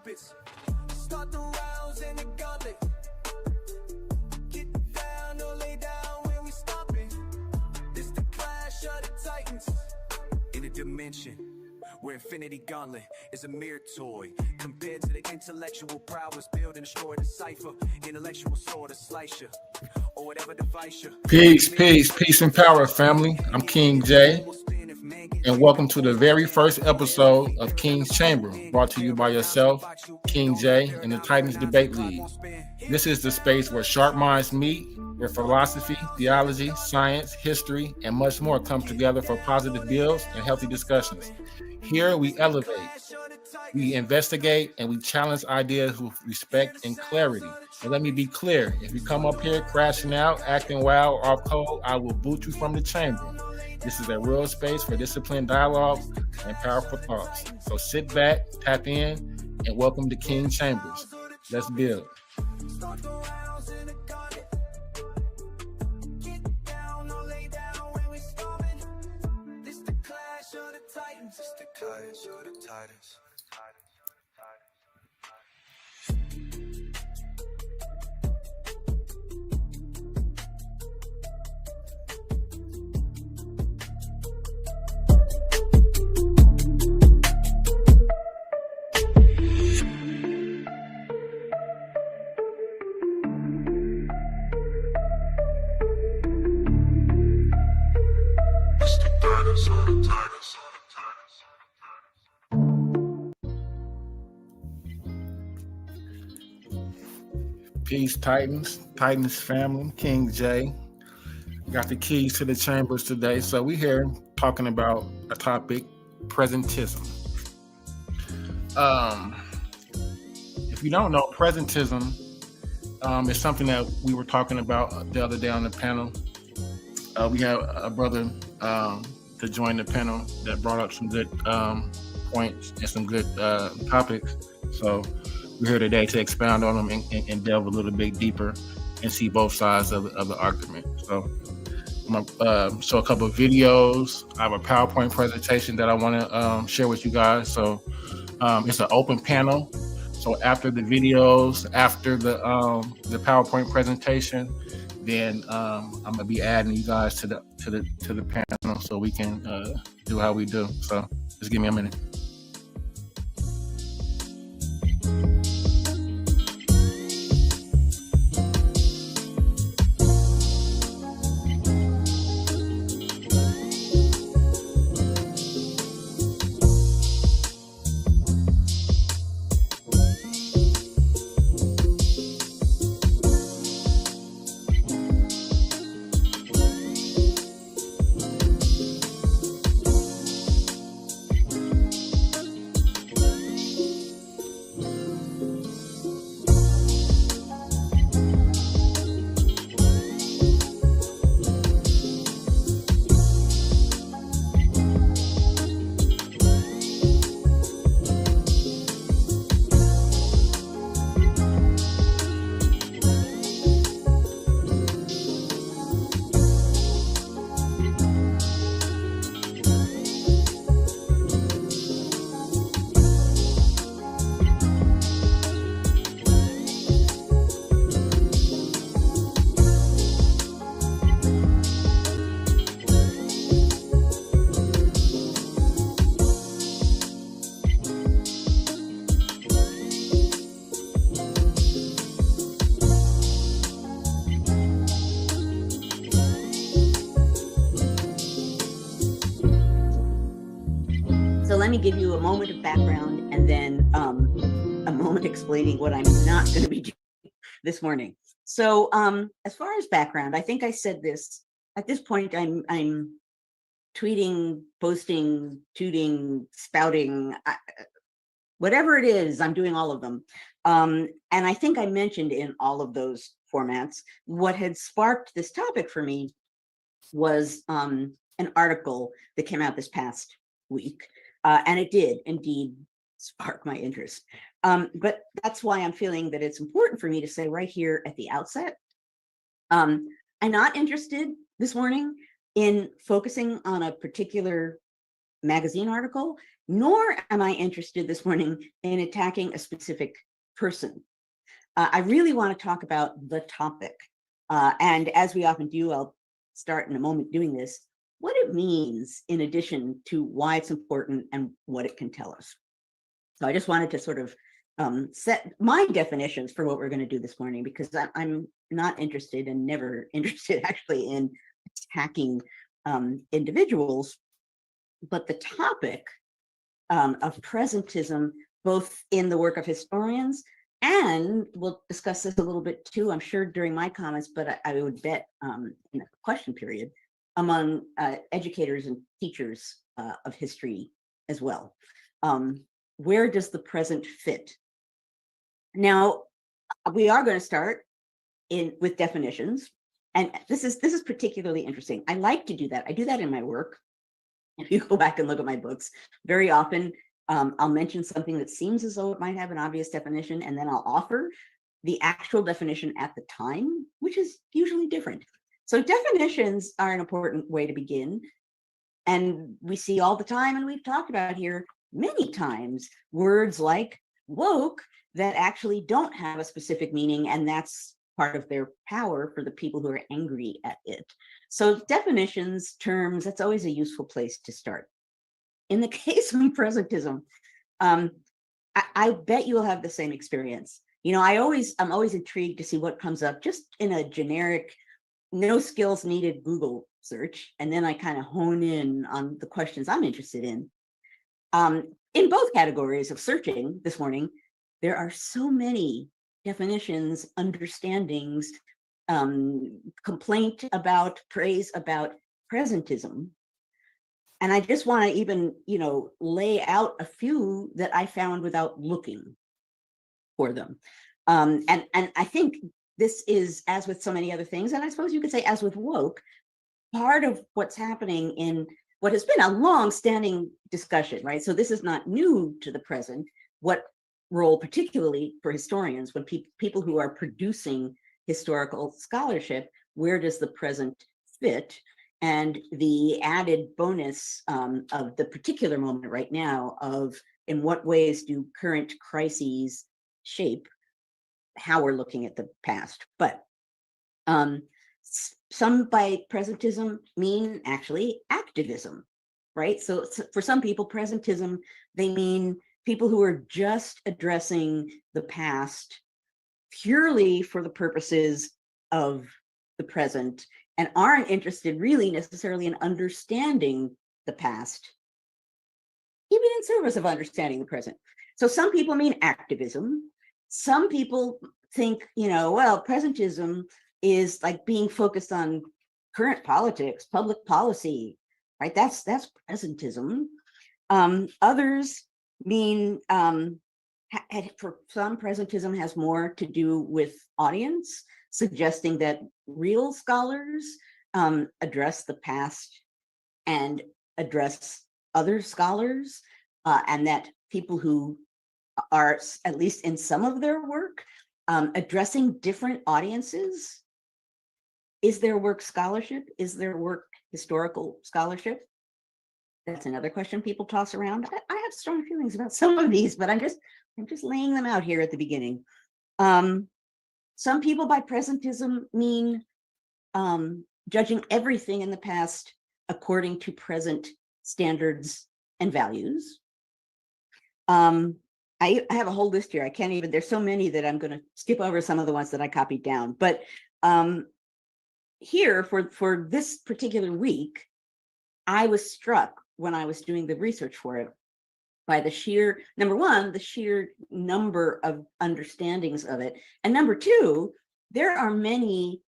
trumpets. Start the rounds in the gauntlet. Get down or lay down when we stop it. This the clash of the titans. In a dimension where infinity gauntlet is a mere toy compared to the intellectual prowess build and destroy the cipher. Intellectual sword to slice you or whatever device you. Peace and power, family. I'm King J, and welcome to the very first episode of King's Chamber, brought to you by yourself, King J, and the Titans Debate League. This is the space where sharp minds meet, where philosophy, theology, science, history, and much more come together for positive builds and healthy discussions. Here we elevate, we investigate, and we challenge ideas with respect and clarity. And let me be clear, if you come up here crashing out, acting wild or off code, I will boot you from the chamber. This is a real space for disciplined dialogue and powerful thoughts. So sit back, tap in, and welcome to King Chambers. Let's build. Peace, Titans family, King J. Got the keys to the chambers today. So we're here talking about a topic, presentism. If you don't know, presentism is something that we were talking about the other day on the panel. We have a brother to join the panel that brought up some good points and some good topics. So we're here today to expound on them and delve a little bit deeper and see both sides of the argument. So I'm gonna show a couple of videos. I have a PowerPoint presentation that I want to share with you guys. So it's an open panel. So after the videos, after the PowerPoint presentation, then I'm gonna be adding you guys to the panel so we can do how we do. So just give me a minute. Let me give you a moment of background and then a moment explaining what I'm not going to be doing this morning. So as far as background, I think I said this. At this point, I'm tweeting, posting, tooting, spouting, whatever it is, I'm doing all of them. And I think I mentioned in all of those formats, what had sparked this topic for me was an article that came out this past week. And it did indeed spark my interest. But that's why I'm feeling that it's important for me to say right here at the outset, I'm not interested this morning in focusing on a particular magazine article, nor am I interested this morning in attacking a specific person. I really want to talk about the topic. And as we often do, I'll start in a moment doing this, what it means in addition to why it's important and what it can tell us. So I just wanted to sort of set my definitions for what we're going to do this morning, because I'm not interested and never interested actually in attacking individuals, but the topic of presentism, both in the work of historians, and we'll discuss this a little bit too, I'm sure, during my comments, but I would bet in the question period, among educators and teachers of history as well. Where does the present fit? Now, we are going to start with definitions, and this is particularly interesting. I like to do that. I do that in my work. If you go back and look at my books, very often I'll mention something that seems as though it might have an obvious definition, and then I'll offer the actual definition at the time, which is usually different. So definitions are an important way to begin. And we see all the time, and we've talked about here many times, words like woke that actually don't have a specific meaning, and that's part of their power for the people who are angry at it. So definitions, terms, that's always a useful place to start. In the case of presentism, I bet you'll have the same experience. You know, I'm always intrigued to see what comes up just in a generic, no skills needed Google search, and then I kind of hone in on the questions I'm interested in. In both categories of searching this morning, there are so many definitions, understandings, complaint about, praise about presentism. And I just want to even, lay out a few that I found without looking for them. And I think this is, as with so many other things, and I suppose you could say as with woke, part of what's happening in what has been a long-standing discussion, right? So this is not new to the present. What role, particularly for historians, when people who are producing historical scholarship, where does the present fit? And the added bonus of the particular moment right now of in what ways do current crises shape how we're looking at the past. But some by presentism mean actually activism, right? So for some people, presentism, they mean people who are just addressing the past purely for the purposes of the present and aren't interested really necessarily in understanding the past, even in service of understanding the present. So some people mean activism. Some people think, well, presentism is like being focused on current politics, public policy, right? That's presentism. Others mean, for some, presentism has more to do with audience, suggesting that real scholars address the past and address other scholars, and that people who are, at least in some of their work, addressing different audiences. Is their work scholarship? Is their work historical scholarship? That's another question people toss around. I have strong feelings about some of these, but I'm just laying them out here at the beginning. Some people by presentism mean judging everything in the past according to present standards and values. I have a whole list here. I can't even, there's so many that I'm going to skip over some of the ones that I copied down. But here for this particular week, I was struck when I was doing the research for it by the sheer, number one, the sheer number of understandings of it. And number two, there are many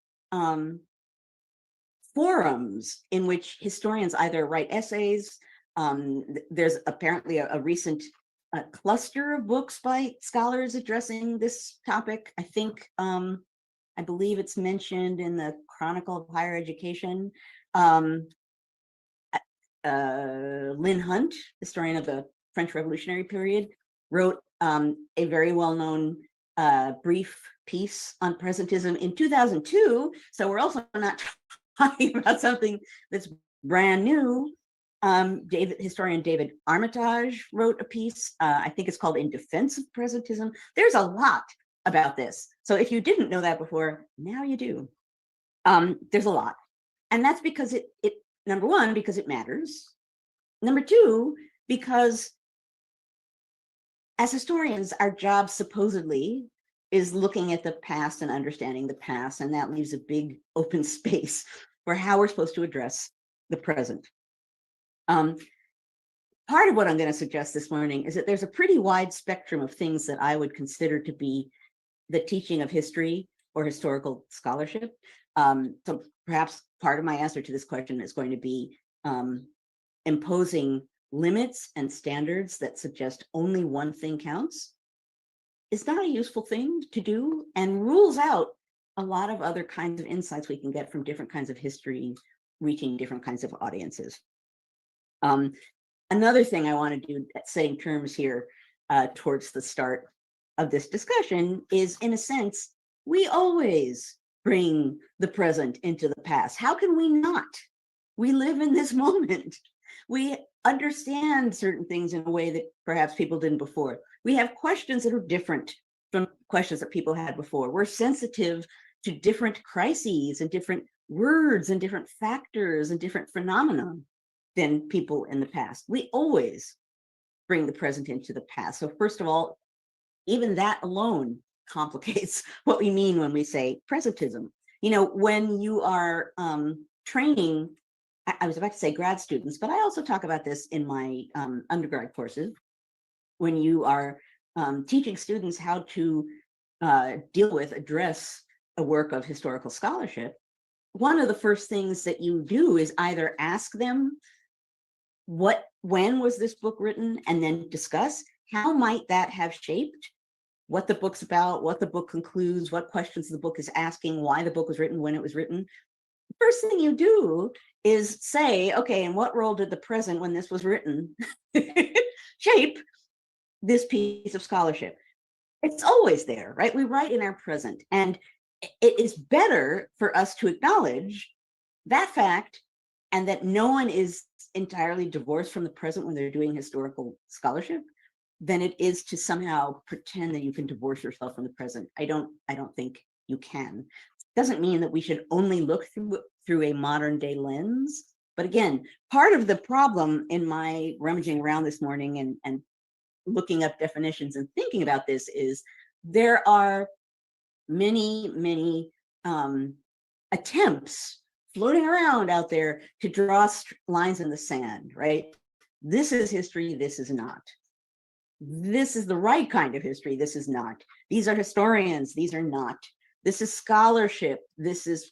forums in which historians either write essays. There's apparently a recent cluster of books by scholars addressing this topic. I think, I believe it's mentioned in the Chronicle of Higher Education. Lynn Hunt, historian of the French Revolutionary period, wrote a very well-known brief piece on presentism in 2002. So we're also not talking about something that's brand new. Historian David Armitage wrote a piece. I think it's called In Defense of Presentism. There's a lot about this. So if you didn't know that before, now you do. There's a lot. And that's because it number one, because it matters. Number two, because as historians, our job supposedly is looking at the past and understanding the past, and that leaves a big open space for how we're supposed to address the present. Part of what I'm going to suggest this morning is that there's a pretty wide spectrum of things that I would consider to be the teaching of history or historical scholarship. So perhaps part of my answer to this question is going to be imposing limits and standards that suggest only one thing counts is not a useful thing to do, and rules out a lot of other kinds of insights we can get from different kinds of history, reaching different kinds of audiences. Another thing I want to do, setting terms here towards the start of this discussion, is, in a sense, we always bring the present into the past. How can we not? We live in this moment. We understand certain things in a way that perhaps people didn't before. We have questions that are different from questions that people had before. We're sensitive to different crises and different words and different factors and different phenomena than people in the past. We always bring the present into the past. So first of all, even that alone complicates what we mean when we say presentism. You know, when you are training, I was about to say grad students, but I also talk about this in my undergrad courses. When you are teaching students how to address a work of historical scholarship, one of the first things that you do is either ask them, when was this book written, and then discuss how might that have shaped what the book's about, what the book concludes, what questions the book is asking, why the book was written, when it was written. The first thing you do is say, okay, and what role did the present, when this was written, shape this piece of scholarship? It's always there, right? We write in our present, and it is better for us to acknowledge that fact, and that no one is entirely divorced from the present when they're doing historical scholarship, than it is to somehow pretend that you can divorce yourself from the present. I don't think you can. Doesn't mean that we should only look through a modern day lens. But again, part of the problem in my rummaging around this morning and looking up definitions and thinking about this is there are many attempts floating around out there to draw lines in the sand, right? This is history, this is not. This is the right kind of history, this is not. These are historians, these are not. This is scholarship, this is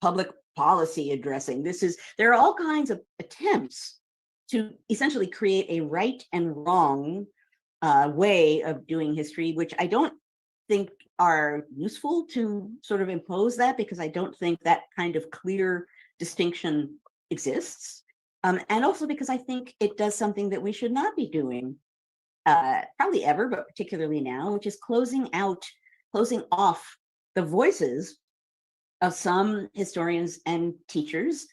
public policy addressing. There are all kinds of attempts to essentially create a right and wrong way of doing history, which I don't think are useful to sort of impose that, because I don't think that kind of clear distinction exists. And also because I think it does something that we should not be doing, probably ever, but particularly now, which is closing off the voices of some historians and teachers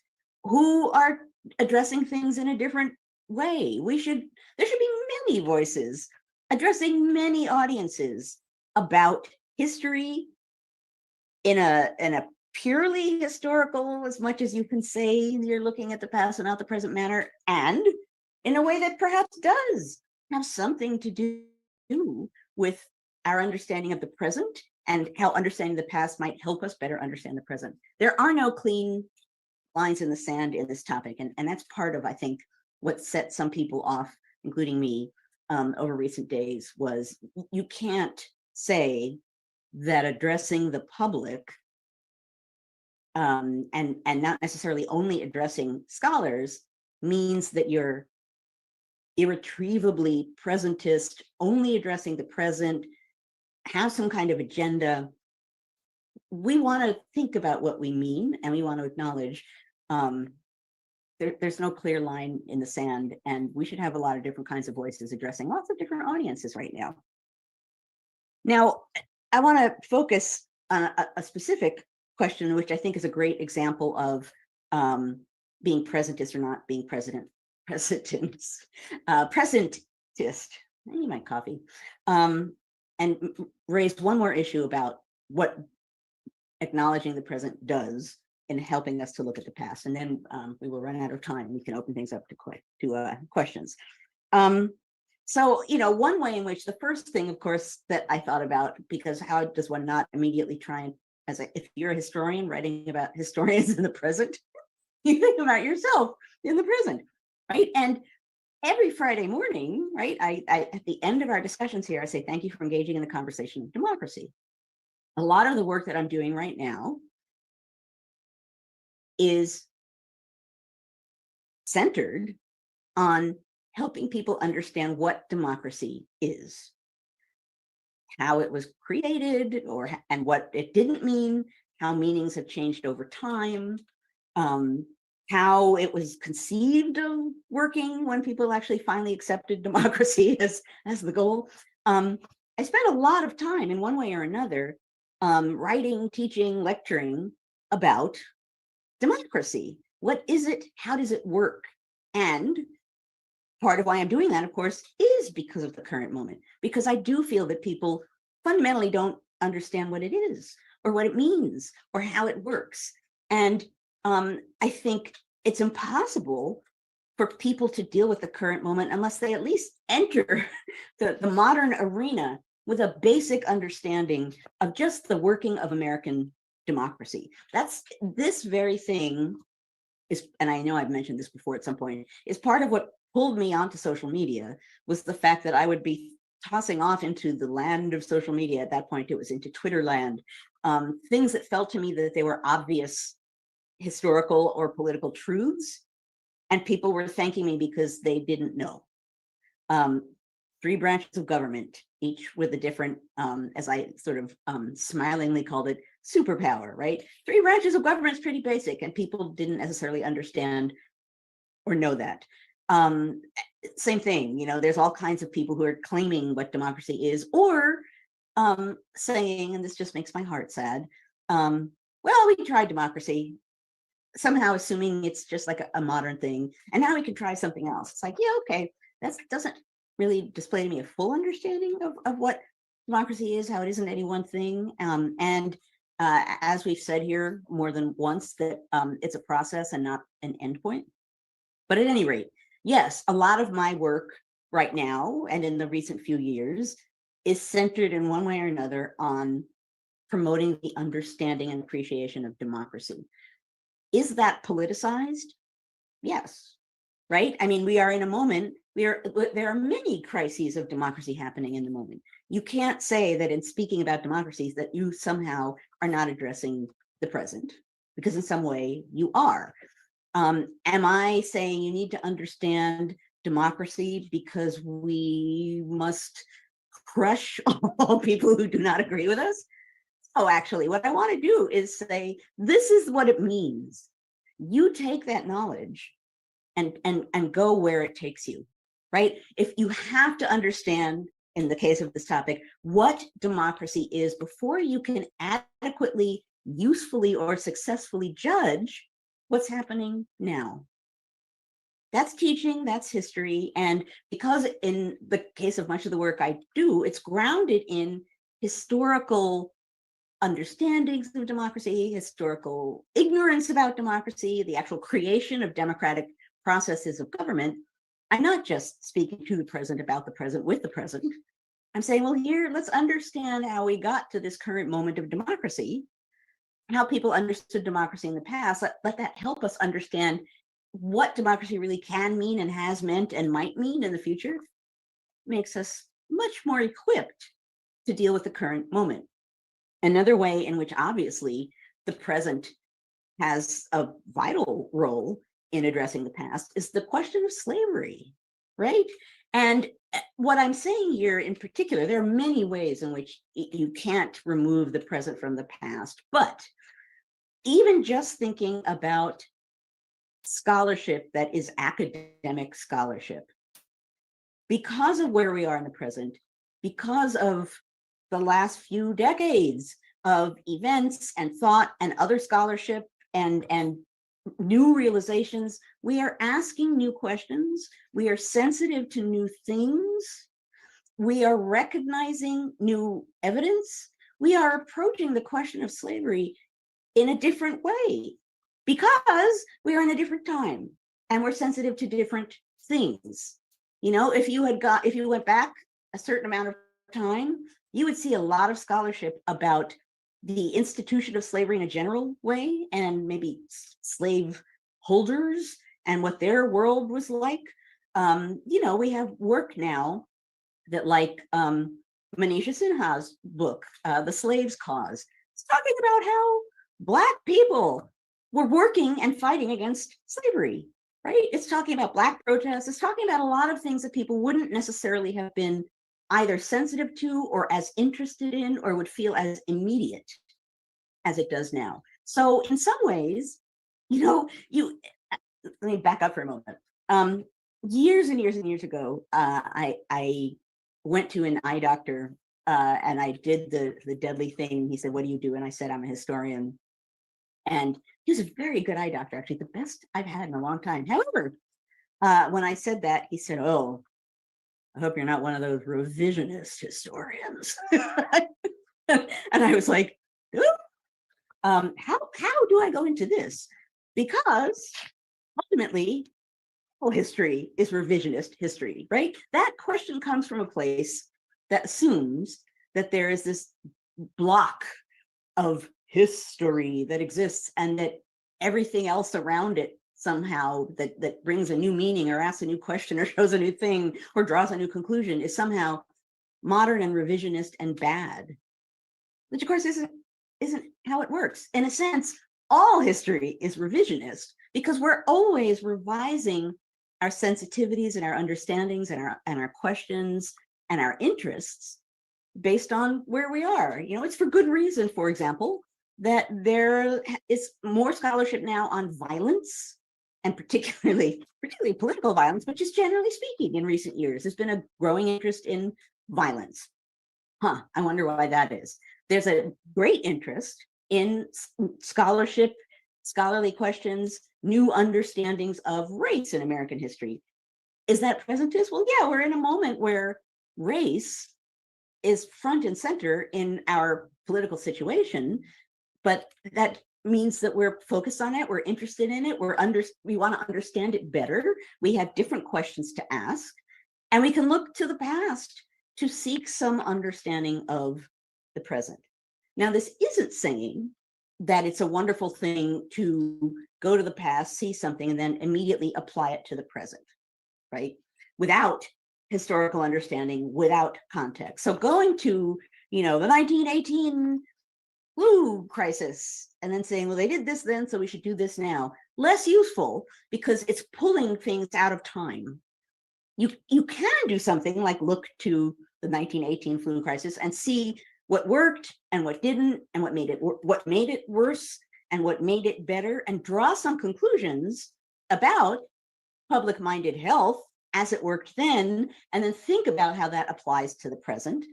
who are addressing things in a different way. There should be many voices addressing many audiences about history in a purely historical, as much as you can say you're looking at the past and not the present manner, and in a way that perhaps does have something to do with our understanding of the present and how understanding the past might help us better understand the present. There are no clean lines in the sand in this topic, and that's part of, I think, what set some people off, including me, over recent days, was you can't say that addressing the public and not necessarily only addressing scholars means that you're irretrievably presentist, only addressing the present, have some kind of agenda. We want to think about what we mean, and we want to acknowledge there's no clear line in the sand, and we should have a lot of different kinds of voices addressing lots of different audiences right now. Now, I want to focus on a specific question, which I think is a great example of being presentist or not being present presentist, I need my coffee, and raised one more issue about what acknowledging the present does in helping us to look at the past. And then we will run out of time. We can open things up to questions. So, one way in which the first thing, of course, that I thought about, because how does one not immediately try and, if you're a historian writing about historians in the present, you think about yourself in the present, right? And every Friday morning, right, I at the end of our discussions here, I say, thank you for engaging in the conversation of democracy. A lot of the work that I'm doing right now is centered on helping people understand what democracy is, how it was created, and what it didn't mean, how meanings have changed over time, how it was conceived of working when people actually finally accepted democracy as the goal. I spent a lot of time in one way or another writing, teaching, lecturing about democracy. What is it? How does it work? And part of why I'm doing that, of course, is because of the current moment, because I do feel that people fundamentally don't understand what it is or what it means or how it works. And I think it's impossible for people to deal with the current moment unless they at least enter the modern arena with a basic understanding of just the working of American democracy. That's this very thing is, and I know I've mentioned this before at some point, is part of what pulled me onto social media, was the fact that I would be tossing off into the land of social media. At that point, it was into Twitter land, things that felt to me that they were obvious historical or political truths, and people were thanking me because they didn't know. 3 branches of government, each with a different, as I sort of smilingly called it, superpower, right? 3 branches of government is pretty basic, and people didn't necessarily understand or know that. Same thing, there's all kinds of people who are claiming what democracy is, or saying, and this just makes my heart sad, well, we tried democracy, somehow assuming it's just like a modern thing, and now we can try something else. It's like, yeah, okay, that doesn't really display to me a full understanding of what democracy is, how it isn't any one thing. And as we've said here more than once, that it's a process and not an endpoint. But at any rate, yes, a lot of my work right now and in the recent few years is centered in one way or another on promoting the understanding and appreciation of democracy. Is that politicized? Yes, right? I mean, we are in a moment, there are many crises of democracy happening in the moment. You can't say that in speaking about democracies that you somehow are not addressing the present, because in some way you are. Am I saying you need to understand democracy because we must crush all people who do not agree with us? Oh, actually, what I want to do is say, this is what it means. You take that knowledge and go where it takes you, right? If you have to understand, in the case of this topic, what democracy is before you can adequately, usefully, or successfully judge what's happening now. That's teaching, that's history. And because in the case of much of the work I do, it's grounded in historical understandings of democracy, historical ignorance about democracy, the actual creation of democratic processes of government, I'm not just speaking to the present about the present with the present. I'm saying, well, here, let's understand how we got to this current moment of democracy, how people understood democracy in the past. Let that help us understand what democracy really can mean and has meant and might mean in the future. Makes us much more equipped to deal with the current moment. Another way in which obviously the present has a vital role in addressing the past is the question of slavery, right? And what I'm saying here in particular, there are many ways in which you can't remove the present from the past, but even just thinking about scholarship that is academic scholarship, because of where we are in the present, because of the last few decades of events and thought and other scholarship and new realizations. We are asking new questions. We are sensitive to new things. We are recognizing new evidence. We are approaching the question of slavery in a different way because we are in a different time and we're sensitive to different things. You know, if you went back a certain amount of time, you would see a lot of scholarship about the institution of slavery in a general way and maybe slave holders and what their world was like. You know, we have work now that, like Manisha Sinha's book, The Slave's Cause, it's talking about how Black people were working and fighting against slavery, right? It's talking about Black protests. It's talking about a lot of things that people wouldn't necessarily have been either sensitive to or as interested in or would feel as immediate as it does now. So in some ways, you know, let me back up for a moment. Years and years and years ago, I went to an eye doctor and I did the deadly thing. He said, "What do you do?" And I said, "I'm a historian." And he was a very good eye doctor, actually the best I've had in a long time. However, when I said that, he said, "Oh, I hope you're not one of those revisionist historians." And I was like, how do I go into this? Because ultimately, all history is revisionist history, right? That question comes from a place that assumes that there is this block of history that exists and that everything else around it somehow that brings a new meaning or asks a new question or shows a new thing or draws a new conclusion is somehow modern and revisionist and bad, which of course isn't how it works. In a sense, all history is revisionist because we're always revising our sensitivities and our understandings and our questions and our interests based on where we are. You know, it's for good reason, for example, that there is more scholarship now on violence, and particularly political violence, but just generally speaking, in recent years, there's been a growing interest in violence. I wonder why that is. There's a great interest in scholarship, scholarly questions, new understandings of race in American history. Is that presentist? Well, yeah, we're in a moment where race is front and center in our political situation, but that means that we're focused on it, we're interested in it, we want to understand it better, we have different questions to ask, and we can look to the past to seek some understanding of the present. Now, this isn't saying that it's a wonderful thing to go to the past, see something, and then immediately apply it to the present, right? Without historical understanding, without context. So going to, you know, the 1918 flu crisis and then saying, well, they did this then, so we should do this now. Less useful because it's pulling things out of time. You can do something like look to the 1918 flu crisis and see what worked and what didn't, and what made it worse and what made it better, and draw some conclusions about public-minded health as it worked then, and then think about how that applies to the present.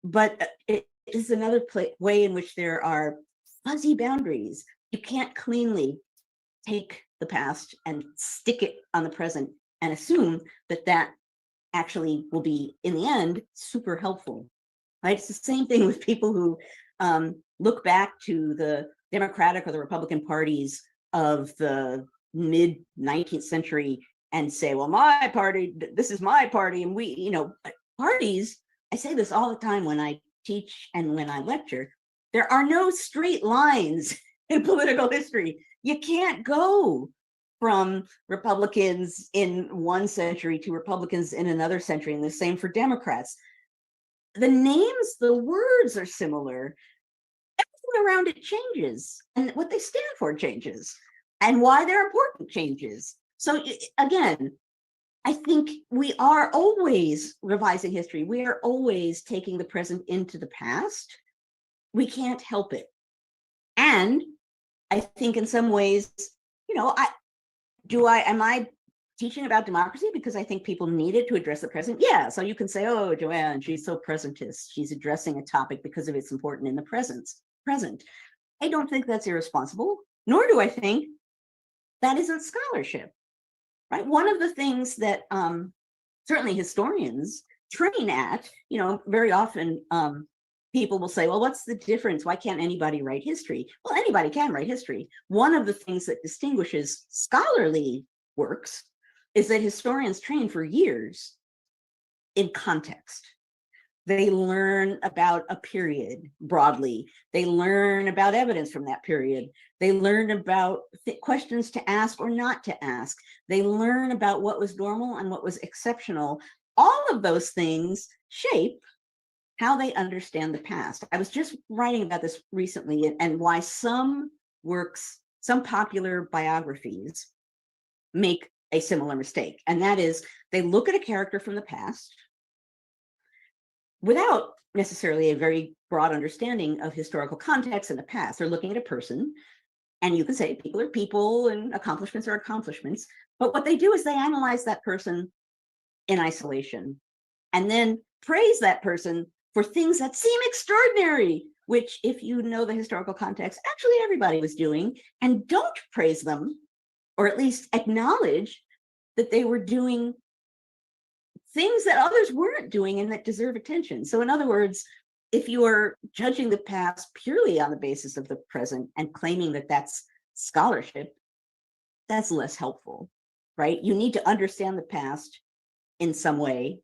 But it is another way in which there are fuzzy boundaries. You can't cleanly take the past and stick it on the present and assume that that actually will be, in the end, super helpful. Right? It's the same thing with people who look back to the Democratic or the Republican parties of the mid 19th century and say, well, my party, this is my party. And we, you know, parties, I say this all the time when I teach and when I lecture, there are no straight lines in political history. You can't go from Republicans in one century to Republicans in another century, and the same for Democrats. The names, the words are similar. Everything around it changes, and what they stand for changes, and why they're important changes. So again, I think we are always revising history. We are always taking the present into the past. We can't help it. And I think in some ways, you know, am I teaching about democracy because I think people need it to address the present? Yeah. So you can say, oh, Joanne, she's so presentist. She's addressing a topic because of it's important in the present. I don't think that's irresponsible. nor do I think that isn't scholarship, right? One of the things that certainly historians train at, very often people will say, well, what's the difference? Why can't anybody write history? Well, anybody can write history. One of the things that distinguishes scholarly works is that historians train for years in context. They learn about a period broadly. They learn about evidence from that period. They learn about questions to ask or not to ask. They learn about what was normal and what was exceptional. All of those things shape how they understand the past. I was just writing about this recently and why some works, some popular biographies make a similar mistake. And that is they look at a character from the past without necessarily a very broad understanding of historical context in the past. They're looking at a person, and you can say people are people and accomplishments are accomplishments. But what they do is they analyze that person in isolation and then praise that person for things that seem extraordinary, which, if you know the historical context, actually everybody was doing, and don't praise them, or at least acknowledge that they were doing things that others weren't doing and that deserve attention. So in other words, if you are judging the past purely on the basis of the present and claiming that that's scholarship, that's less helpful, right? You need to understand the past in some way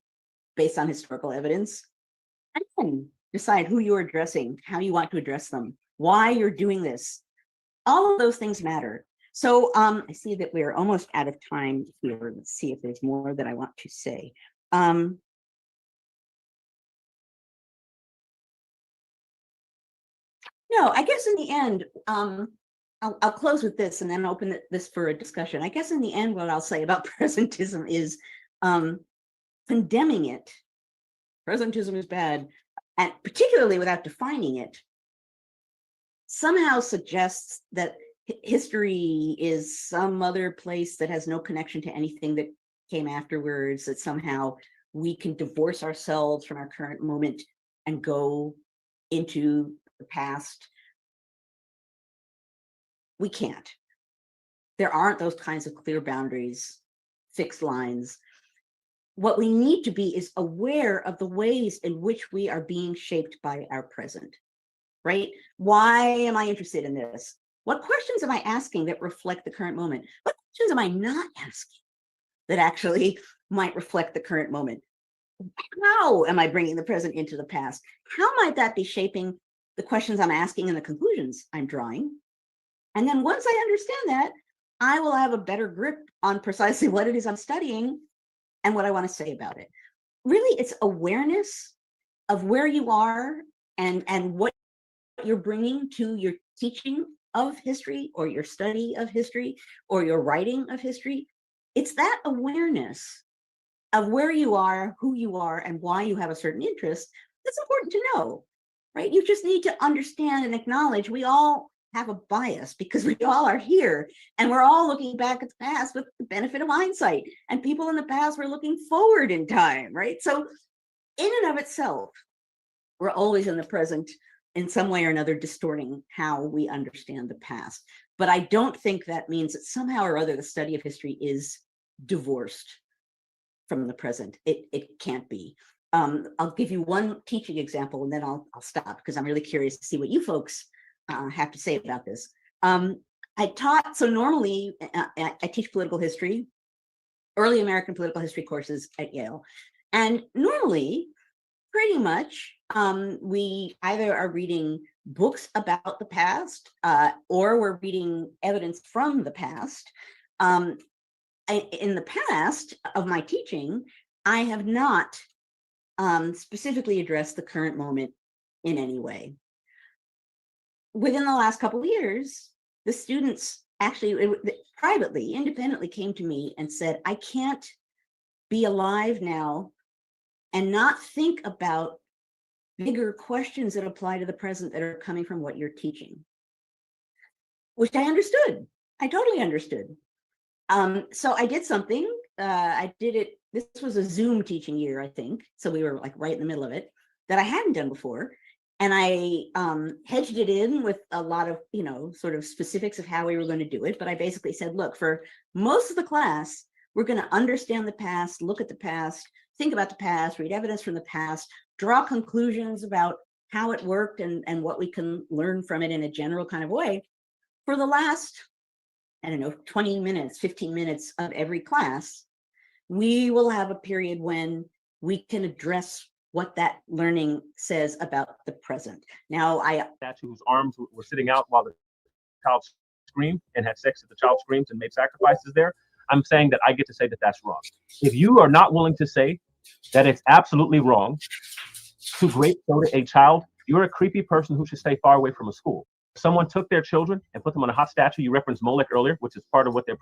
based on historical evidence, and then decide who you're addressing, how you want to address them, why you're doing this. All of those things matter. So I see that we're almost out of time here. Let's see if there's more that I want to say. No, I guess in the end, I'll close with this and then open this for a discussion. I guess in the end, what I'll say about presentism is condemning it. Presentism is bad, and particularly without defining it, somehow suggests that history is some other place that has no connection to anything that came afterwards, that somehow we can divorce ourselves from our current moment and go into the past. We can't. There aren't those kinds of clear boundaries, fixed lines. What we need to be is aware of the ways in which we are being shaped by our present, right? Why am I interested in this? What questions am I asking that reflect the current moment? What questions am I not asking that actually might reflect the current moment? How am I bringing the present into the past? How might that be shaping the questions I'm asking and the conclusions I'm drawing? And then once I understand that, I will have a better grip on precisely what it is I'm studying and what I want to say about it. Really, it's awareness of where you are and what you're bringing to your teaching of history or your study of history or your writing of history. It's that awareness of where you are, who you are, and why you have a certain interest that's important to know, right? You just need to understand and acknowledge we all have a bias because we all are here and we're all looking back at the past with the benefit of hindsight, and people in the past were looking forward in time, right? So in and of itself, we're always in the present in some way or another, distorting how we understand the past. But I don't think that means that somehow or other the study of history is divorced from the present. It can't be. I'll give you one teaching example and then I'll stop because I'm really curious to see what you folks have to say about this. I taught, so normally I teach political history, early American political history courses at Yale. And normally, pretty much, we either are reading books about the past or we're reading evidence from the past. In the past of my teaching, I have not specifically addressed the current moment in any way. Within the last couple of years, the students actually privately, independently came to me and said, I can't be alive now and not think about bigger questions that apply to the present that are coming from what you're teaching, which I understood. I totally understood. So I did something. I did it. This was a Zoom teaching year, I think. So we were like right in the middle of it, that I hadn't done before. And I hedged it in with a lot of, sort of specifics of how we were going to do it. But I basically said, look, for most of the class, we're going to understand the past, look at the past, think about the past, read evidence from the past, draw conclusions about how it worked and what we can learn from it in a general kind of way. For the last, 20 minutes, 15 minutes of every class, we will have a period when we can address what that learning says about the present. Now, statue whose arms were sitting out while the child screamed and had sex if the child screams and made sacrifices there. I'm saying that I get to say that that's wrong. If you are not willing to say that it's absolutely wrong to grape soda a child, you're a creepy person who should stay far away from a school. If someone took their children and put them on a hot statue, you referenced Molech earlier, which is part of what they're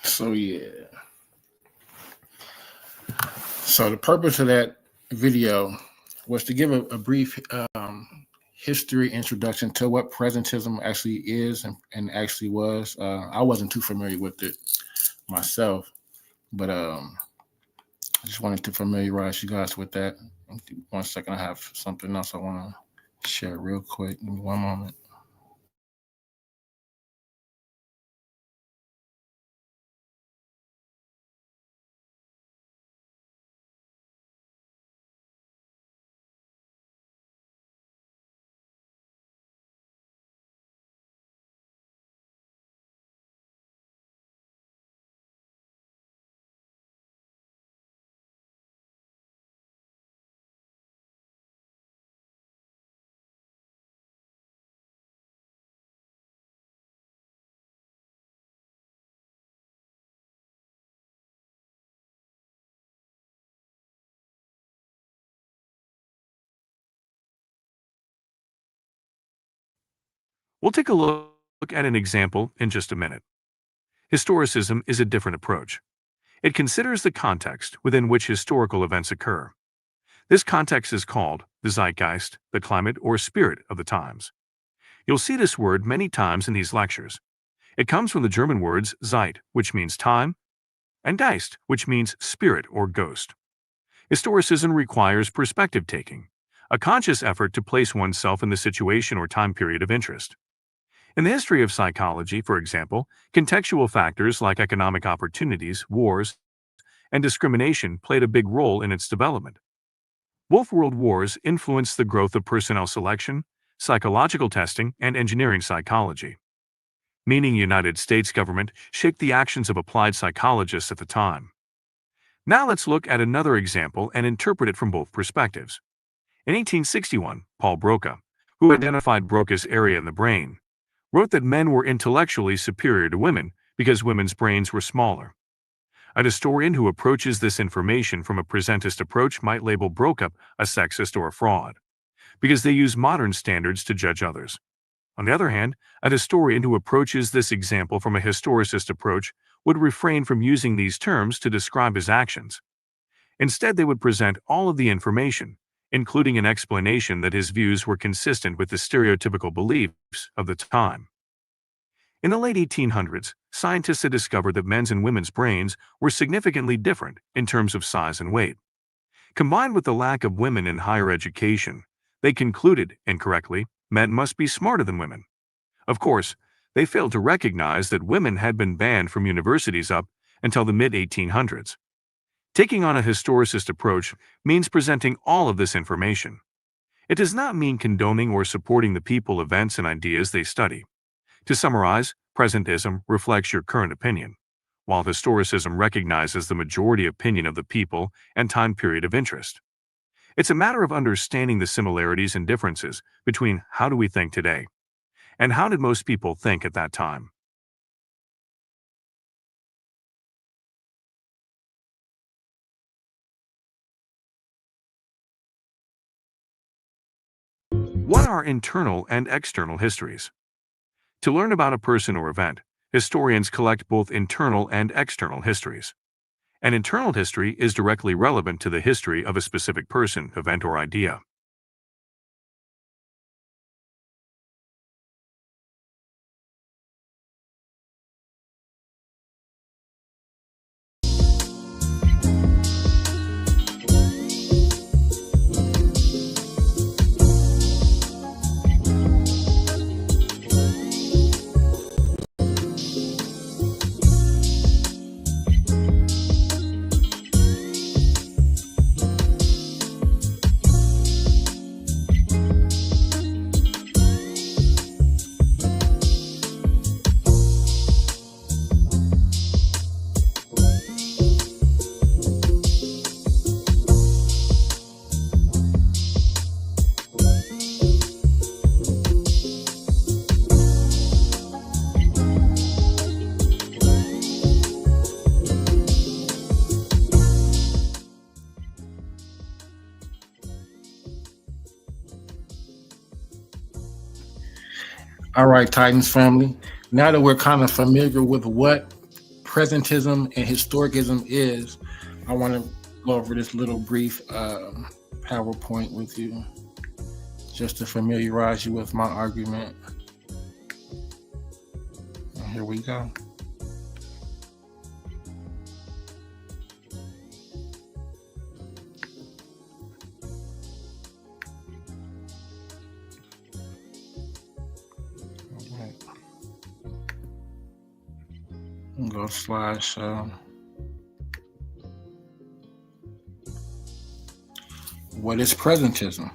So yeah. So the purpose of that video was to give a brief history introduction to what presentism actually is and actually was. I wasn't too familiar with it myself, but I just wanted to familiarize you guys with that. 1 second, I have something else I want to share real quick. Give me 1 moment. We'll take a look at an example in just a minute. Historicism is a different approach. It considers the context within which historical events occur. This context is called the zeitgeist, the climate, or spirit of the times. You'll see this word many times in these lectures. It comes from the German words Zeit, which means time, and Geist, which means spirit or ghost. Historicism requires perspective taking, a conscious effort to place oneself in the situation or time period of interest. In the history of psychology, for example, contextual factors like economic opportunities, wars, and discrimination played a big role in its development. Both world wars influenced the growth of personnel selection, psychological testing, and engineering psychology. Meaning the United States government shaped the actions of applied psychologists at the time. Now let's look at another example and interpret it from both perspectives. In 1861, Paul Broca, who identified Broca's area in the brain, wrote that men were intellectually superior to women because women's brains were smaller. A historian who approaches this information from a presentist approach might label Broca a sexist or a fraud, because they use modern standards to judge others. On the other hand, a historian who approaches this example from a historicist approach would refrain from using these terms to describe his actions. Instead, they would present all of the information, including an explanation that his views were consistent with the stereotypical beliefs of the time. In the late 1800s, scientists had discovered that men's and women's brains were significantly different in terms of size and weight. Combined with the lack of women in higher education, they concluded, incorrectly, men must be smarter than women. Of course, they failed to recognize that women had been banned from universities up until the mid-1800s. Taking on a historicist approach means presenting all of this information. It does not mean condoning or supporting the people, events, and ideas they study. To summarize, presentism reflects your current opinion, while historicism recognizes the majority opinion of the people and time period of interest. It's a matter of understanding the similarities and differences between how do we think today and how did most people think at that time. What are internal and external histories? To learn about a person or event, historians collect both internal and external histories. An internal history is directly relevant to the history of a specific person, event, or idea. All right, Titans family. Now that we're kind of familiar with what presentism and historicism is, I want to go over this little brief PowerPoint with you, just to familiarize you with my argument. And here we go. Go slash what is presentism?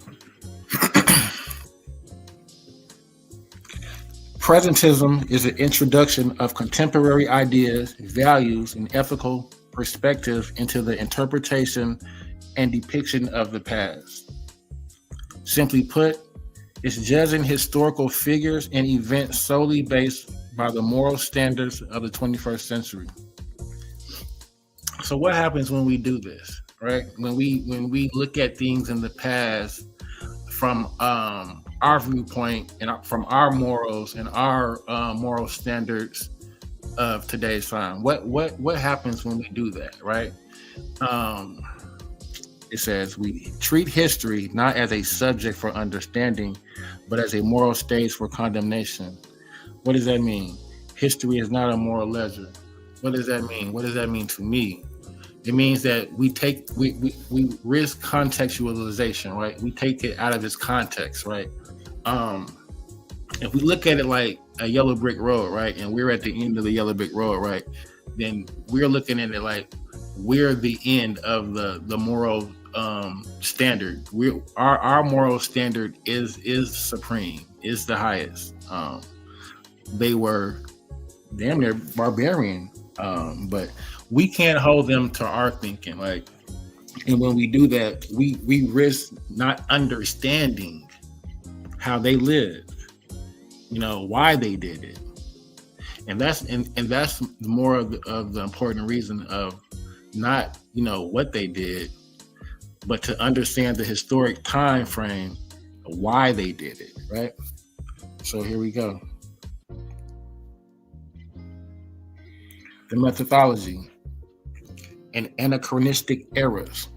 Presentism is an introduction of contemporary ideas, values, and ethical perspectives into the interpretation and depiction of the past. Simply put, it's judging historical figures and events solely based by the moral standards of the 21st century. So what happens when we do this, right? When we look at things in the past from our viewpoint and from our morals and our moral standards of today's time, what happens when we do that, right? It says we treat history not as a subject for understanding, but as a moral stage for condemnation. What does that mean? History is not a moral ledger. What does that mean? What does that mean to me? It means that we risk contextualization, right? We take it out of its context, right? If we look at it like a yellow brick road, right, and we're at the end of the yellow brick road, right, then we're looking at it like we're the end of the moral standard. Our moral standard is supreme, is the highest. They were damn near barbarian, but we can't hold them to our thinking. Like, and when we do that, we risk not understanding how they lived, why they did it, and that's more of the important reason of not what they did, but to understand the historic time frame of why they did it, right? So here we go. The methodology and anachronistic errors.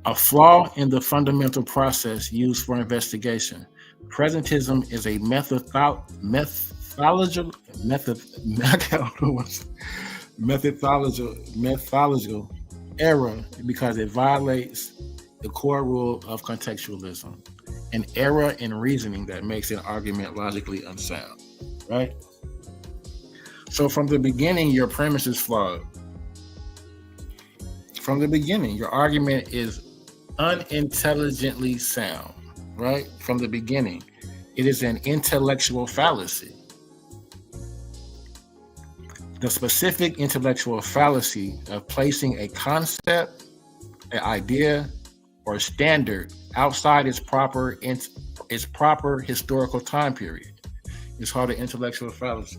A flaw in the fundamental process used for investigation. Presentism is a methodological error because it violates the core rule of contextualism, an error in reasoning that makes an argument logically unsound, right? So from the beginning, your premise is flawed. From the beginning, your argument is unintelligently sound, right? From the beginning. It is an intellectual fallacy. The specific intellectual fallacy of placing a concept, an idea, or standard outside its proper historical time period is called an intellectual fallacy.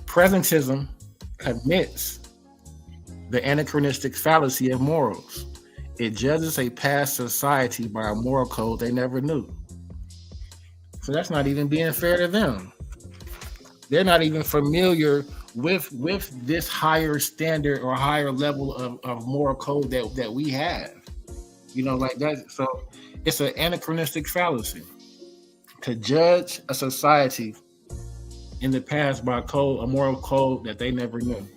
Presentism commits the anachronistic fallacy of morals. It judges a past society by a moral code they never knew. So that's not even being fair to them. They're not even familiar with this higher standard or higher level of moral code that we have. You know, like that. So it's an anachronistic fallacy to judge a society in the past by a moral code that they never knew.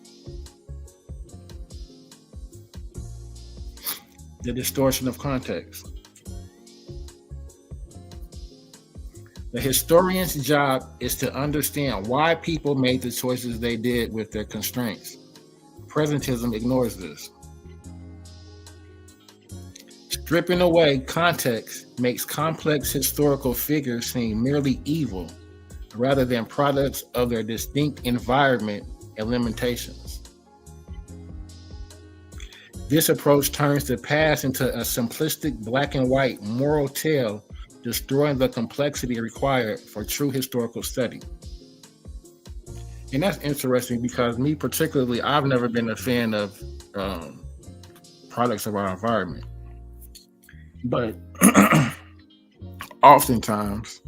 The distortion of context. The historian's job is to understand why people made the choices they did with their constraints. Presentism ignores this. Stripping away context makes complex historical figures seem merely evil rather than products of their distinct environment and limitations. This approach turns the past into a simplistic black and white moral tale, destroying the complexity required for true historical study. And that's interesting because me particularly, I've never been a fan of products of our environment. But oftentimes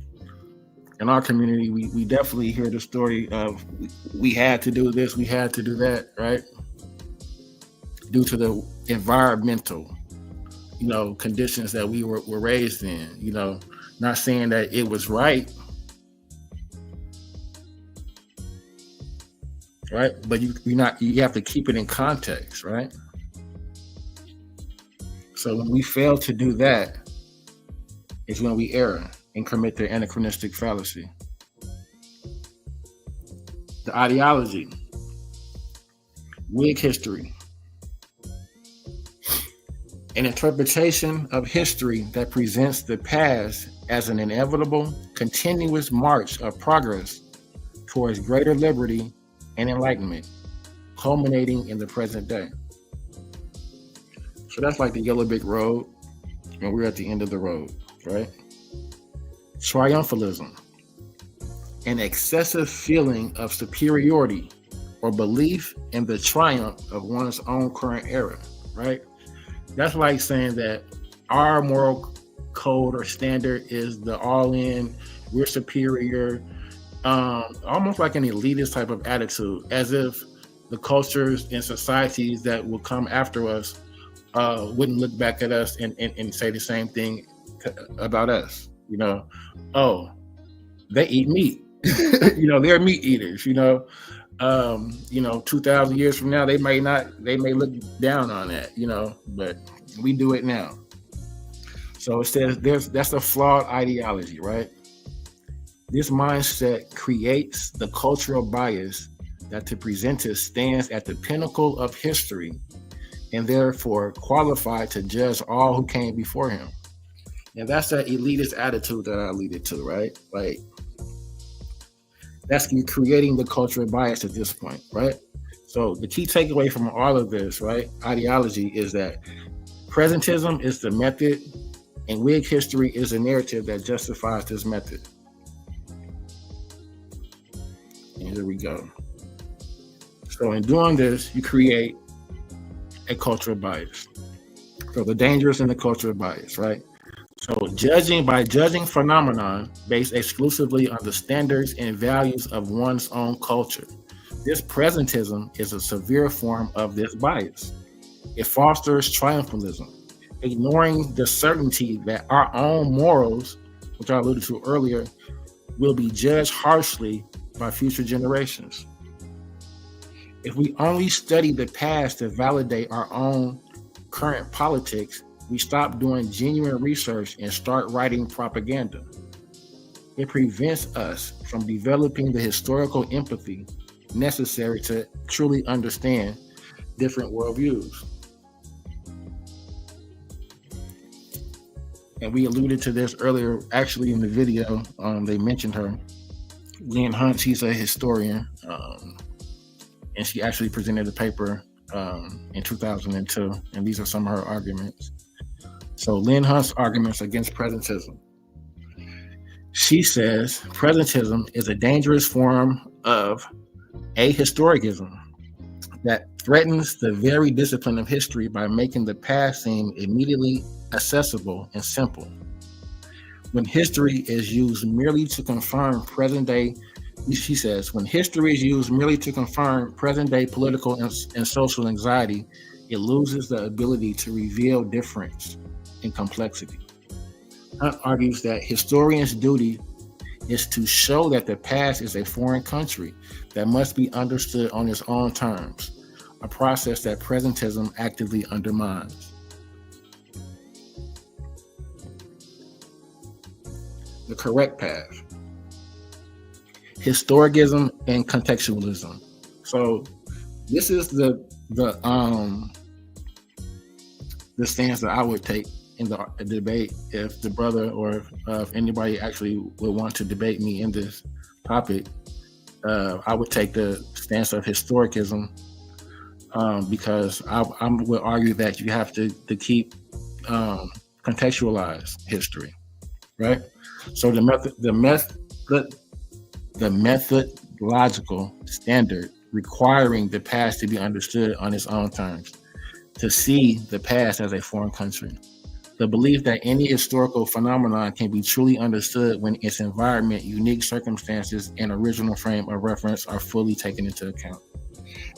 in our community, we definitely hear the story of we had to do this, we had to do that, right? Due to the environmental, conditions that we were raised in, not saying that it was right, but you have to keep it in context, right? So when we fail to do that is when we err and commit the anachronistic fallacy. The ideology, Whig history. An interpretation of history that presents the past as an inevitable, continuous march of progress towards greater liberty and enlightenment, culminating in the present day. So that's like the Yellow Brick Road, and we're at the end of the road, right? Triumphalism, an excessive feeling of superiority or belief in the triumph of one's own current era, right? That's like saying that our moral code or standard is the all-in, we're superior, almost like an elitist type of attitude, as if the cultures and societies that will come after us wouldn't look back at us and say the same thing about us. Oh, they eat meat. They're meat eaters. 2,000 years from now, they may look down on that, but we do it now. So it says that's a flawed ideology, right? This mindset creates the cultural bias that the presenter stands at the pinnacle of history and therefore qualified to judge all who came before him. And that's that elitist attitude that I alluded to, right? Like, that's creating the cultural bias at this point, right? So the key takeaway from all of this, right, ideology, is that presentism is the method and Whig history is a narrative that justifies this method. And here we go. So in doing this, you create a cultural bias. So the dangers in the cultural bias, right? So by judging phenomenon based exclusively on the standards and values of one's own culture, this presentism is a severe form of this bias. It fosters triumphalism, ignoring the certainty that our own morals, which I alluded to earlier, will be judged harshly by future generations. If we only study the past to validate our own current politics, we stop doing genuine research and start writing propaganda. It prevents us from developing the historical empathy necessary to truly understand different worldviews. and we alluded to this earlier, actually in the video. They mentioned her, Lynn Hunt. She's a historian, and she actually presented a paper in 2002, and these are some of her arguments. So Lynn Hunt's arguments against presentism. She says presentism is a dangerous form of ahistoricism that threatens the very discipline of history by making the past seem immediately accessible and simple. When history is used merely to confirm present day, she says, when history is used merely to confirm present day political and social anxiety, it loses the ability to reveal difference and complexity. Hunt argues that historians' duty is to show that the past is a foreign country that must be understood on its own terms, a process that presentism actively undermines. The correct path. Historicism and contextualism. So this is the stance that I would take in the debate if the brother or if anybody actually would want to debate me in this topic. I would take the stance of historicism because I would argue that you have to keep contextualize history, right? So the methodological standard requiring the past to be understood on its own terms, to see the past as a foreign country. The belief that any historical phenomenon can be truly understood when its environment, unique circumstances, and original frame of reference are fully taken into account.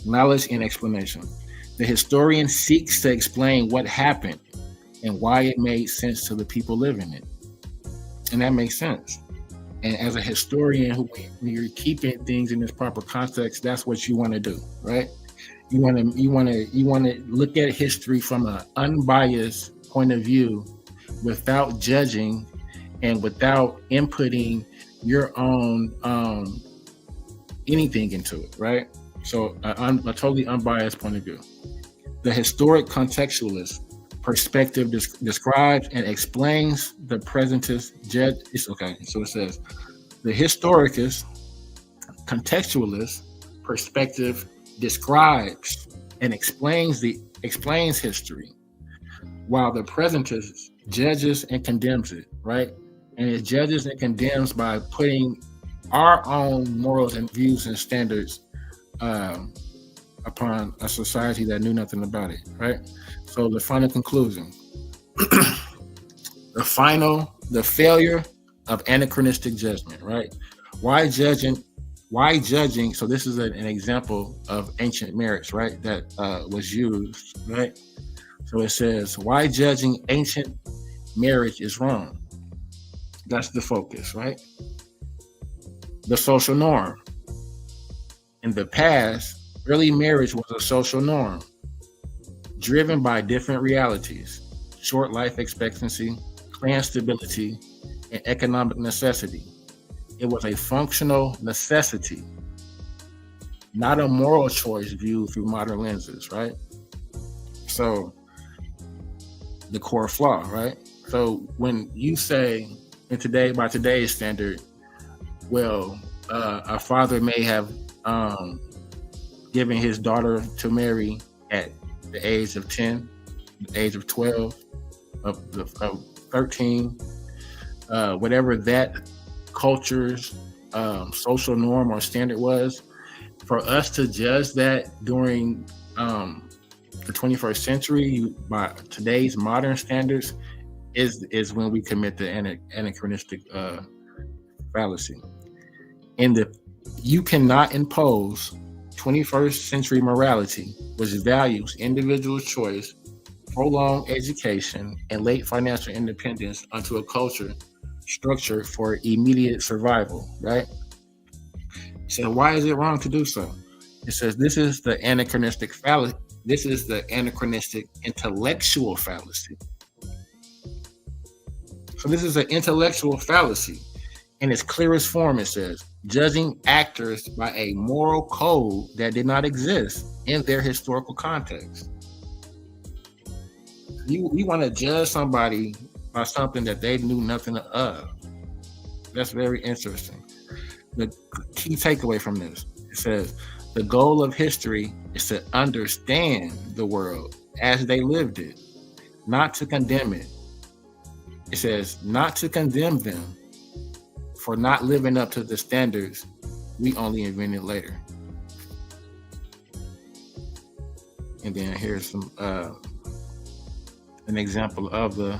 Knowledge and explanation. The historian seeks to explain what happened and why it made sense to the people living it. And that makes sense. And as a historian, when you're keeping things in this proper context, that's what you want to do, right? You want to look at history from an unbiased point of view, without judging and without inputting your own anything into it, right? So a totally unbiased point of view. The historic contextualist perspective describes and explains the presentist judge. It's okay. So it says the historicist contextualist perspective describes and explains history, while the presentist judges and condemns it, right? And it judges and condemns by putting our own morals and views and standards upon a society that knew nothing about it, right? So the final conclusion, the failure of anachronistic judgment, right? Why judging? So this is an example of ancient marriage, right? That was used, right? So it says, why judging ancient marriage is wrong. That's the focus, right? The social norm. In the past, early marriage was a social norm, driven by different realities: short life expectancy, clan stability, and economic necessity. It was a functional necessity, not a moral choice viewed through modern lenses, right? So the core flaw, right? So when you say by today's standard, well, a father may have given his daughter to marry at the age of 10, the age of 12, of 13, whatever that culture's social norm or standard was, for us to judge that during the 21st century by today's modern standards is when we commit the anachronistic fallacy. You cannot impose 21st century morality, which values individual choice, prolonged education, and late financial independence onto a culture structured for immediate survival, right? So why is it wrong to do so? It says this is the anachronistic fallacy. This is the anachronistic intellectual fallacy. So this is an intellectual fallacy. In its clearest form, it says, judging actors by a moral code that did not exist in their historical context. We want to judge somebody by something that they knew nothing of. That's very interesting. The key takeaway from this, it says, the goal of history is to understand the world as they lived it, not to condemn it. It says, not to condemn them for not living up to the standards we only invented later. And then here's some an example of the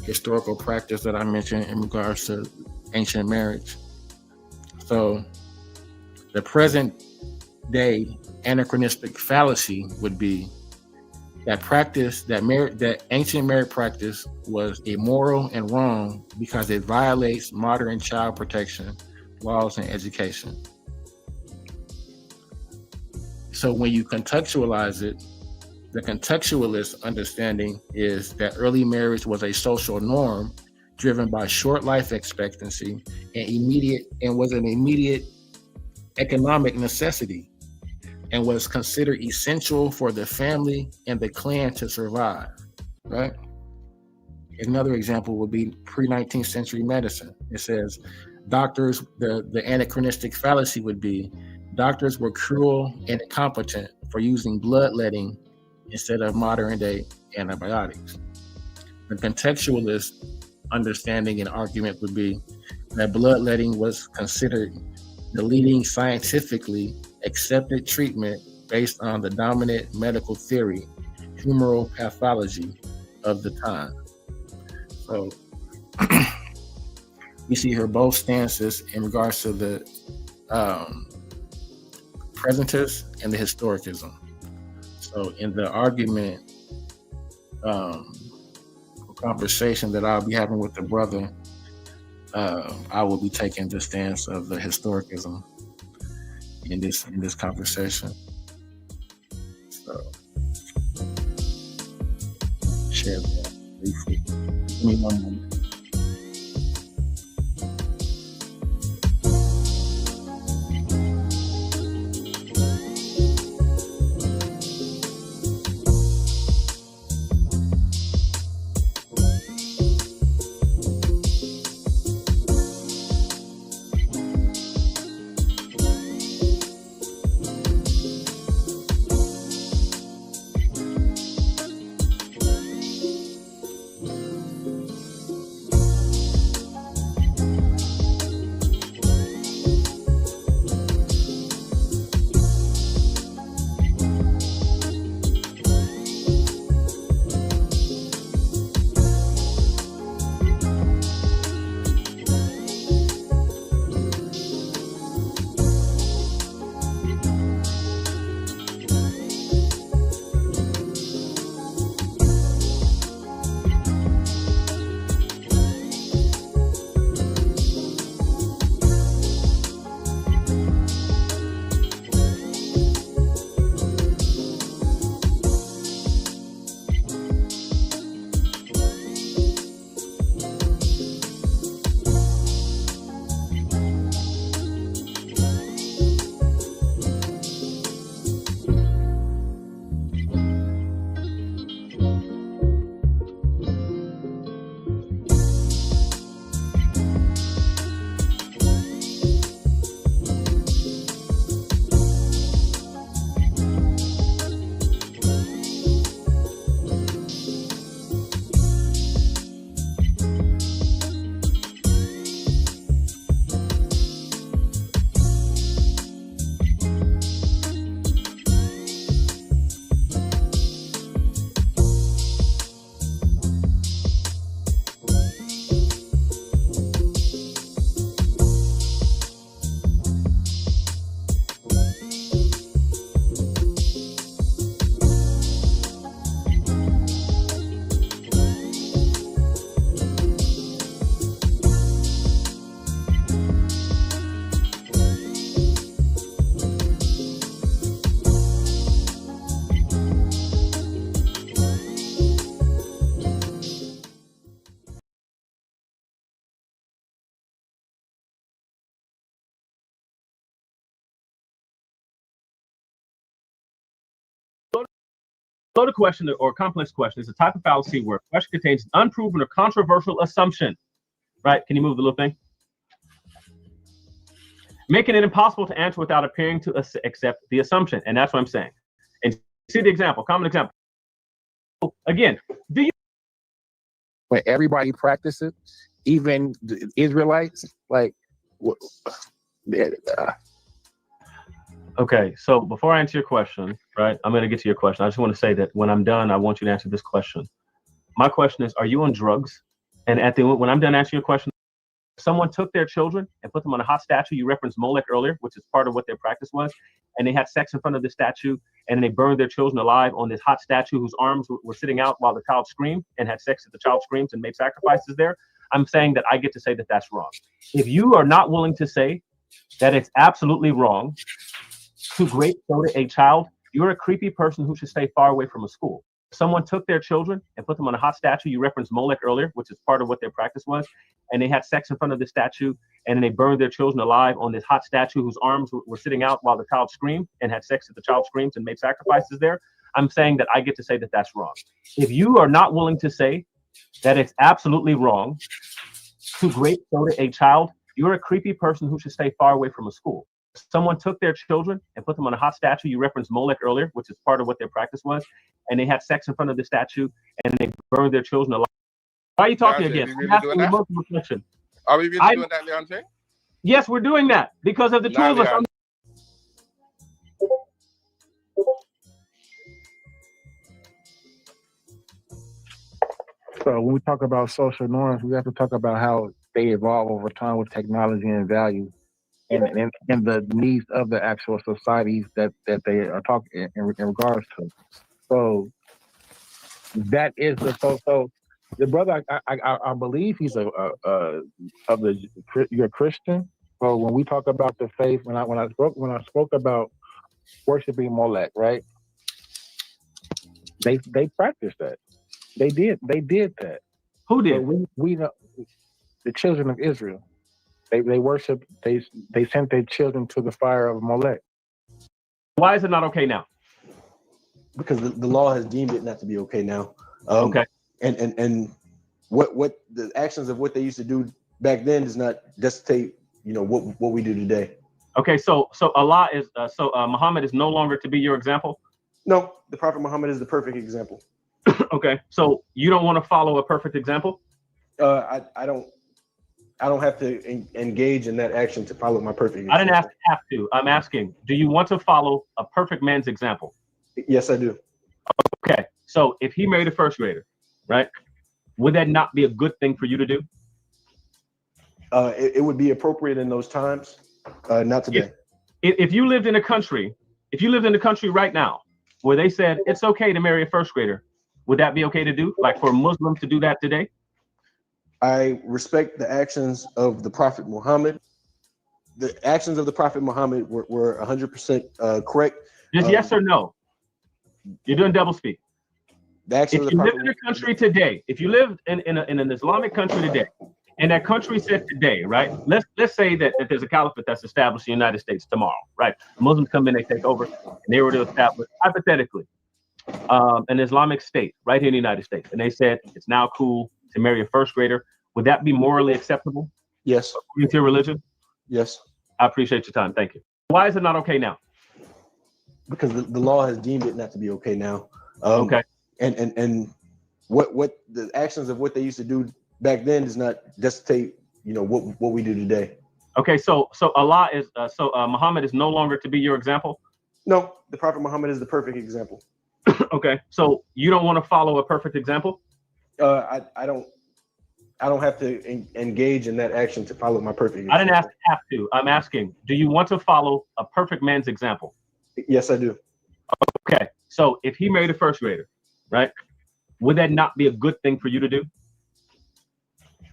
historical practice that I mentioned in regards to ancient marriage. So the present day anachronistic fallacy would be that that ancient marriage practice was immoral and wrong because it violates modern child protection laws and education. So when you contextualize it, the contextualist understanding is that early marriage was a social norm driven by short life expectancy and was an immediate economic necessity and was considered essential for the family and the clan to survive, right? Another example would be pre-19th century medicine. It says doctors, the anachronistic fallacy would be doctors were cruel and incompetent for using bloodletting instead of modern day antibiotics. The contextualist understanding and argument would be that bloodletting was considered the leading scientifically accepted treatment based on the dominant medical theory, humoral pathology of the time. So we see here both stances in regards to the presentist and the historicism. So in the argument conversation that I'll be having with the brother, I will be taking the stance of the historicism in this conversation. So share that briefly. Give me one moment. Loaded question or complex question is a type of fallacy where a question contains an unproven or controversial assumption. Right? Can you move the little thing? Making it impossible to answer without appearing to accept the assumption. And that's what I'm saying. And see the example, common example. Again, do you? When everybody practices, even the Israelites, like, Okay, so before I answer your question, right, I'm going to get to your question. I just want to say that when I'm done, I want you to answer this question. My question is, are you on drugs? And when I'm done answering your question, someone took their children and put them on a hot statue. You referenced Molech earlier, which is part of what their practice was. And they had sex in front of the statue, and they burned their children alive on this hot statue whose arms were sitting out while the child screamed and had sex at the child screams and made sacrifices there. I'm saying that I get to say that that's wrong. If you are not willing to say that it's absolutely wrong to grape soda a child, you're a creepy person who should stay far away from a school. Someone took their children and put them on a hot statue. You referenced Molech earlier, which is part of what their practice was. And they had sex in front of the statue, and they burned their children alive on this hot statue whose arms were sitting out while the child screamed and had sex at the child screams and made sacrifices there. I'm saying that I get to say that that's wrong. If you are not willing to say that it's absolutely wrong to grape soda a child, you're a creepy person who should stay far away from a school. Someone took their children and put them on a hot statue. You referenced Molech earlier, which is part of what their practice was. And they had sex in front of the statue, and they burned their children alive. Why are you talking again? Really doing that? Are we really doing that, Leonte? Yes, we're doing that because of the two of us. So when we talk about social norms, we have to talk about how they evolve over time with technology and value, and the needs of the actual societies that they are talking in regards to. So that is so the brother, I believe he's you're a Christian. So when we talk about the faith, when I spoke about worshiping Molech, right? They practiced that. They did that. Who did? So we know the children of Israel. They worship. They sent their children to the fire of Molech. Why is it not okay now? Because the law has deemed it not to be okay now. Okay. And what the actions of what they used to do back then does not dictate, what we do today. Okay, so Allah is Muhammad is no longer to be your example? No, the Prophet Muhammad is the perfect example. Okay, so you don't want to follow a perfect example? I don't have to engage in that action to follow my perfect example. I didn't ask have to. I'm asking, do you want to follow a perfect man's example? Yes, I do. Okay, so if he married a first grader, right, would that not be a good thing for you to do? It would be appropriate in those times, not today. If you lived in a country right now where they said it's okay to marry a first grader, would that be okay to do? Like for a Muslim to do that today? I respect the actions of the Prophet Muhammad. The actions of the Prophet Muhammad were 100% correct. Just yes or no? You're doing double speak. If you live in a country today, if you live in an Islamic country today, and that country said today, right? Let's say that there's a caliphate that's established in the United States tomorrow, right? Muslims come in, they take over, and they were to establish, hypothetically, an Islamic state right here in the United States, and they said it's now cool to marry a first grader. Would that be morally acceptable? Yes. According to your religion? Yes. I appreciate your time. Thank you. Why is it not okay now? Because the law has deemed it not to be okay now. Okay. And what the actions of what they used to do back then does not dictate, what we do today. Okay, so Allah is Muhammad is no longer to be your example? No, the Prophet Muhammad is the perfect example. Okay, so you don't want to follow a perfect example? I don't have to engage in that action to follow my perfect example. I didn't ask have to. I'm asking, do you want to follow a perfect man's example? Yes, I do. Okay, so if he married a first grader, right, would that not be a good thing for you to do?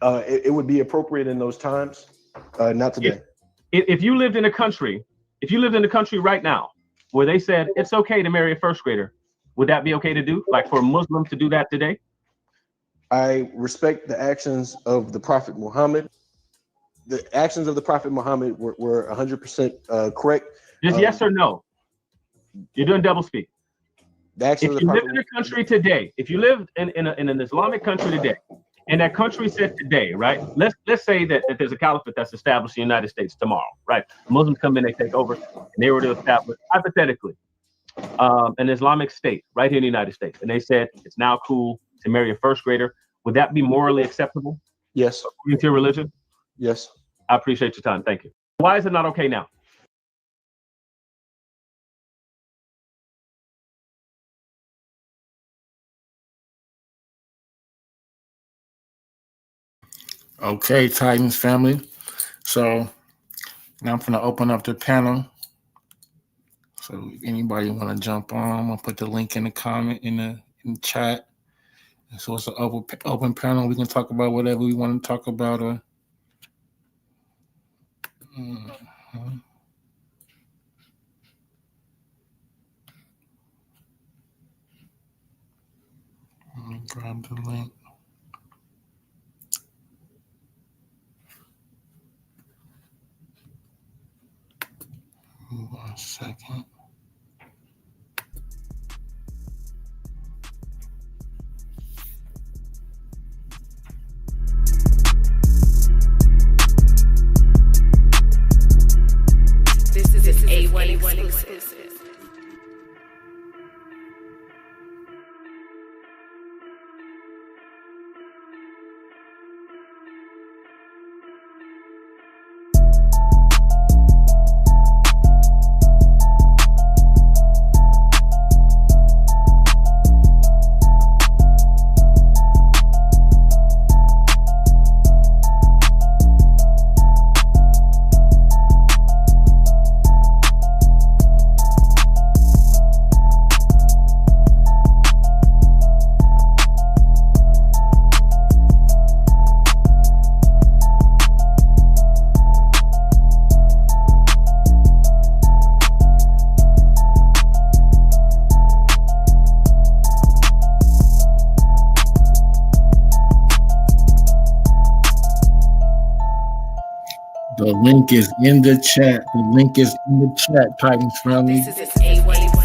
It would be appropriate in those times, not today. If you lived in a country right now where they said it's okay to marry a first grader, would that be okay to do? Like for a Muslim to do that today? I respect the actions of the Prophet Muhammad. The actions of the Prophet Muhammad were 100% correct. Just yes or no? You're doing double speak. The actions If of you the live prophet. in a country today, if you live in an Islamic country today, and that country said today, right? Let's say that there's a caliphate that's established in the United States tomorrow, right? Muslims come in, they take over, and they were to establish, hypothetically, an Islamic state right here in the United States, and they said it's now cool to marry a first grader. Would that be morally acceptable? Yes. According to your religion? Yes. I appreciate your time. Thank you. Why is it not okay now? Okay, Titans family. So now I'm going to open up the panel. So if anybody want to jump on, I'm going to put the link in the comment in the chat. So it's an open panel. We can talk about whatever we want to talk about. Let me grab the link. One second. This is A1 exclusive. The link is in the chat. The link is in the chat, Titans family. This is A1 exclusive.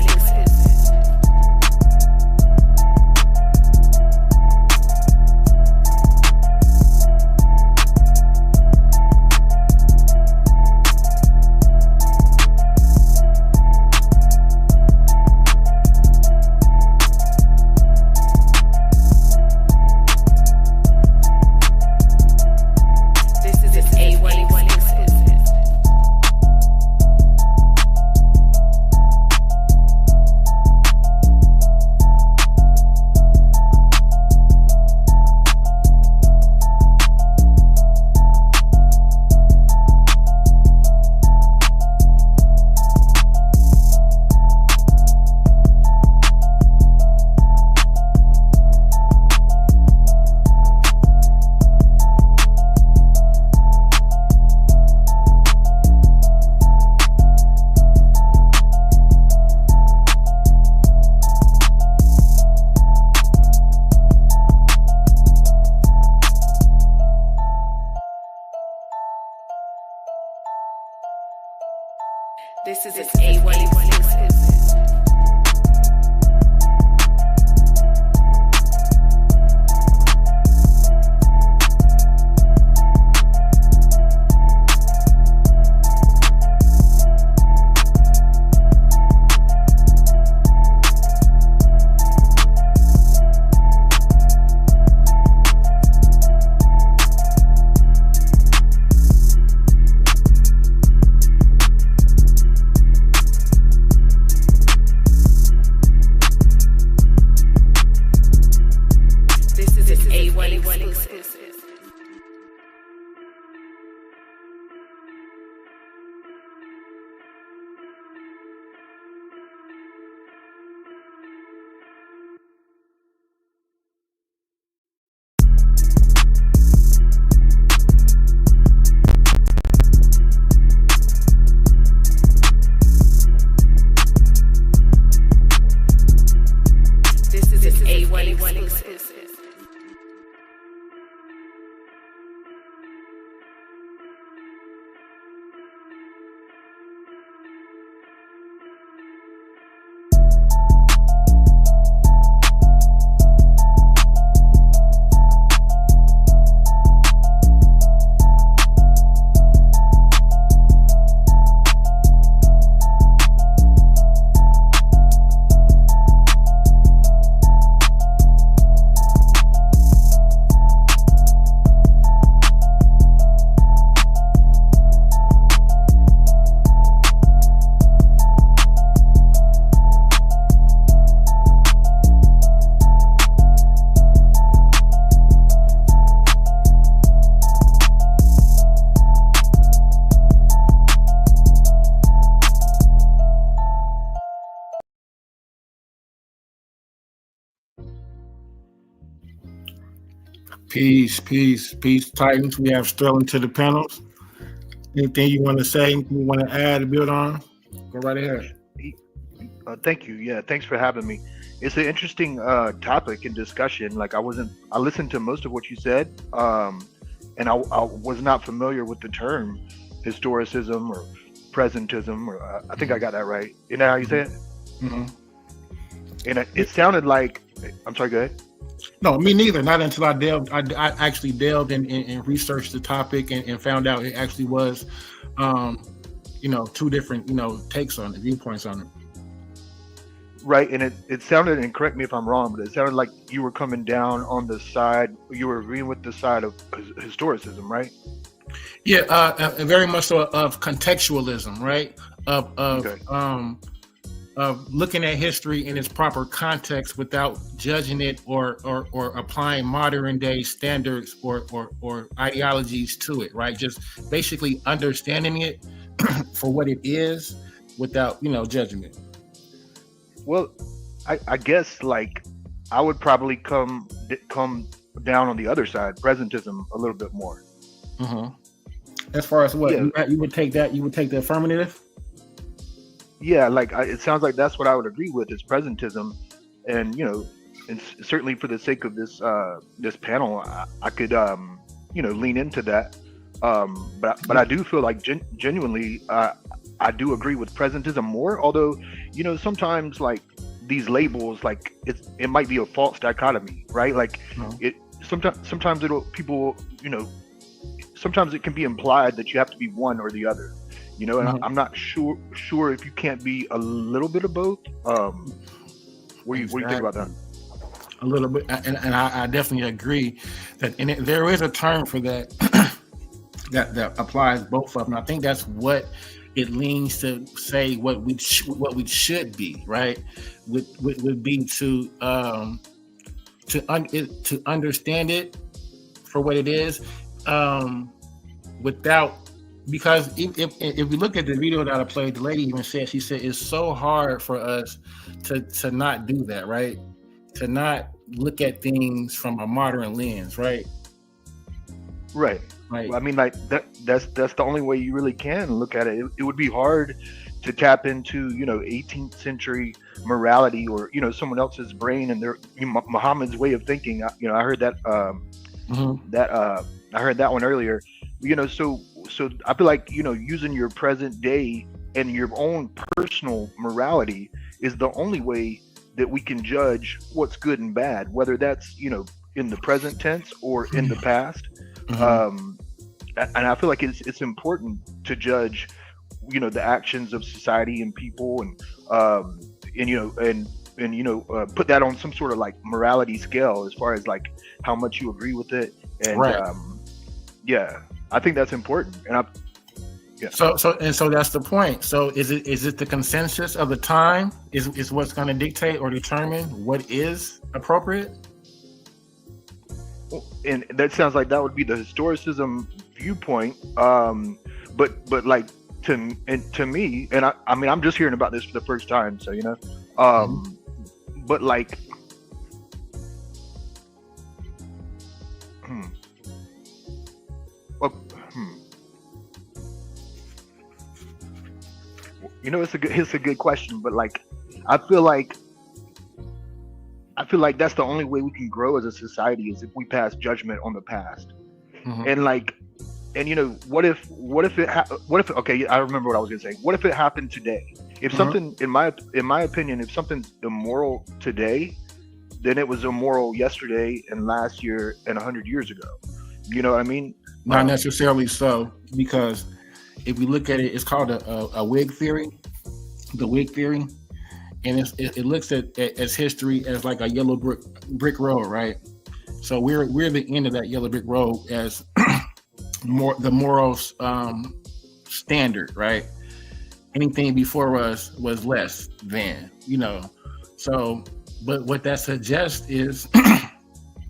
This is A1 exclusive. Peace, peace, peace, Titans. We have Sterling to the panels. Anything you want to say? Anything you want to add or build on? Go right ahead. Thank you. Yeah, thanks for having me. It's an interesting topic and discussion. Like I listened to most of what you said, and I was not familiar with the term historicism or presentism, or I think I got that right. You know how you say it? Mm-hmm. And it sounded like, I'm sorry, go ahead. No, me neither. Not until I actually delved and researched the topic and found out it actually was, two different, takes on it, viewpoints on it. Right, and it sounded, and correct me if I'm wrong, but it sounded like you were coming down on the side, you were agreeing with the side of historicism, right? Yeah, very much so of contextualism, right? Of looking at history in its proper context without judging it or applying modern day standards or ideologies to it, right? Just basically understanding it for what it is without, judging it. Well, I guess like I would probably come down on the other side, presentism, a little bit more. Mm-hmm. As far as what you would take that, you would take the affirmative. Yeah, like it sounds like that's what I would agree with is presentism, and and certainly for the sake of this this panel, I could lean into that. But I do feel like genuinely I do agree with presentism more. Although sometimes like these labels, like it might be a false dichotomy, right? Like sometimes sometimes it can be implied that you have to be one or the other. And I'm not sure if you can't be a little bit of both. What do you think about that? A little bit, and I definitely agree that, and there is a term for that that applies both of them. I think that's what it leans to say what we should be, right? Would be to understand it for what it is, without. Because if we look at the video that I played, the lady even said, she said, it's so hard for us to not do that, right? To not look at things from a modern lens, right? Right. Well, I mean, like that's the only way you really can look at it. It would be hard to tap into, 18th century morality or, someone else's brain and their Muhammad's way of thinking. I heard that I heard that one earlier. So I feel like, using your present day and your own personal morality is the only way that we can judge what's good and bad, whether that's, in the present tense or in the past. Mm-hmm. And I feel like it's important to judge, the actions of society and people and put that on some sort of like morality scale as far as like how much you agree with it. And I think that's important. And So that's the point. So is it the consensus of the time is what's going to dictate or determine what is appropriate? And that sounds like that would be the historicism viewpoint. But like to me, and I mean I'm just hearing about this for the first time, so but like. It's a good question, but like I feel like that's the only way we can grow as a society is if we pass judgment on the past. Mm-hmm. What if okay, I remember what I was gonna say. What if it happened today? If something, in my opinion, if something's immoral today, then it was immoral yesterday and last year and 100 years ago. You know what I mean? Not necessarily so, because if we look at it, it's called a Whig theory, the Whig theory, and it looks at history as like a yellow brick road, right? So we're the end of that yellow brick road as the moral standard, right? Anything before us was less than, So, but what that suggests is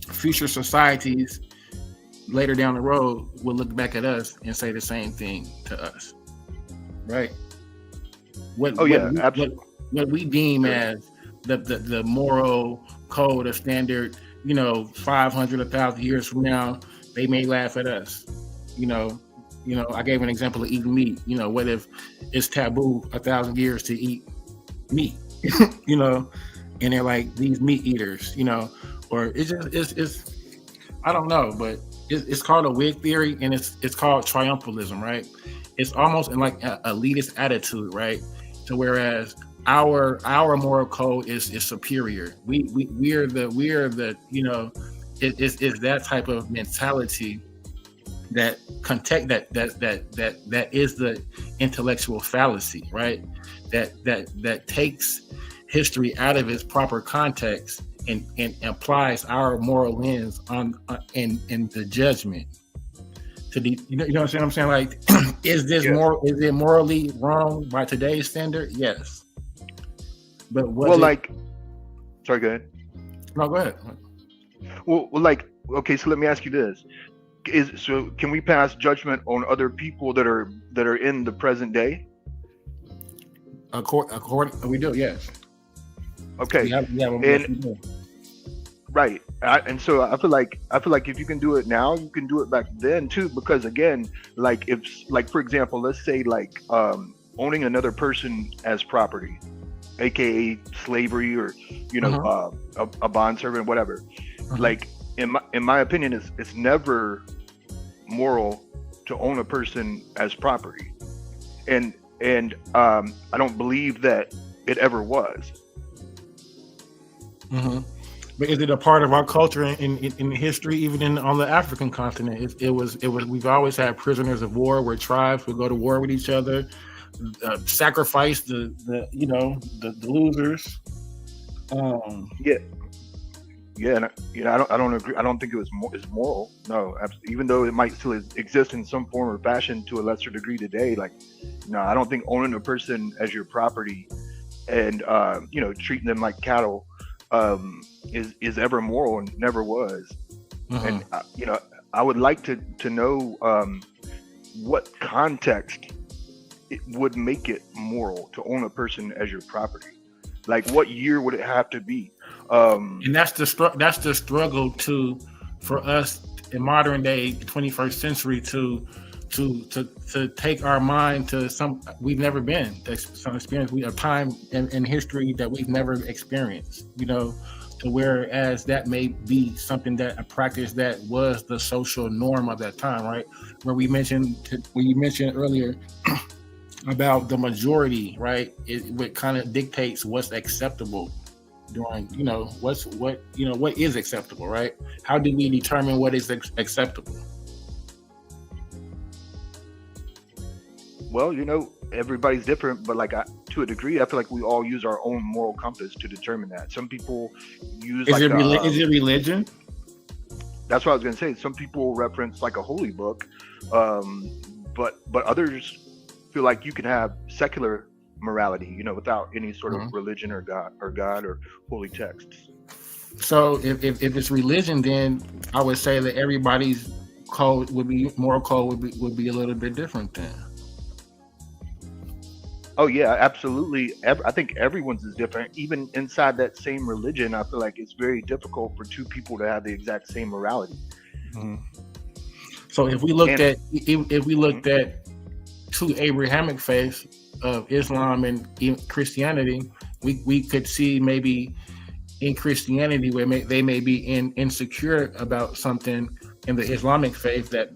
future societies later down the road will look back at us and say the same thing to us, right? What we deem as the moral code or standard 500, 1,000 years from now, they may laugh at us. I gave an example of eating meat. What if it's taboo 1,000 years to eat meat? And they're like these meat eaters. Or it's I don't know, but it's called a wig theory, and it's called triumphalism, right? It's almost in like an elitist attitude, right? So whereas our moral code is superior. We're the it's that type of mentality that is the intellectual fallacy, right? That takes history out of its proper context and applies our moral lens on in the judgment to the what I'm saying? Like, is this moral? Is it morally wrong by today's standard? Yes. But sorry, go ahead. No, go ahead. Well, okay, so let me ask you this: can we pass judgment on other people that are in the present day? According, we do, yes. Okay. Right, and so I feel like if you can do it now, you can do it back then too. Because again, for example, let's say owning another person as property, aka slavery, or a bondservant, whatever. Like in my opinion, it's never moral to own a person as property, and I don't believe that it ever was. Mm-hmm. But is it a part of our culture in history, even on the African continent? It was. We've always had prisoners of war, where tribes would go to war with each other, sacrifice the losers. I don't agree. I don't think it's moral. No, even though it might still exist in some form or fashion to a lesser degree today. I don't think owning a person as your property and treating them like cattle is ever moral, and never was. And I would like to know what context it would make it moral to own a person as your property. Like, what year would it have to be? And that's the struggle for us in modern day 21st century to take our mind to some we've never been, some experience, a time in history that we've never experienced, to whereas that may be something that a practice that was the social norm of that time, right? Where you mentioned earlier about the majority, right? It kind of dictates what's acceptable during, what is acceptable, right? How do we determine what is acceptable? Well, everybody's different, but to a degree, I feel like we all use our own moral compass to determine that. Some people use is it religion? That's what I was going to say. Some people reference a holy book, but others feel like you can have secular morality, without any sort of religion or God or holy texts. So if it's religion, then I would say that everybody's code moral code would be a little bit different then. Oh yeah, absolutely. I think everyone's is different. Even inside that same religion, I feel like it's very difficult for two people to have the exact same morality. Mm-hmm. So if we looked at two Abrahamic faiths of Islam and Christianity, we could see maybe in Christianity where they may be insecure about something in the Islamic faith that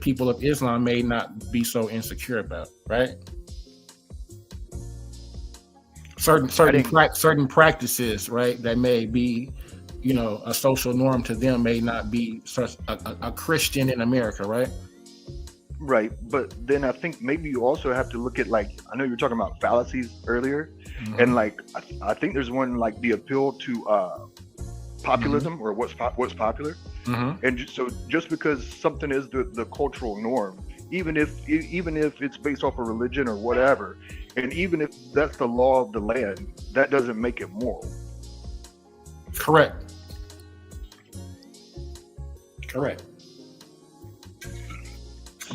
people of Islam may not be so insecure about, right? Certain practices, right, that may be, a social norm to them may not be such a Christian in America, right? Right, but then I think maybe you also have to look at I know you were talking about fallacies earlier, and I think there's one the appeal to populism or what's popular, and so just because something is the cultural norm, even if it's based off of religion or whatever, and even if that's the law of the land, that doesn't make it moral. Correct.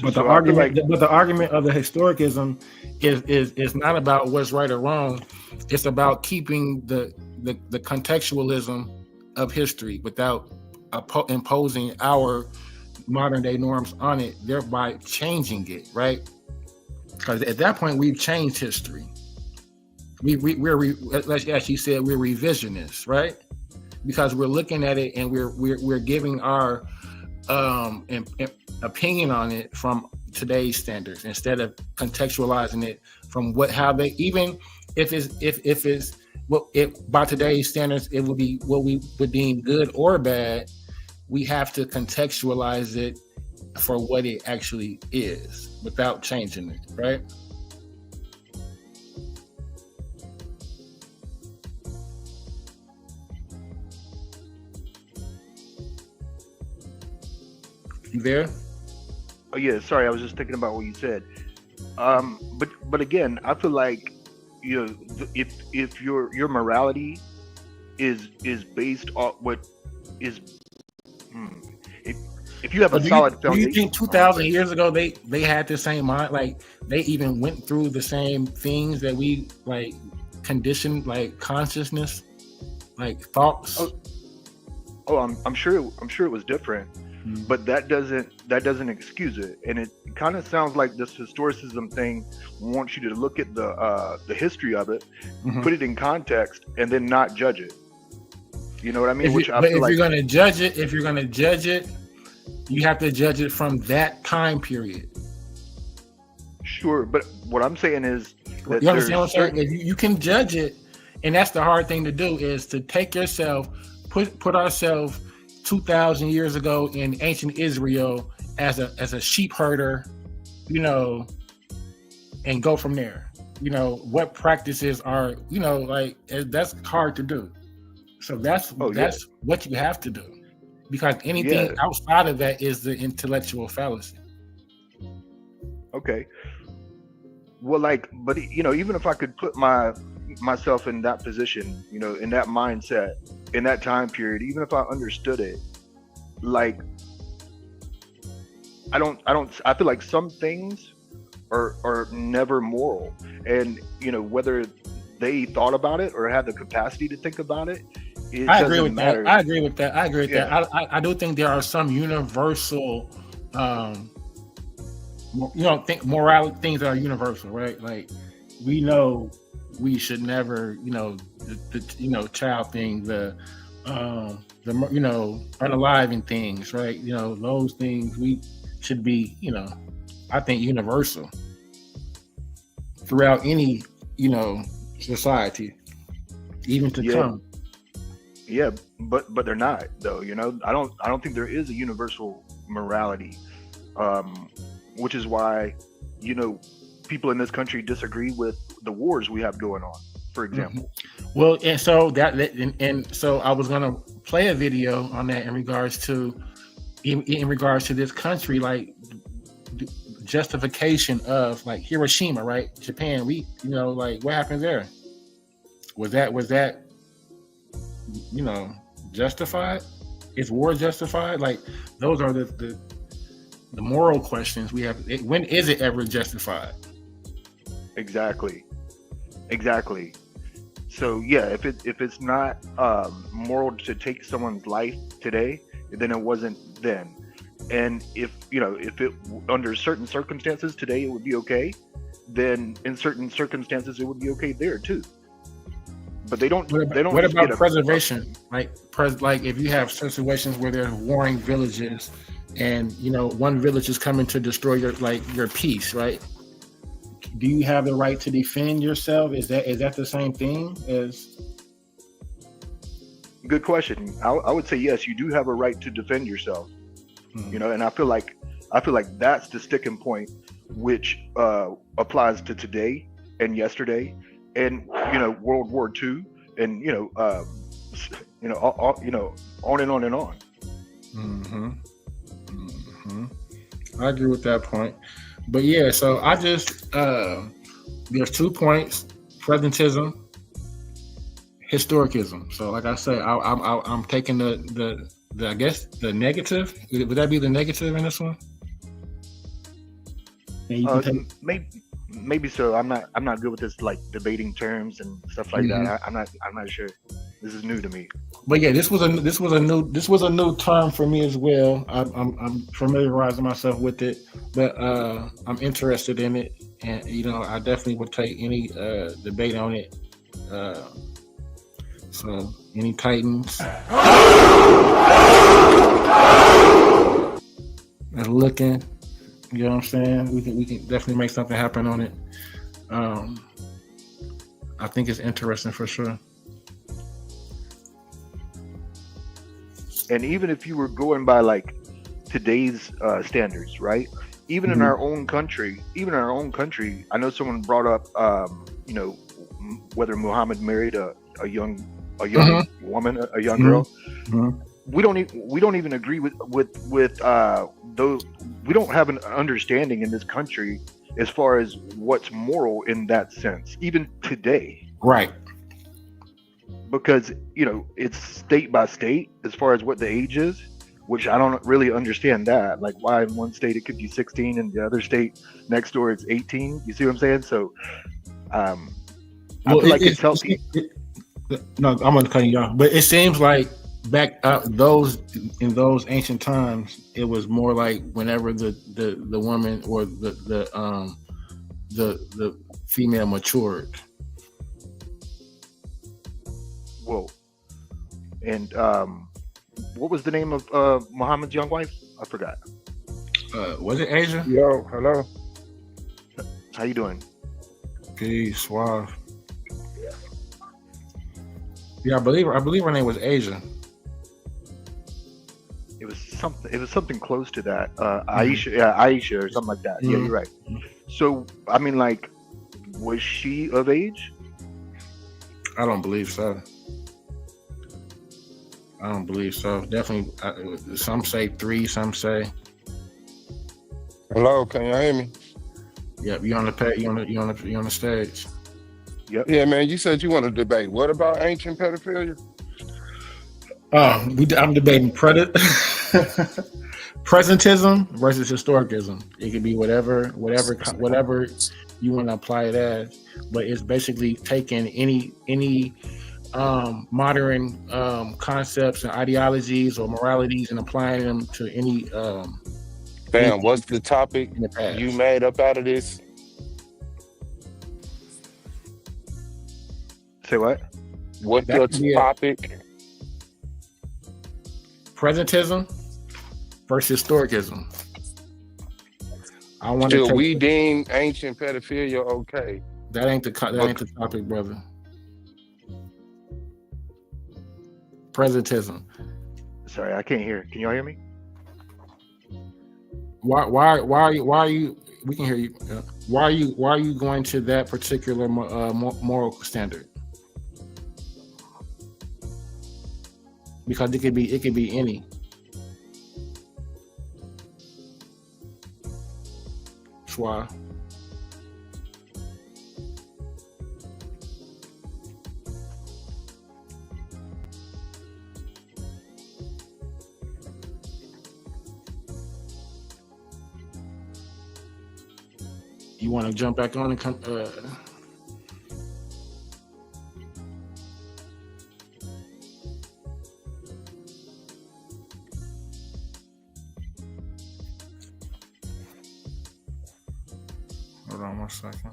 But the argument of the historicism is not about what's right or wrong. It's about keeping the contextualism of history without imposing our modern day norms on it, thereby changing it, right? Because at that point we've changed history. Like you said, we're revisionists, right? Because we're looking at it and we're giving our opinion on it from today's standards instead of contextualizing it from how they, even if it's by today's standards it would be what we would deem good or bad. We have to contextualize it for what it actually is without changing it, right? You there? Oh yeah, sorry, I was just thinking about what you said. But again, I feel like, you know, if your morality is based on what is, if you have a solid foundation. Do you think 2,000 years ago they had the same mind? Like they even went through the same things that we like conditioned, like consciousness, like thoughts? I'm sure it was different. But that doesn't excuse it, and it kind of sounds like this historicism thing wants you to look at the history of it, put it in context, and then not judge it. You know what I mean? If you're going to judge it, you have to judge it from that time period. Sure, but what I'm saying is that you understand what I'm saying? If you can judge it, and that's the hard thing to do, is to take yourself, put ourselves 2,000 years ago in ancient Israel as a sheep herder, you know, and go from there. You know, what practices are, you know, like that's hard to do. So that's what you have to do, because anything outside of that is the intellectual fallacy. Okay. Well, but you know, even if I could put myself in that position, you know, in that mindset, in that time period, even if I understood it, like I feel like some things are never moral, and you know, whether they thought about it or had the capacity to think about it, I agree with that. I agree with that. I do think there are some universal moral things that are universal, right? Like we know we should never, you know, the child thing, the unaliving things, right? You know, those things we should be, you know, I think universal throughout any, you know, society, even to come. Yeah, but they're not though. You know, I don't think there is a universal morality, which is why, you know, people in this country disagree with the wars we have going on, for example. Well, and so so I was gonna play a video on that in regards to this country, like justification of like Hiroshima, right? Japan, we, you know, like what happened there? Was that you know, justified? Is war justified? Like those are the moral questions we have. When is it ever justified? Exactly. So yeah, if it's not moral to take someone's life today, then it wasn't then. And if it under certain circumstances today it would be okay, then in certain circumstances it would be okay there too. But they don't. What about preservation? Like if you have situations where there's warring villages, and you know one village is coming to destroy your peace, right? Do you have the right to defend yourself? Is that the same thing as? Good question. I would say yes. You do have a right to defend yourself. You know, and I feel like that's the sticking point, which applies to today and yesterday, and you know, World War II, and you know, on and on and on. I agree with that point. But yeah, so I just there's 2 points: presentism, historicism. So like I said, I'm taking the I guess the negative. Would that be the negative in this one? Maybe so. I'm not good with this like debating terms and stuff like that. I'm not sure. This is new to me. But yeah, this was a new term for me as well. I'm familiarizing myself with it, but I'm interested in it, and I definitely would take any debate on it. So any Titans that's looking, you know what I'm saying? We can definitely make something happen on it. I think it's interesting for sure. And even if you were going by like today's standards, right? Even in our own country, I know someone brought up, whether Muhammad married a young woman, a young girl. We don't even agree with those. We don't have an understanding in this country as far as what's moral in that sense, even today. Right. Because it's state by state as far as what the age is, which I don't really understand that. Like why in one state it could be 16 and the other state next door it's 18. You see what I'm saying? So I feel like it's healthy. No, I'm gonna cut you off, but it seems like back in those ancient times, it was more like whenever the woman or the female matured. Whoa. And what was the name of Muhammad's young wife? I forgot. Was it Asia? Yo, hello. How you doing? Peace, suave. Yeah, I believe her name was Asia. It was something close to that. Aisha or something like that. Yeah, you're right. So I mean, like, was she of age? I don't believe so. Definitely, some say 3, some say. Hello, can you hear me? Yep, you on the stage. Yep. Yeah, man. You said you want to debate. What about ancient pedophilia? I'm debating presentism versus historicism. It could be whatever you want to apply it as, but it's basically taking any modern concepts and ideologies or moralities and applying them to any. Bam, what's the topic you made up out of this? Say what? What's your topic? Presentism versus historicism. I want to. Should we deem ancient pedophilia okay? That ain't the topic, brother. Presentism. Sorry, I can't hear. Can y'all hear me? Why are you? We can hear you. Why are you going to that particular moral standard? Because it could be any. That's why. You want to jump back on and come? Hold on 1 second.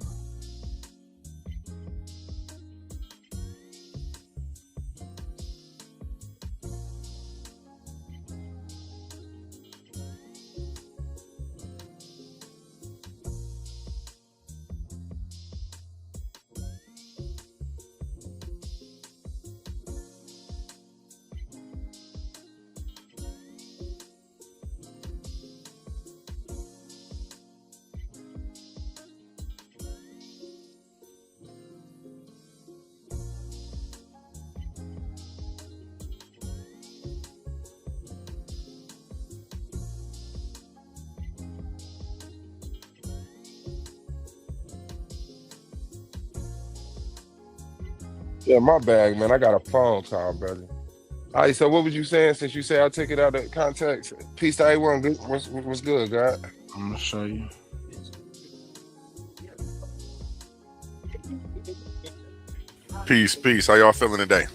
Yeah, my bad, man. I got a phone call, brother. All right, so what was you saying since you say I took it out of context? Peace to A1. Good. What's good, God? I'm going to show you. Peace. How y'all feeling today?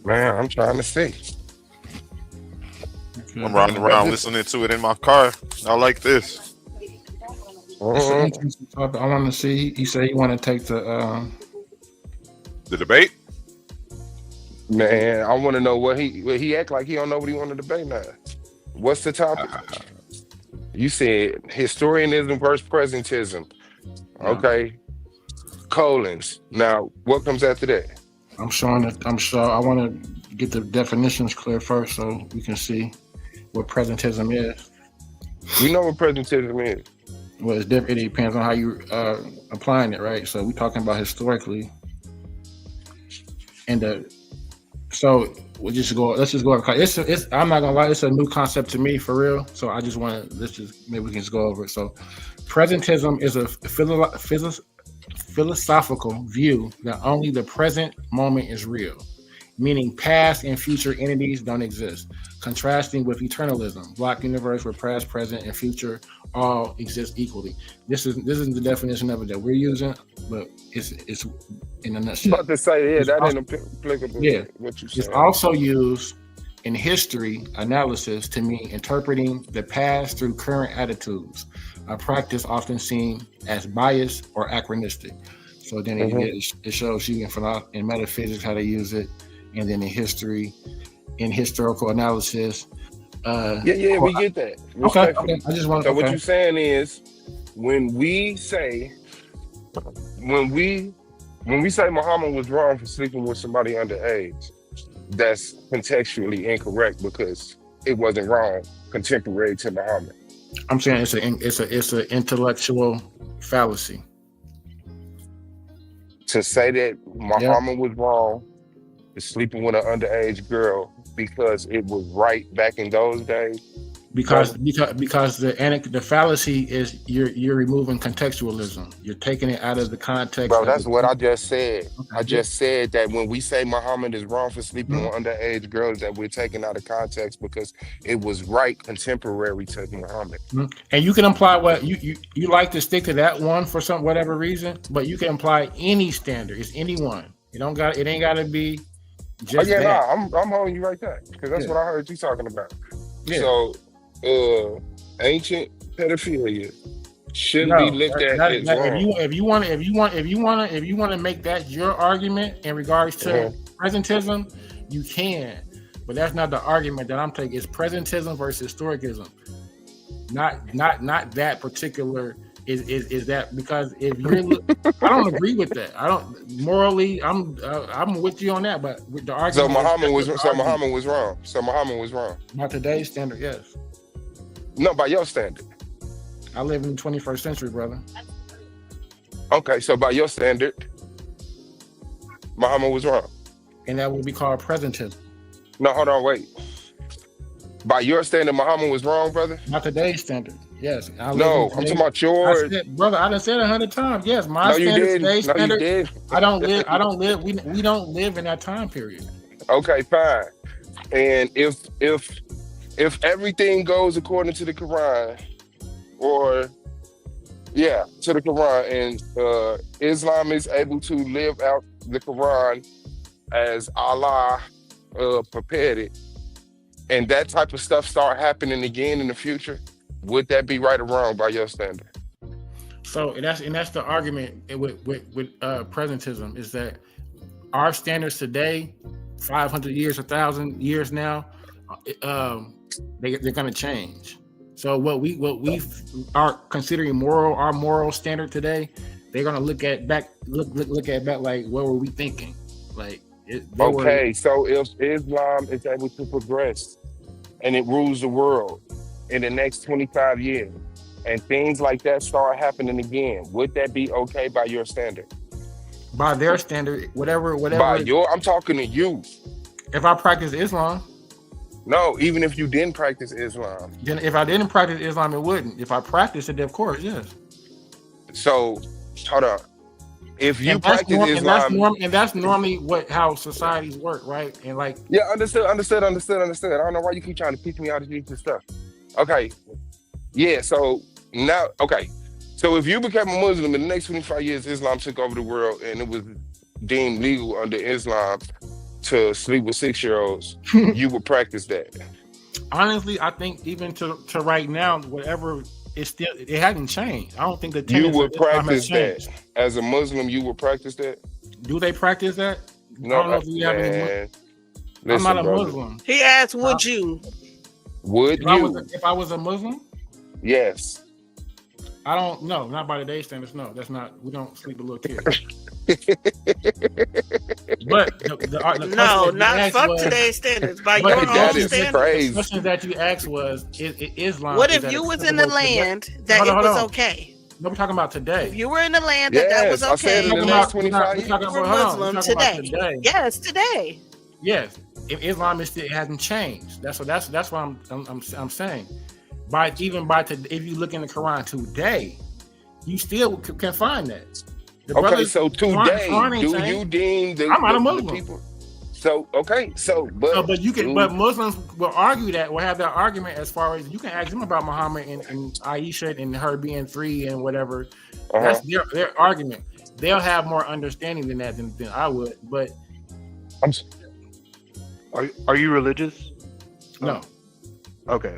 Man, I'm trying to see. I'm riding around listening to it in my car. I like this. It's an interesting topic. I want to see. He said he want to take the debate. Man, I want to know what he act like he don't know what he want to debate now. What's the topic? You said historianism versus presentism. Okay. Colons. Now, what comes after that? I'm showing it. I want to get the definitions clear first so we can see what presentism is. We know what presentism is. Well, it's different. It depends on how you applying it, right? So we're talking about historically, and so let's just go. It's I'm not gonna lie. It's a new concept to me for real. So I just want to maybe we can just go over it. So presentism is a philosophical view that only the present moment is real, meaning past and future entities don't exist, contrasting with eternalism, block universe where past, present, and future all exist equally. This is the definition of it that we're using, but it's in a nutshell. About to say, that ain't applicable. Yeah, what you it's said. also used in history analysis to mean interpreting the past through current attitudes, a practice often seen as biased or anachronistic. So then it shows you in metaphysics how to use it, and then in history, in historical analysis. We get that. Okay. I just want. So what you're saying is, when we say Muhammad was wrong for sleeping with somebody underage, that's contextually incorrect because it wasn't wrong contemporary to Muhammad. I'm saying it's an intellectual fallacy to say that Muhammad was wrong for sleeping with an underage girl because it was right back in those days. Because the fallacy is you're removing contextualism. You're taking it out of the context. Bro, that's what I just said. Okay. I just said that when we say Muhammad is wrong for sleeping with underage girls, that we're taking out of context because it was right contemporary to Muhammad. And you can imply what you like to stick to that one for whatever reason, but you can imply any standard. It's anyone. It ain't gotta be just that. I'm holding you right there because that's what I heard you talking about. Yeah. So ancient pedophilia shouldn't be looked at as wrong. If you want to make that your argument in regards to presentism, you can, but that's not the argument that I'm taking. It's presentism versus historicism, not that particular. Is that because if you're, I don't agree with that. I don't morally. I'm with you on that, but with the argument. So Muhammad was wrong. So Muhammad was wrong. By today's standard, yes. No, by your standard. I live in the 21st century, brother. Okay, so by your standard, Muhammad was wrong. And that would be called presentism. No, hold on, wait. By your standard, Muhammad was wrong, brother? By today's standard, yes. I'm talking about yours. Brother, I done said 100 times. Yes, my standard, today's standard. You did. I don't live. We don't live in that time period. Okay, fine. And if everything goes according to the Quran, to the Quran, and Islam is able to live out the Quran as Allah prepared it, and that type of stuff start happening again in the future, would that be right or wrong by your standard? So that's the argument with presentism, is that our standards today, 500 years, 1,000 years now, they're going to change. So what we are considering our moral standard today, they're going to look at back like, what were we thinking? Like, so if Islam is able to progress and it rules the world in the next 25 years, and things like that start happening again, would that be okay by your standard? By their standard, whatever. I'm talking to you. If I practice Islam. No, even if you didn't practice Islam. Then if I didn't practice Islam, it wouldn't. If I practiced it, of course, yes. So, hold on. If you practice Islam, and that's normally how societies work, right? And like, yeah, understood. I don't know why you keep trying to teach me how to do this stuff. Okay, yeah. So now, so if you became a Muslim in the next 25 years, Islam took over the world, and it was deemed legal under Islam. to sleep with 6-year-olds, you would practice that. Honestly, I think even to right now, whatever it hasn't changed. I don't think the You tenets would of Islam has practice that changed. as a Muslim. You would practice that. Do they practice that? I No, don't know if you have any. man. I'm Listen, not a brother. Muslim. He asked, would you? Would If I you? was if I was a Muslim, Yes. I don't know. Not by today's standards. No, that's not. We don't sleep with little kids. But the question No, that you not asked fuck was- today's standards. By but your the own That is standards. The crazy. question that you asked was, is Islam? What is if that you was in the acceptable today? land that Hold it on, hold was on. okay? No, we're talking about today. If you were in the land that was Yes, I said okay, in the We're last talking about- 25 we're years. talking you were about- hold on, Muslim we're talking about today. today. Yes, today. Yes, if Islam is still, it hasn't changed. That's what I'm saying. If you look in the Quran today, you still can find that. The Okay, brothers- so today, Quran ain't do changed. you deem the, I'm not a the Muslim. people? So okay, But you can, do- but Muslims will argue that, will have that argument as far as you can ask them about Muhammad and Aisha and her being 3 and whatever. Uh-huh. That's their argument. They'll have more understanding than that than I would. But Are you religious? no, Okay.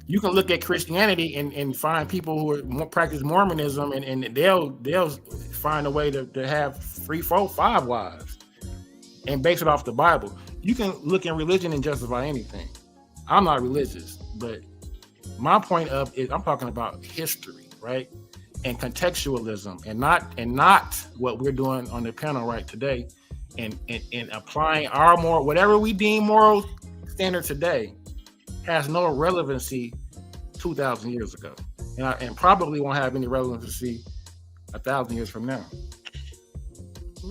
you can look at Christianity and find people who practice Mormonism and they'll find a way to have 3, 4, 5 wives and base it off the Bible. You can look in religion and justify anything. I'm not religious, but my point is I'm talking about history, right? And contextualism and not what we're doing on the panel right today and applying our whatever we deem moral standard today has no relevancy 2,000 years ago, and probably won't have any relevancy 1,000 years from now.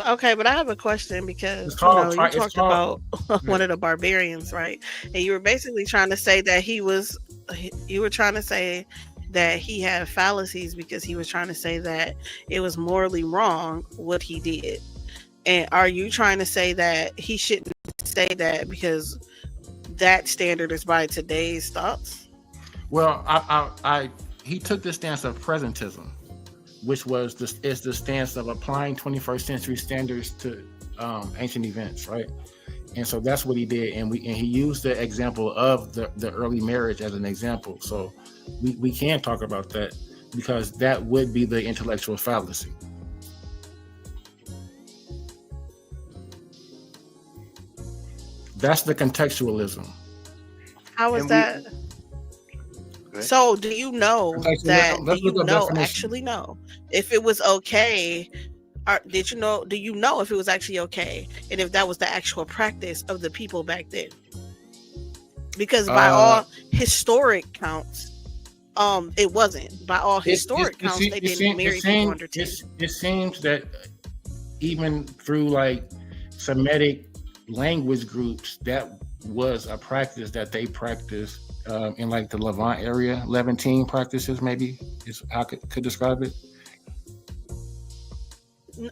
Okay, but I have a question because It's called- you it's talked called- about one of the barbarians, right? And you were basically trying to say that you were trying to say that he had fallacies because he was trying to say that it was morally wrong what he did. And are you trying to say that he shouldn't say that because that standard is by today's thoughts? Well, he took the stance of presentism, which is the stance of applying 21st century standards to ancient events, right? And so that's what he did, and he used the example of the early marriage as an example. So we can talk about that because that would be the intellectual fallacy. That's the contextualism. How is And that? So do you know Okay, so that? let's Do you look up know? definition. Actually, know if it was okay. Did you know? Do you know if it was actually okay, and if that was the actual practice of the people back then? Because by all historic counts, it wasn't. By all historic counts, they didn't marry people under 10. It seems that even through like Semitic language groups, that was a practice that they practiced in like the Levant area. Levantine practices, maybe is how I could describe it.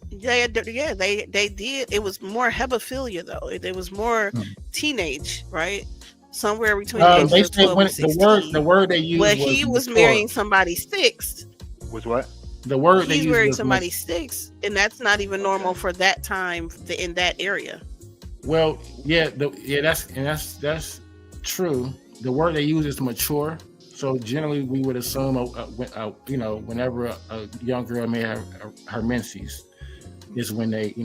Yeah, they did. It was more hebephilia though. It was more teenage, right? Somewhere between the age They of say 12 when and 16. the word they used But he was mature. marrying somebody 6. Was what? The word they He's used marrying was somebody 6, and that's not even normal for that time in that area. Well, that's true. The word they use is mature. So generally, we would assume, whenever a young girl may have her menses, is when they,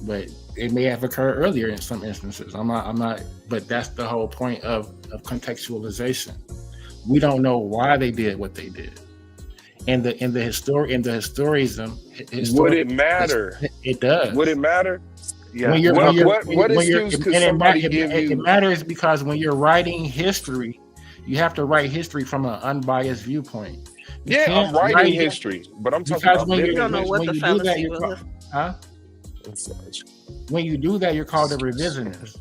but it may have occurred earlier in some instances. I'm not. But that's the whole point of contextualization. We don't know why they did what they did, and the historism. Would it matter? It does. Would it matter? Yeah. What excuse could somebody give you? It matters because when you're writing history, you have to write history from an unbiased viewpoint. You Yeah, can't I'm writing write history, but I'm talking because about when You you don't know what when the you do that, fallacy you're was. when you do that, you're called a revisionist.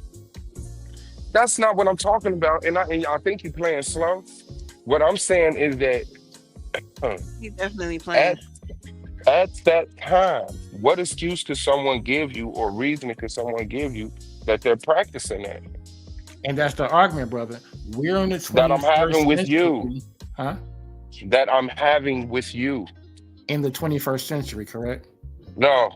That's not what I'm talking about, and I think you're playing slow. What I'm saying is that You definitely playing. at that time, what excuse could someone give you, or reasoning could someone give you that they're practicing that? And that's the argument, brother. We're in the 21st That I'm having with century, you. huh? That I'm having with you. In the 21st century, correct? No.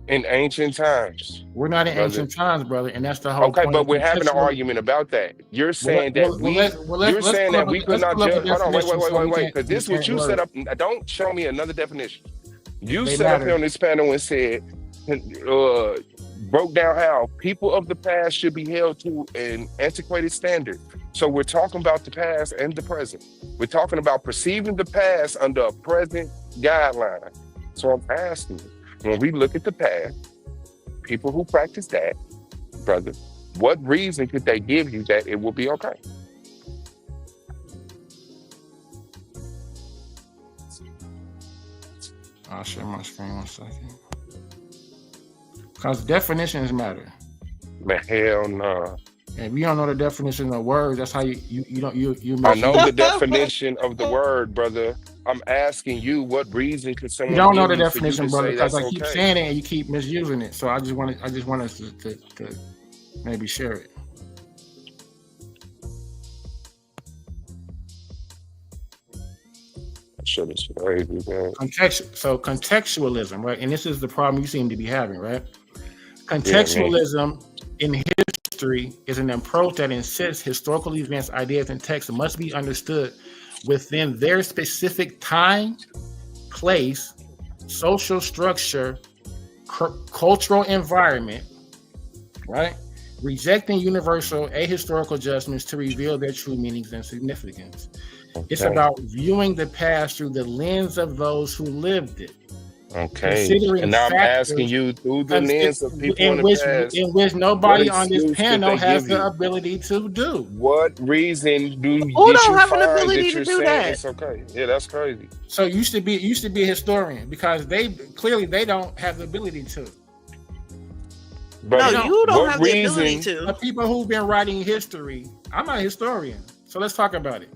in ancient times. We're not in brother. ancient times, brother, and that's the whole Okay, point. but of we're having an contextual- argument about that. You're saying well, that well, we, let's- well, let's- you're let's saying pull that up we a- could let's not pull up a judge. Hold on, wait, definition so we wait, can- because this is what we you can't set word. up. Don't show me another definition. You They set up matter. here on this panel and said, broke down how people of the past should be held to an antiquated standard. So we're talking about the past and the present. We're talking about perceiving the past under a present guideline. So I'm asking you, when we look at the past, people who practice that, brother, what reason could they give you that it will be okay? I'll share my screen 1 second. Because definitions matter. Man, hell no. If you don't know the definition of words, that's how you don't you I know the definition of the word, brother. I'm asking you, what reason could someone You don't know the give you for you definition, to brother, say because that's I keep okay? saying it and you keep misusing it. So I just want us to maybe share it. Shit is crazy, man. Contextualism, right? And this is the problem you seem to be having, right? Contextualism in history is an approach that insists historical events, ideas, and texts must be understood within their specific time, place, social structure, cultural environment, right? Rejecting universal ahistorical judgments to reveal their true meanings and significance. It's Okay. about viewing the past through the lens of those who lived it. Okay. Considering And now I'm factors asking you through the lens of people in in the which past. nobody what on this excuse could panel they has give the you? ability to do. What reason do Who did don't you have an find ability that to you're do saying that? it's okay? Yeah, that's crazy. So you should be a historian because they don't have the ability to. But No, you don't what have the ability reason? The to. people who've been writing history, I'm not a historian, so let's talk about it.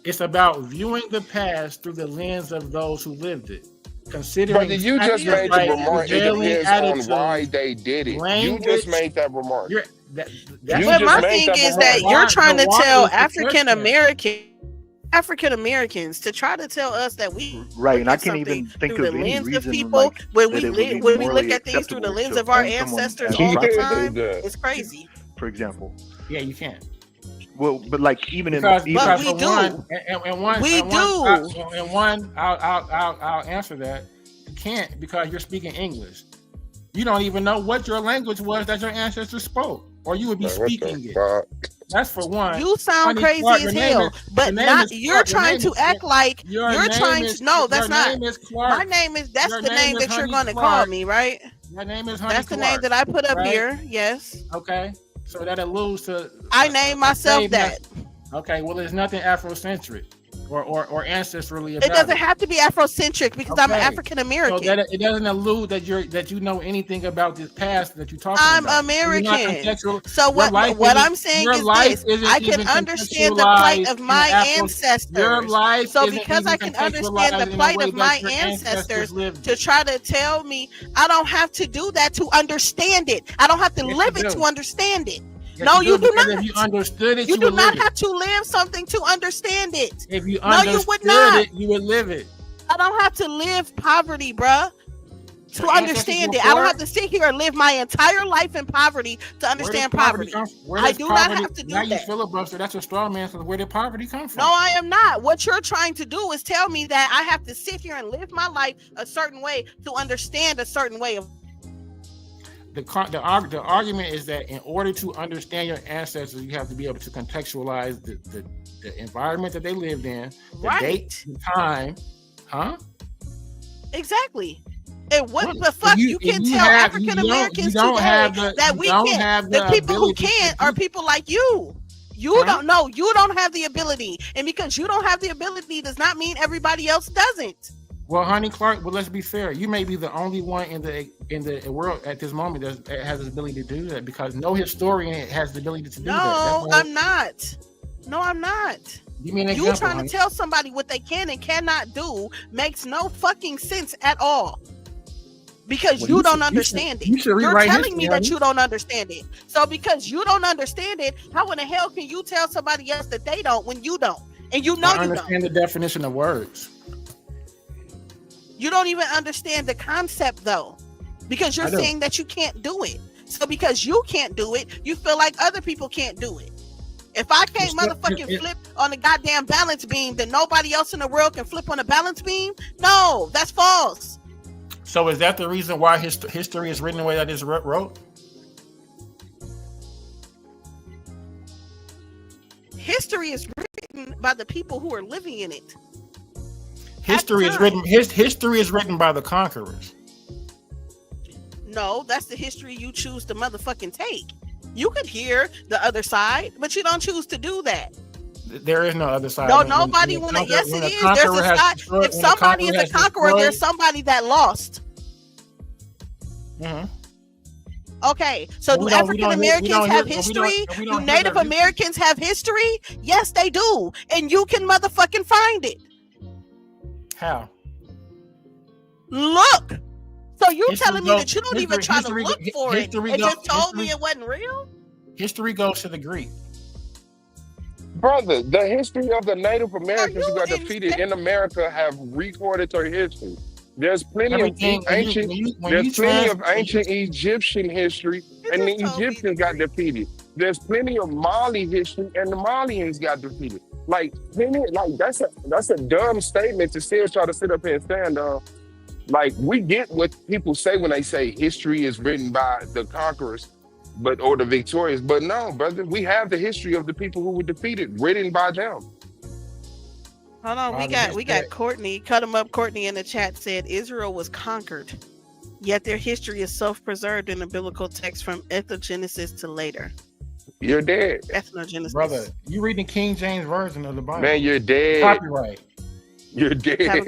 It's about viewing the past through the lens of those who lived it. Considering Brother, you just factors made the like remark. It prevailing depends on attitudes, why they did it. You language. just made that remark. You're, that, that's You But just my made thing that is remark. that Why- you're trying to why tell is the African Americans to try to tell us that we Right, and I look at can't even something think through of the any lens of reason people like when that we it would be when we look morally at things through the acceptable lens to of our own someone ancestors as a all the prophet, time. Yeah. It's crazy. for example. yeah, you can. Well, but like even in Because even, But we for do. one, I'll answer that. You can't because you're speaking English. You don't even know what your language was that your ancestors spoke, or you would be Man, what speaking the it. fuck? That's for one. You sound Honey crazy Clark, as your name hell, is- but your name not is you're Clark, your trying name to is- act like Your you're name trying is- to. No, that's your not. name is Clark. My name is that's Your the name is that you're Honey going to call Clark. me, right? Your name is Honey That's the Clark, name that I put up right? here. Yes, Okay, so that alludes to. I named myself same that. Okay, well, there's nothing Afrocentric or ancestrally about It doesn't have to be Afrocentric because I'm Okay. African So American. that it doesn't allude that you know anything about this past that you're talking I'm about. American. You're not contextual- So your what life what isn't- I'm saying your is life this: isn't I can even understand the plight contextualized of in my Afro- ancestors. Your life So isn't because I even can understand contextualized the in a plight way of that my your ancestors lived to it. try to tell me I don't have to do that to understand it. I don't have to Yes, live you it do. to understand it. Yes, No, you do because not. If you understood it, You do would not live have to live something to understand it. it. If you No, you understood would not. it, you would live it. I don't have to live poverty, bruh, to Your understand ancestors it. I don't were have to sit here and live my entire life in poverty to understand poverty. I do not have to do now you that. filibuster. That's a straw man. So where did poverty come from? No, I am not. What you're trying to do is tell me that I have to sit here and live my life a certain way to understand a certain way of. The argument is that in order to understand your ancestors, you have to be able to contextualize the environment that they lived in, the Right. date, the time, huh? Exactly. And what Right. the fuck You- you and can you tell have- African you don't Americans have today the- that you we don't can't. have The the people who ability to can't do- are people like you. You Huh? don't know. You don't have the ability, and because you don't have the ability, does not mean everybody else doesn't. Well, Honey Clark, well, let's be fair. You may be the only one in the world at this moment that has the ability to do that because no historian has the ability to do that. No, That's why- I'm not. No, I'm not. Give me an You example. trying Honey. to tell somebody what they can and cannot do makes no fucking sense at all. Because Well, you you don't should- understand you it. should You're rewrite telling history, me that honey. you don't understand it. So because you don't understand it, how in the hell can you tell somebody else that they don't when you don't? And you know I you don't. understand the definition of words. You don't even understand the concept though. because you're I do. saying that you can't do it. So because you can't do it, you feel like other people can't do it. If I can't motherfucking flip on the goddamn balance beam, then nobody else in the world can flip on the balance beam? No, that's false. So is that the reason why history is written the way that it's wrote? History is written by the people who are living in it. History is written. History is written by the conquerors. No, that's the history you choose to motherfucking take. You could hear the other side, but you don't choose to do that. There is no other side. No, nobody want to. Yes, it is. There's a side. If somebody is a conqueror, there's somebody that lost. Mm-hmm. Okay, so do African Americans have history? Do Native Americans have history? Yes, they do, and you can motherfucking find it. How? Look. So you telling me that you don't even try to look for it and just told me it wasn't real? History goes to the Greek. Brother, the history of the Native Americans who got defeated in America have recorded their history. There's plenty of ancient Egyptian history, and the Egyptians got defeated. There's plenty of Mali history, and the Malians got defeated. That's a dumb statement to still try to sit up here and stand on. Like, we get what people say when they say history is written by the conquerors, or the victorious. But no, brother, we have the history of the people who were defeated written by them. Hold on, we got Courtney. Cut him up. Courtney in the chat said Israel was conquered, yet their history is self-preserved in the biblical text from Ethnogenesis to later. You're dead. Ethnogenesis. Brother, you reading the King James version of the Bible. Man, you're dead. Copyright. You're dead.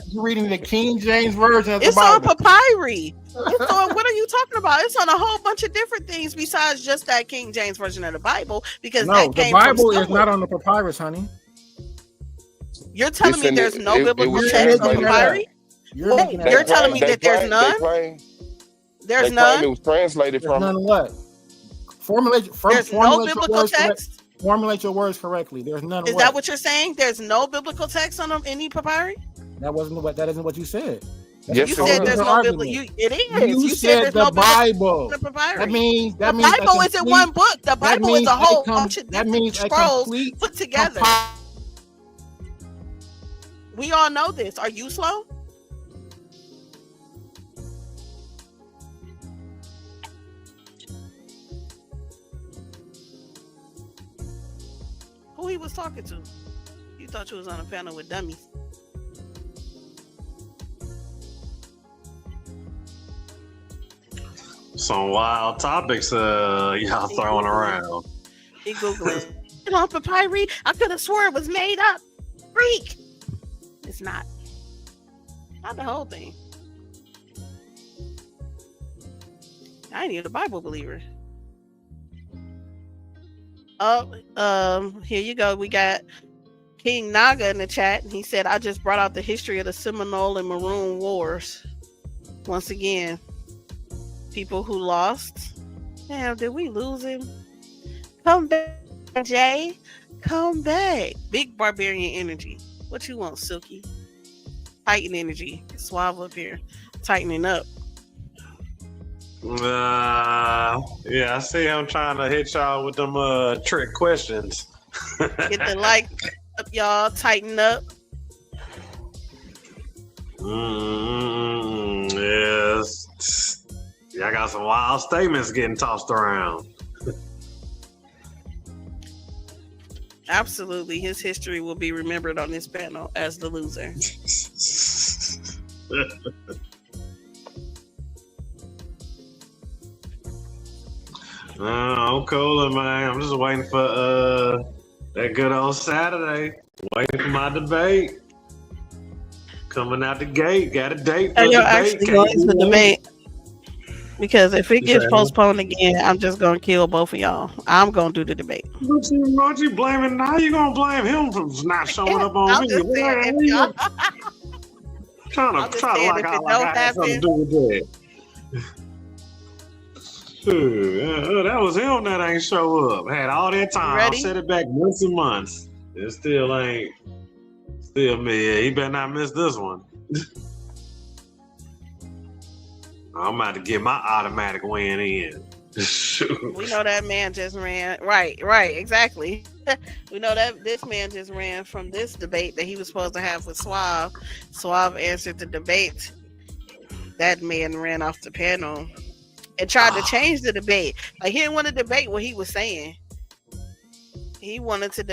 You're reading the King James version of the It's Bible. on papyri. It's on, what are you talking about? It's on a whole bunch of different things besides just that King James version of the Bible, because No, the Bible is not on the papyrus, honey. You're telling me there's no biblical text on papyri? You're telling me that there's none? There's none? It was translated from. None what? There's no biblical text? Formulate your words correctly. There's none. Is that what you're saying? There's no biblical text on any papyri? That isn't what you said. Yes, you said there's no biblical. It is. You said there's no Bible. The papyri. That means the Bible isn't one book. The Bible is a whole bunch of different scrolls put together. We all know this. Are you slow? Who he was talking to? You thought you was on a panel with dummies. Some wild topics y'all throwing around. He Googling. It on papyri? I could have swore it was made up. Freak. It's not. Not the whole thing. I ain't even a Bible believer. Oh, here you go. We got King Naga in the chat. He said, I just brought out the history of the Seminole and Maroon Wars. Once again, people who lost. Damn, did we lose him? Come back, Jay. Come back. Big barbarian energy. What you want, Silky? Titan energy. Suave up here. Tightening up. Yeah, I see him trying to hit y'all with them trick questions. Get the like up, y'all. Tighten up. Yes. Y'all got some wild statements getting tossed around. Absolutely. His history will be remembered on this panel as the loser. I'm cool, man. I'm just waiting for that good old Saturday. Waiting for my debate. Coming out the gate. Got a date for Are the you debate. actually going to the debate? Because if it gets postponed again, I'm just going to kill both of y'all. I'm going to do the debate. What you blaming now? You going to blame him for not showing up on me? Trying to like I got something to do with that. That was him that ain't show up. Had all that time. I set it back months and months. It still ain't. Still me. Yeah, he better not miss this one. I'm about to get my automatic win in. We know that man just ran. Right, exactly. We know that this man just ran from this debate that he was supposed to have with Suave. Suave answered the debate. That man ran off the panel and tried to change the debate. Like, he didn't want to debate what he was saying. He wanted to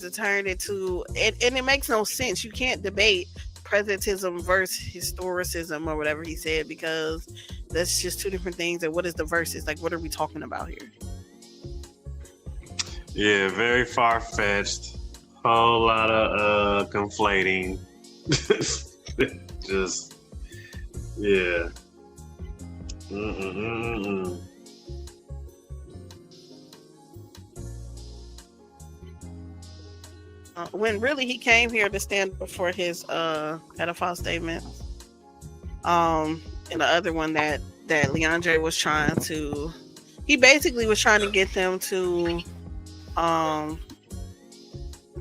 turn it to, and it makes no sense. You can't debate presentism versus historicism or whatever he said, because that's just two different things. And what is the versus? Like, what are we talking about here? Yeah, very far-fetched. Whole lot of conflating. Just, yeah. When really he came here to stand before his pedophile statements. And the other one that Leandre was trying to, he basically was trying to get them to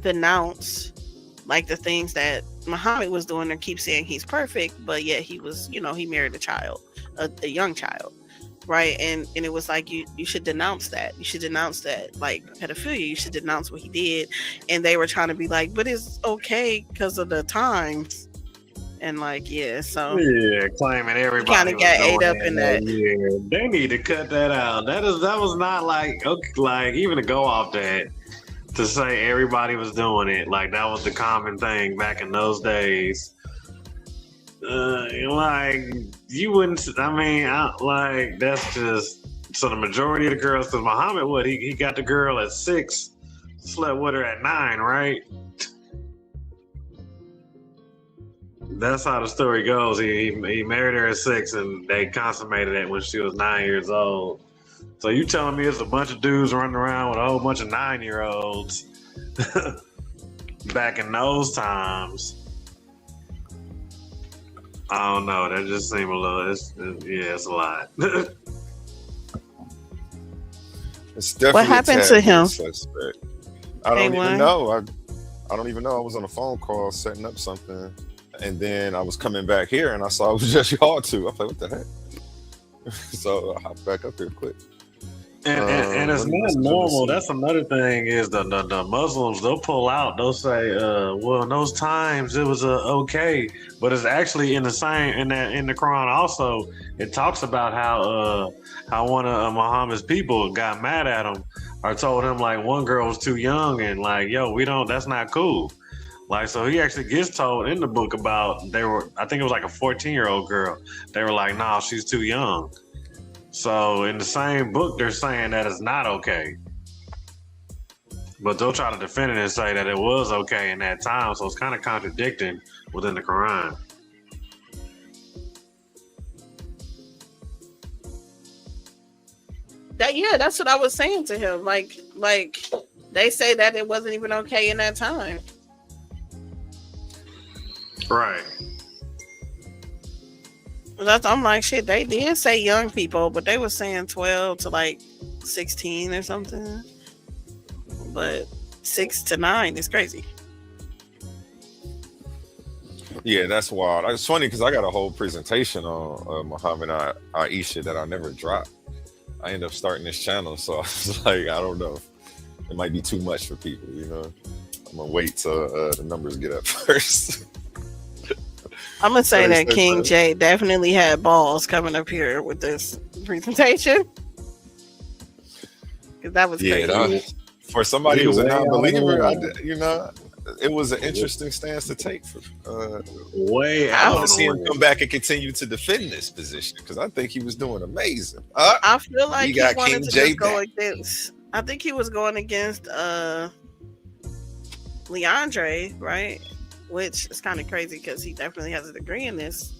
denounce like the things that Muhammad was doing and keep saying he's perfect, but yet he was, he married a child, a young child, right? And it was like, you should denounce that. You should denounce that, like, pedophilia. You should denounce what he did. And they were trying to be like, but it's okay because of the times. And like, so claiming everybody kind of got ate up in that. Yeah, they need to cut that out. That was not like, okay, like, even to go off that, to say everybody was doing it, like that was the common thing back in those days. Like, you wouldn't. I mean, like, that's just, so the majority of the girls, because Muhammad, he got the girl at 6, slept with her at 9, right? That's how the story goes. He married her at 6, and they consummated it when she was 9 years old. So you telling me it's a bunch of dudes running around with a whole bunch of 9-year-olds back in those times? I don't know. That just seemed a little. It's a lot. It's definitely what happened to him? Suspect. I don't even know. I don't even know. I was on a phone call setting up something, and then I was coming back here, and I saw it was just y'all two. I was like, what the heck? So I hopped back up here quick. And it's not normal. That's another thing, is the Muslims, they'll pull out. They'll say, well, in those times it was okay, but it's actually in the same in the Quran also. It talks about how one of Muhammad's people got mad at him or told him like one girl was too young, and like, yo, that's not cool. Like, so he actually gets told in the book about, I think it was like a 14-year-old girl. They were like, nah, she's too young. So in the same book, they're saying that it's not okay. But they'll try to defend it and say that it was okay in that time. So it's kind of contradicting within the Quran. That's what I was saying to him. Like they say that it wasn't even okay in that time. Right. I'm like, shit, they did say young people, but they were saying 12 to like 16 or something. But 6 to 9 is crazy. Yeah, that's wild. It's funny because I got a whole presentation on Muhammad Aisha that I never dropped. I ended up starting this channel, so I was like, I don't know. It might be too much for people, I'm going to wait till the numbers get up first. I'm gonna say that King J definitely had balls coming up here with this presentation, because that was crazy. For somebody who's a non-believer, it was an interesting stance to take. I want to see him come back and continue to defend this position, because I think he was doing amazing. I feel like he got wanted King to J just go back. against. I think he was going against Leandre, right? Which is kind of crazy because he definitely has a degree in this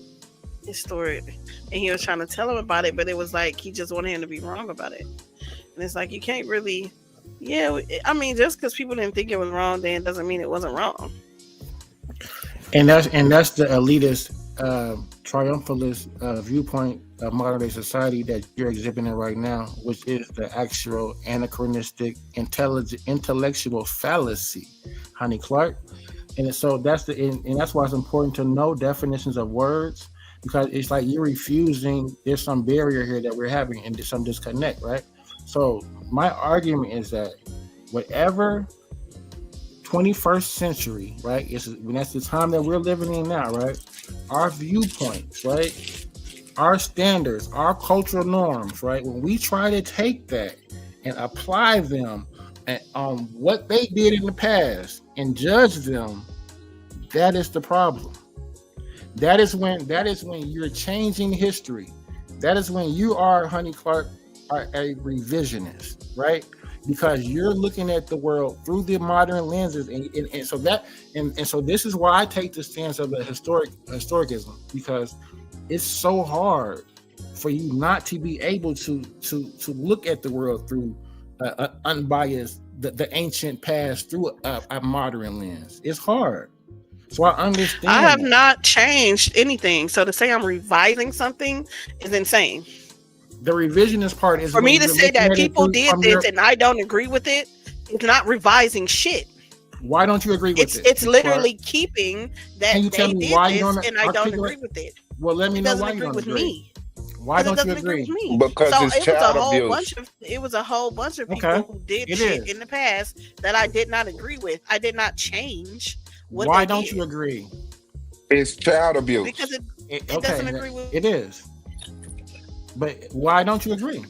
story, and he was trying to tell him about it, but it was like he just wanted him to be wrong about it. And it's like, you can't really, I mean, just because people didn't think it was wrong, then doesn't mean it wasn't wrong. And that's the elitist, triumphalist viewpoint of modern day society that you're exhibiting right now, which is the actual anachronistic intellectual fallacy, Honey Clark. And so that's why it's important to know definitions of words, because it's like you're refusing. There's some barrier here that we're having, and there's some disconnect, right? So my argument is that whatever 21st century, right? That's the time that we're living in now, right? Our viewpoints, right? Our standards, our cultural norms, right? When we try to take that and apply them on what they did in the past and judge them, that is the problem. That is when you're changing history. That is when you are, Honey Clark, are a revisionist, right? Because you're looking at the world through the modern lenses, and so this is why I take the stance of the historicism, because it's so hard for you not to be able to look at the world through unbiased, the ancient past through a modern lens. It's hard. So I understand. I have not changed anything. So to say I'm revising something is insane. The revisionist part is for me to say that people did this and I don't agree with it. It's not revising shit. Why don't you agree with it? It's literally keeping that Can you they tell did me why you this don't and I don't agree with it. Well, let me know why you don't with agree. me. Why don't you agree? Because so it's it was a child whole abuse. bunch of people Okay. who did It shit is. in the past that I did not agree with. I did not change what Why they don't did you agree? It's child abuse. because it Okay, doesn't agree with it is. But why don't you agree?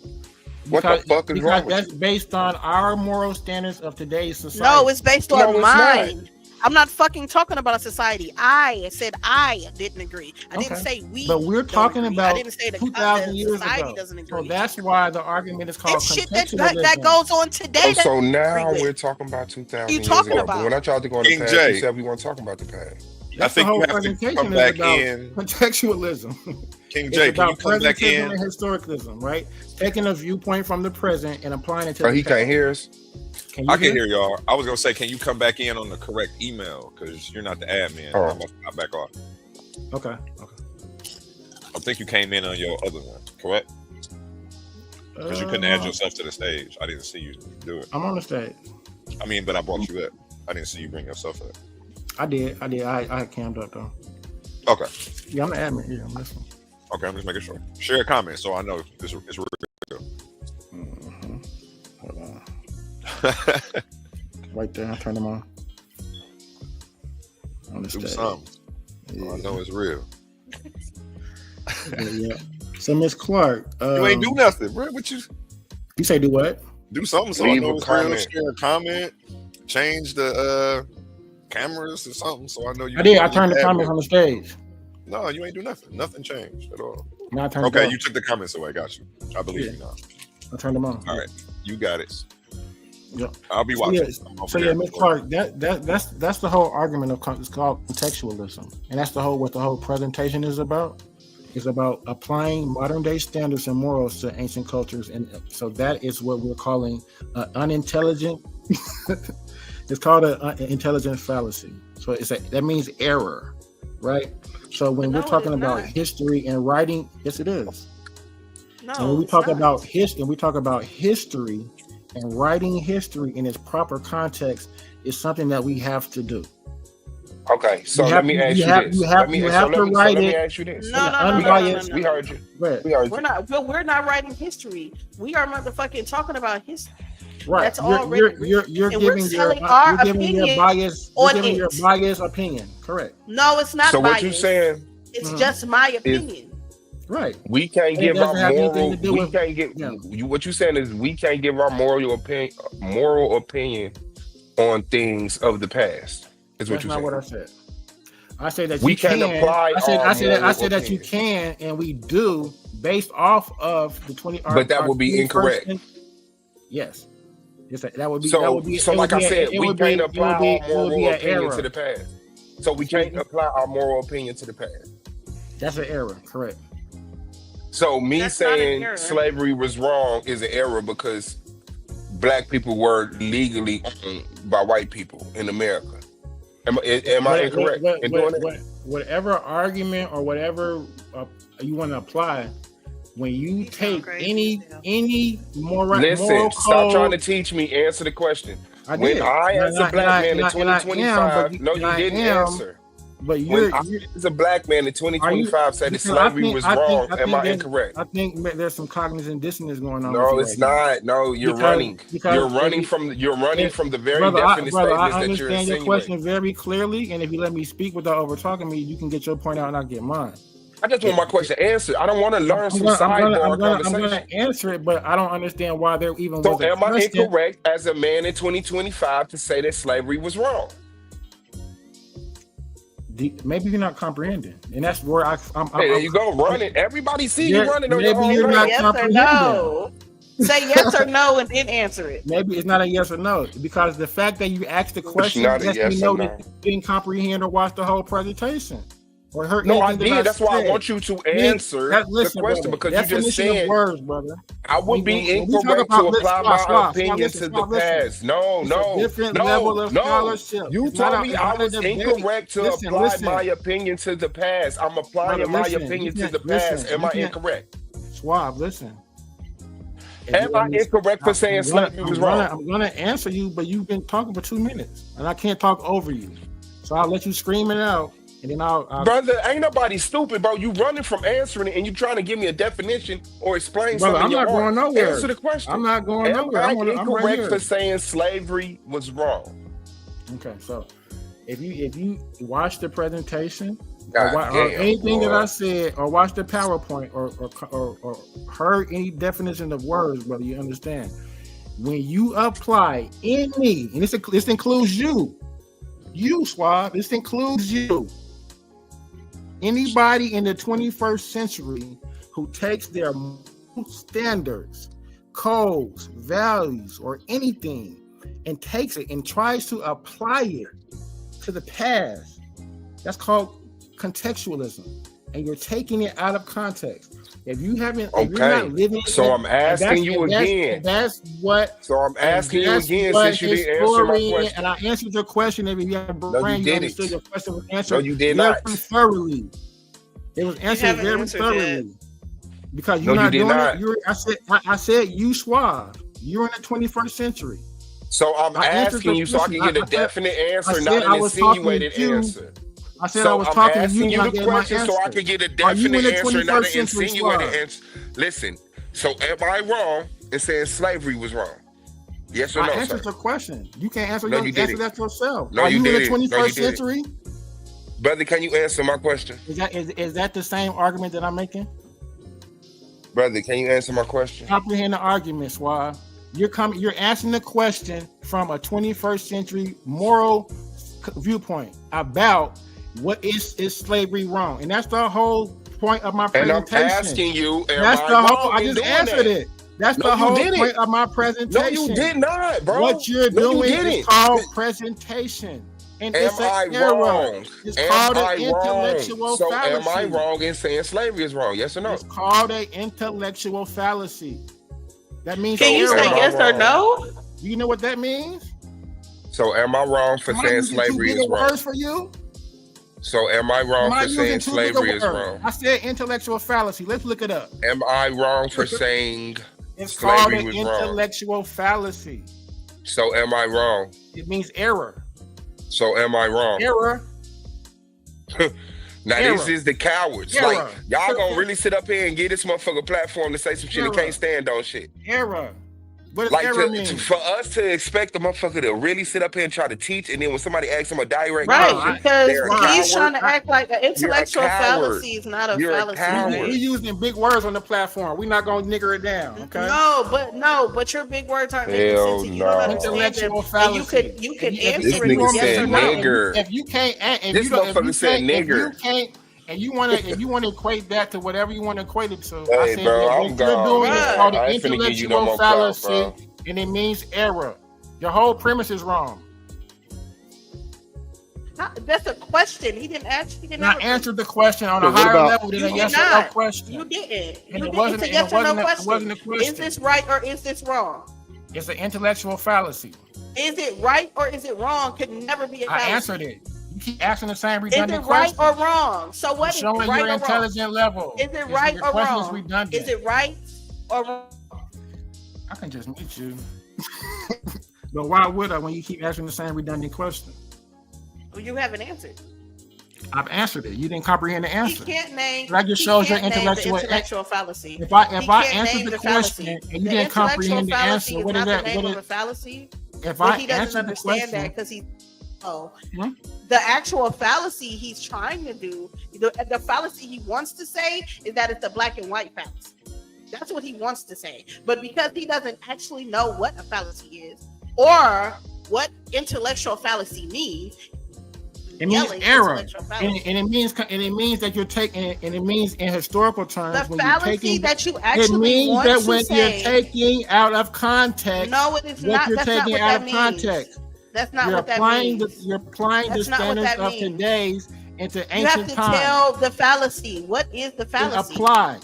What the fuck is wrong with that's based on our moral standards of today's society. No, it's based on No, it's mine. I'm not fucking talking about a society. I said I didn't agree. I didn't Okay. say we. But we're don't talking agree. about I didn't say the 2,000 years society ago. doesn't So agree. that's why the argument is called It's shit that contextualism. goes on today. Oh, that so I now agree with. we're talking about 2,000 You years talking ago. about? But when I tried to go in the King past, J. you said we weren't talking about the past. That's think the whole you have to presentation come is back about in. contextualism. King It's J, can you about come back presentism in? and historicism, right? Taking a viewpoint from the present and applying it to Oh, the he past. can't hear us? Can you I can hear y'all. I was gonna say, can you come back in on the correct email? Because you're not the admin. Oh. I must not back off. Okay. I think you came in on your other one, correct? Because you couldn't add yourself to the stage. I didn't see you do it. I'm on the stage. I mean, but I brought you up. I didn't see you bring yourself up. I did. I cammed up though. Okay. Yeah, I'm the admin. Yeah, I'm listening. Okay, I'm just making sure. Share a comment so I know it's real. Hold on. Right there. I turned them on. On the Do stage. something. So I know it's real. Yeah. So Miss Clark, You ain't do nothing, bro. What you say? Do what? do something so Leave I know a it's real. comment. Share a comment. Change the cameras or something so I know you. I did. I turned the comments on the stage. No, you ain't do nothing. Nothing changed at all. Now I turned it Okay, off. you took the comments away. Got you. I believe you now. I turned them on. All right, you got it. Yep. I'll be So watching. yeah, I'm over so here. yeah, Miss Clark, that's the whole argument of it's called contextualism, and that's what the whole presentation is about. It's about applying modern day standards and morals to ancient cultures, and so that is what we're calling unintelligent. It's called an intelligent fallacy. So that means error, right? So when we're talking about history and writing, yes, it is. No, And when we it's talk not. about history, and writing history in its proper context is something that we have to do. Okay, so You let have me to- ask you you have- this. you have- Let me you so have let to me- so write let me it ask you this. No, unbiased. We heard you. Right. We heard We're you. not. But we're not writing history. We are motherfucking talking about history. Right. That's You're already. you're and we're giving your telling our you're giving your opinion bias. You're on giving your it. biased opinion. Correct. No, it's not. So what you biased. saying? It's Mhm. just my opinion. Right. We can't And it give our doesn't have anything moral. to do We with- can't get Yeah. you. What you saying is we can't give our moral opinion on things of the past. Is what That's you not saying? what I said. I say that We you can can apply I said our I said moral that you can, and we do based off of the 20. But that would be 21st incorrect. Yes. Yes, that would be. So, that would be. so it like would I be said, it we would be- can't it apply would be- our it would be moral an opinion error. to the past. So we can't apply our moral opinion to the past. That's an error. Correct. So me That's not an saying error. slavery was wrong is an error because black people were legally owned by white people in America. Am I incorrect in doing that? Whatever argument or whatever you want to apply, when you take any moral Listen, stop code, trying to teach me. Answer the question. I when did. I, as And a black man in and I am, 2025, but no, you and I didn't am- answer. But When you're I, as a black man in are you? 2025 said that Because slavery was wrong, I am think I incorrect? there's some cognitive dissonance going on with No, you it's right now. not. No, you're Because running. You're if running you, from the very brother, definite brother, I statements that you're understand your insinuating. question very clearly, and if you let me speak without over talking me, you can get your point out and I'll get mine. I just want my question answered. I don't want to learn some sidebar I'm conversation. gonna answer it, but I don't understand why there even So was a am I question. incorrect as a man in 2025 to say that slavery was wrong? Maybe you're not comprehending, and that's where I'm Hey, there you go, running. Everybody see you Yeah, running on your maybe own you're land. not Yes or comprehending. no? Say yes or no and then answer it. Maybe it's not a yes or no, because the fact that you asked the It's question not a lets me yes or know no. that you didn't comprehend or watch the whole presentation or heard No, I anything that did. That's why I said. want you to Me- answer listen, the question brother, because you just definition of said words, brother. I would be When we talk incorrect to about apply my opinion listen, to the Swab, listen. past. No, It's a no, different level of no. scholarship. You It's not told a- me it's I not a was debate. incorrect to Listen, apply listen. my opinion to the past. I'm applying Brother, my listen, opinion you to can't- the past. listen, Am you I can't- incorrect? Swab, listen. If Am you- I incorrect for saying I'm gonna- slavery was I'm gonna- wrong? I'm gonna answer you, but you've been talking for 2 minutes, and I can't talk over you. So I'll let you scream it out, and then I'll Brother, ain't nobody stupid, bro. You running from answering it and you trying to give me a definition or explain Brother, something. I'm not going nowhere. Answer the question. I'm not going Am nowhere. I I'm right incorrect here. for saying slavery was wrong? Okay, so if you watch the presentation God or damn, anything that boy. I said, or watch the PowerPoint, or heard any definition of words, brother, you understand. When you apply any, and this includes you, Swab, this includes you. Anybody in the 21st century who takes their standards, codes, values, or anything and takes it and tries to apply it to the past, that's called contextualism. And you're taking it out of context. If you haven't, if you're Okay, not living, so I'm asking you again. That's what. So I'm asking you that's again what since you didn't answer my historian- question. And I answered your question. If you have a No, brain, you you didn't. understood your question was answered. No, you did very not. thoroughly. It was answered haven't very answered thoroughly. Because No, you're you not did doing not. it. I said you Schwab. You're in the 21st century. So I'm I answered asking the you so I can get a question. definite answer, I said not I an was talking insinuated to you. answer. I said So I was I'm talking to asking you. you and I the gave my question so I answer. can get a Are you in definite the answer, not an 21st century, insinuated Schwab? answer. Listen, so am I wrong in saying slavery was wrong? Yes or I no, sir? answered your question. You can't answer, No, your, you answer didn't. that yourself. No, Are you you in the didn't. No, you 21st didn't. century? Brother, can you answer my question? Is that the same argument that I'm making? Brother, can you answer my question? Comprehend the argument, Swab. You're answering the question from a 21st century moral viewpoint about what is slavery wrong, and that's the whole point of my And I'm presentation. asking you, am That's I the whole. wrong I in just doing answered that? it. That's No, the you whole didn't. point of my No, presentation. you did not, bro. What you're No, you doing didn't. is called presentation, and Am it's an I error. wrong? It's Am called I an intellectual wrong? So am I fallacy. wrong in saying slavery is wrong? Yes or no? It's called an intellectual fallacy. That means Can you So say am I yes or wrong? no? Do you know what that means? So am I wrong for Am I saying using too slavery big is of wrong? words for you? So am I wrong Am I for using saying too big of slavery is words? wrong? I said intellectual fallacy. Let's look it up. Am I wrong for saying It's called slavery an was wrong? intellectual fallacy. So am I wrong? It means error. So am I wrong? Error. Now Error. this is the cowards. Error. Like y'all gonna really sit up here and give this motherfucker a platform to say some shit he Error. can't stand on shit. Error. What does Like error mean? for us to expect the motherfucker to really sit up here and try to teach, and then when somebody asks him a direct Right, question, because they're a he's trying coward. to act like an You're a intellectual coward. fallacy is not a You're a fallacy. coward. right? We're using big words on the platform. We're not gonna nigger it down, okay? No, but your big words aren't making Hell sense. And you don't no. understand them. Intellectual And fallacy. you could If answer This it nigga with said yes or no. nigger. If you can't, if This you don't, if motherfucker you said can't, if you nigger. can't, and you want to, if you want to equate that to whatever you want to equate it to, I Hey, said bro, that I'm what you're gone, doing bro. is called I an ain't finna give you no intellectual more clout, fallacy, bro. and it means error. Your whole premise is wrong. That's a question. He didn't ask. He didn't. And I answered the question on a But what higher about- level than You a did yes or no not. question. You didn't. And You it didn't. wasn't- It's a and yes it or no wasn't a- it question. wasn't a question. Is this right or is this wrong? It's an intellectual fallacy. Is it right or is it wrong? Could never be a I fallacy. answered it. You keep asking the same Is it redundant right questions. or wrong? So what I'm is showing right your or wrong? intelligent level. Is it right your or question is wrong? redundant. Is it right or wrong? I can just meet you. But why would I when you keep asking the same redundant question? Well, you haven't answered. I've answered it. You didn't comprehend the He answer. can't name. That just he shows your can't name the intellectual. intellectual fallacy. If I He can't answered name the fallacy. question and you The didn't comprehend intellectual the fallacy answer, is what not is the that? name What of is? a fallacy. If But I he doesn't answered the understand that question, because he. Oh, hmm? the actual fallacy he's trying to do, the fallacy he wants to say is that it's a black and white fallacy. That's what he wants to say. But because he doesn't actually know what a fallacy is or what intellectual fallacy means, it means yelling error, intellectual and fallacy. it means that you're taking, and it means in historical terms The when you're fallacy taking. that you It actually means want that to when you're say, taking out of context, no, it is what not. you're That's not taking what out that of means. context. That's not You're what that applying means. you're applying the That's not what standards that of means. today's into You have ancient to times. tell the fallacy. What is the Then fallacy? apply.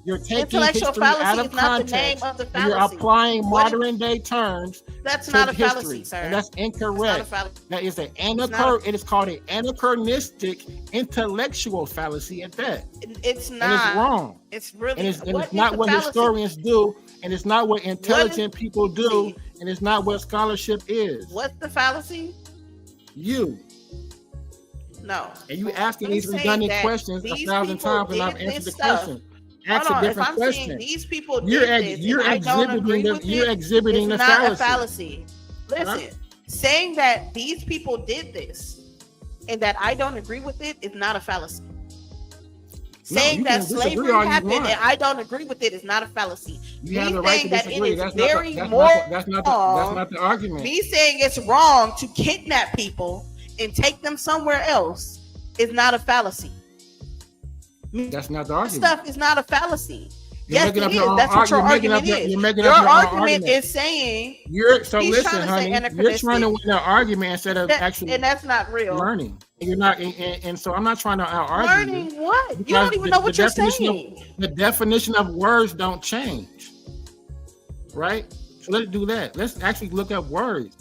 You're taking Intellectual history out fallacy of is not the name context, of the and you're fallacy. applying What is- modern day terms That's to not a history, fallacy, sir. and that's That's not a incorrect. fallacy. That is an not It is called an anachronistic intellectual fallacy at that, It's and not. it's wrong. It's really. And it's what is not the what fallacy? historians do, and it's not what intelligent people do, fallacy? and it's not what scholarship is. What's the fallacy? You. No. And you asking I'm these saying redundant that questions these 1,000 people times, and I've did answered this the stuff. question. Ask a Hold on. If different I'm saying question. these people You're did this, you're and I don't agree with you're it, exhibiting it's the not fallacy. a fallacy. Listen, saying that these people did this and that I don't agree with it is not a fallacy. Saying you that can disagree slavery all you happened want. and I don't agree with it is not a fallacy. You have Me the right saying to that it disagree. is That's very not moral. that's not the argument. Me saying it's wrong to kidnap people and take them somewhere else is not a fallacy. That's not the argument. Stuff is not a fallacy. You're Yes, making it up is. your own That's what your argument. argument is. You're making Your up your own argument argument. is saying So he's listen, trying to say honey. You're anachronistic. trying to win an argument instead of actually and that's not real. learning. You're not, and so I'm not trying to out-argue you. Learning what? You Because don't even know what you're saying. The definition of words don't change, right? So let's do that. Let's actually look up words.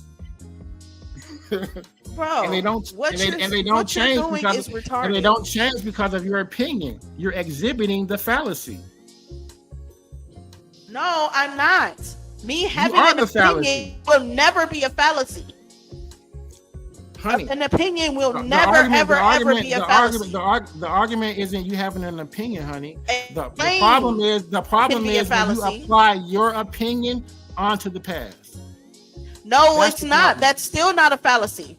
Bro, and they don't what and they you're don't change doing because is and they retarded. don't change because of your opinion. You're exhibiting the fallacy. No, I'm not. Me having are an the opinion will never be a fallacy. Honey, An opinion will the never, argument- ever, the ever argument- be a the fallacy. argument, the argument isn't you having an opinion, honey. The Explain. problem is Can be a when you fallacy. apply your opinion onto the past. No, That's it's the not. problem. That's still not a fallacy.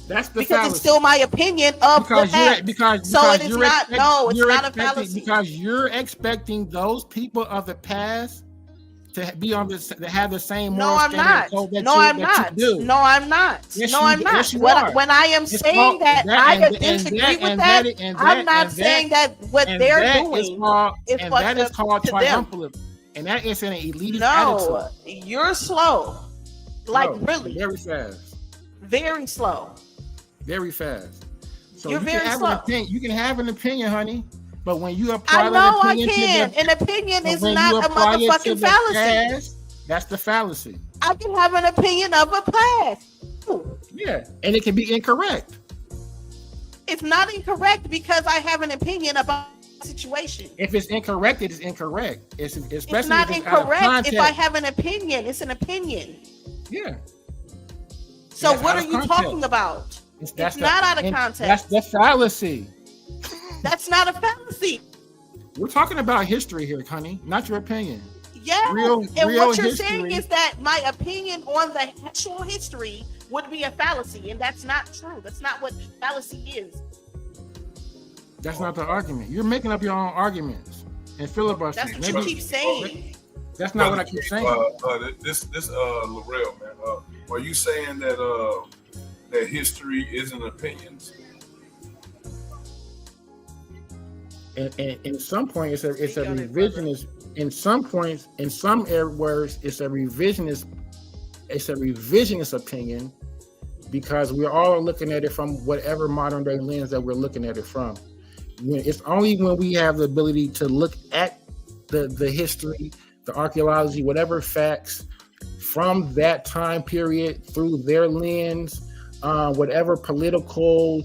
That's the Because fallacy. it's still my opinion of the past. So it is not. No, it's not a fallacy. Because you're expecting those people of the past to be on this, to have the same No, moral I'm standard not. code that No, you, I'm that not. you do. No, I'm not. Yes, No, you- I'm not. yes, you When are. when I am It's saying called- that I and disagree with and that, and I'm not and saying that what and they're that doing is called, is and what's that is up called to them. triumphalism, and that is an elitist No, attitude. you're slow. Like No, really, very fast, very slow. very fast. So You're you very can have slow. an opinion. You can have an opinion, honey, but when you apply I know that I opinion can. to the, An opinion but is when you not a apply it to motherfucking the fallacy. past, that's the fallacy. I can have an opinion of a past. Yeah, and it can be incorrect. It's not incorrect because I have an opinion about the situation. If it's incorrect, it is incorrect. It's especially It's not if it's out of incorrect if context. I have an opinion. It's an opinion. Yeah. So That's what out are of you context. talking about? That's It's not out of and context. That's the fallacy. That's not a fallacy. We're talking about history here, honey, not your opinion. Yeah. Real- and real what you're history. saying is that my opinion on the actual history would be a fallacy, and that's not true. That's not what fallacy is. That's not the argument. You're making up your own arguments and filibustering. That's what you keep saying. That's not what I keep saying. This Laurel, man. Are you saying that that history isn't opinions? And in some points, it's a revisionist. In some points, in some words, it's a revisionist. It's a revisionist opinion because we're all looking at it from whatever modern day lens that we're looking at it from. It's only when we have the ability to look at the history, the archaeology, whatever facts from that time period through their lens, whatever political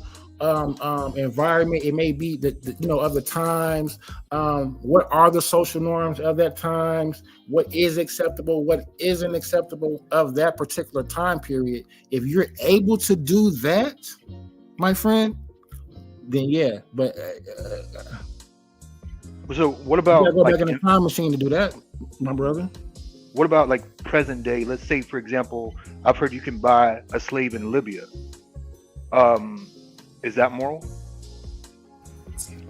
environment it may be, of the times, what are the social norms of that times, what is acceptable, what isn't acceptable of that particular time period. If you're able to do that, my friend, then yeah. But So what you about gotta go like back in the time machine to do that, my brother. what about like present day? Let's say, for example, I've heard you can buy a slave in Libya. Is that moral?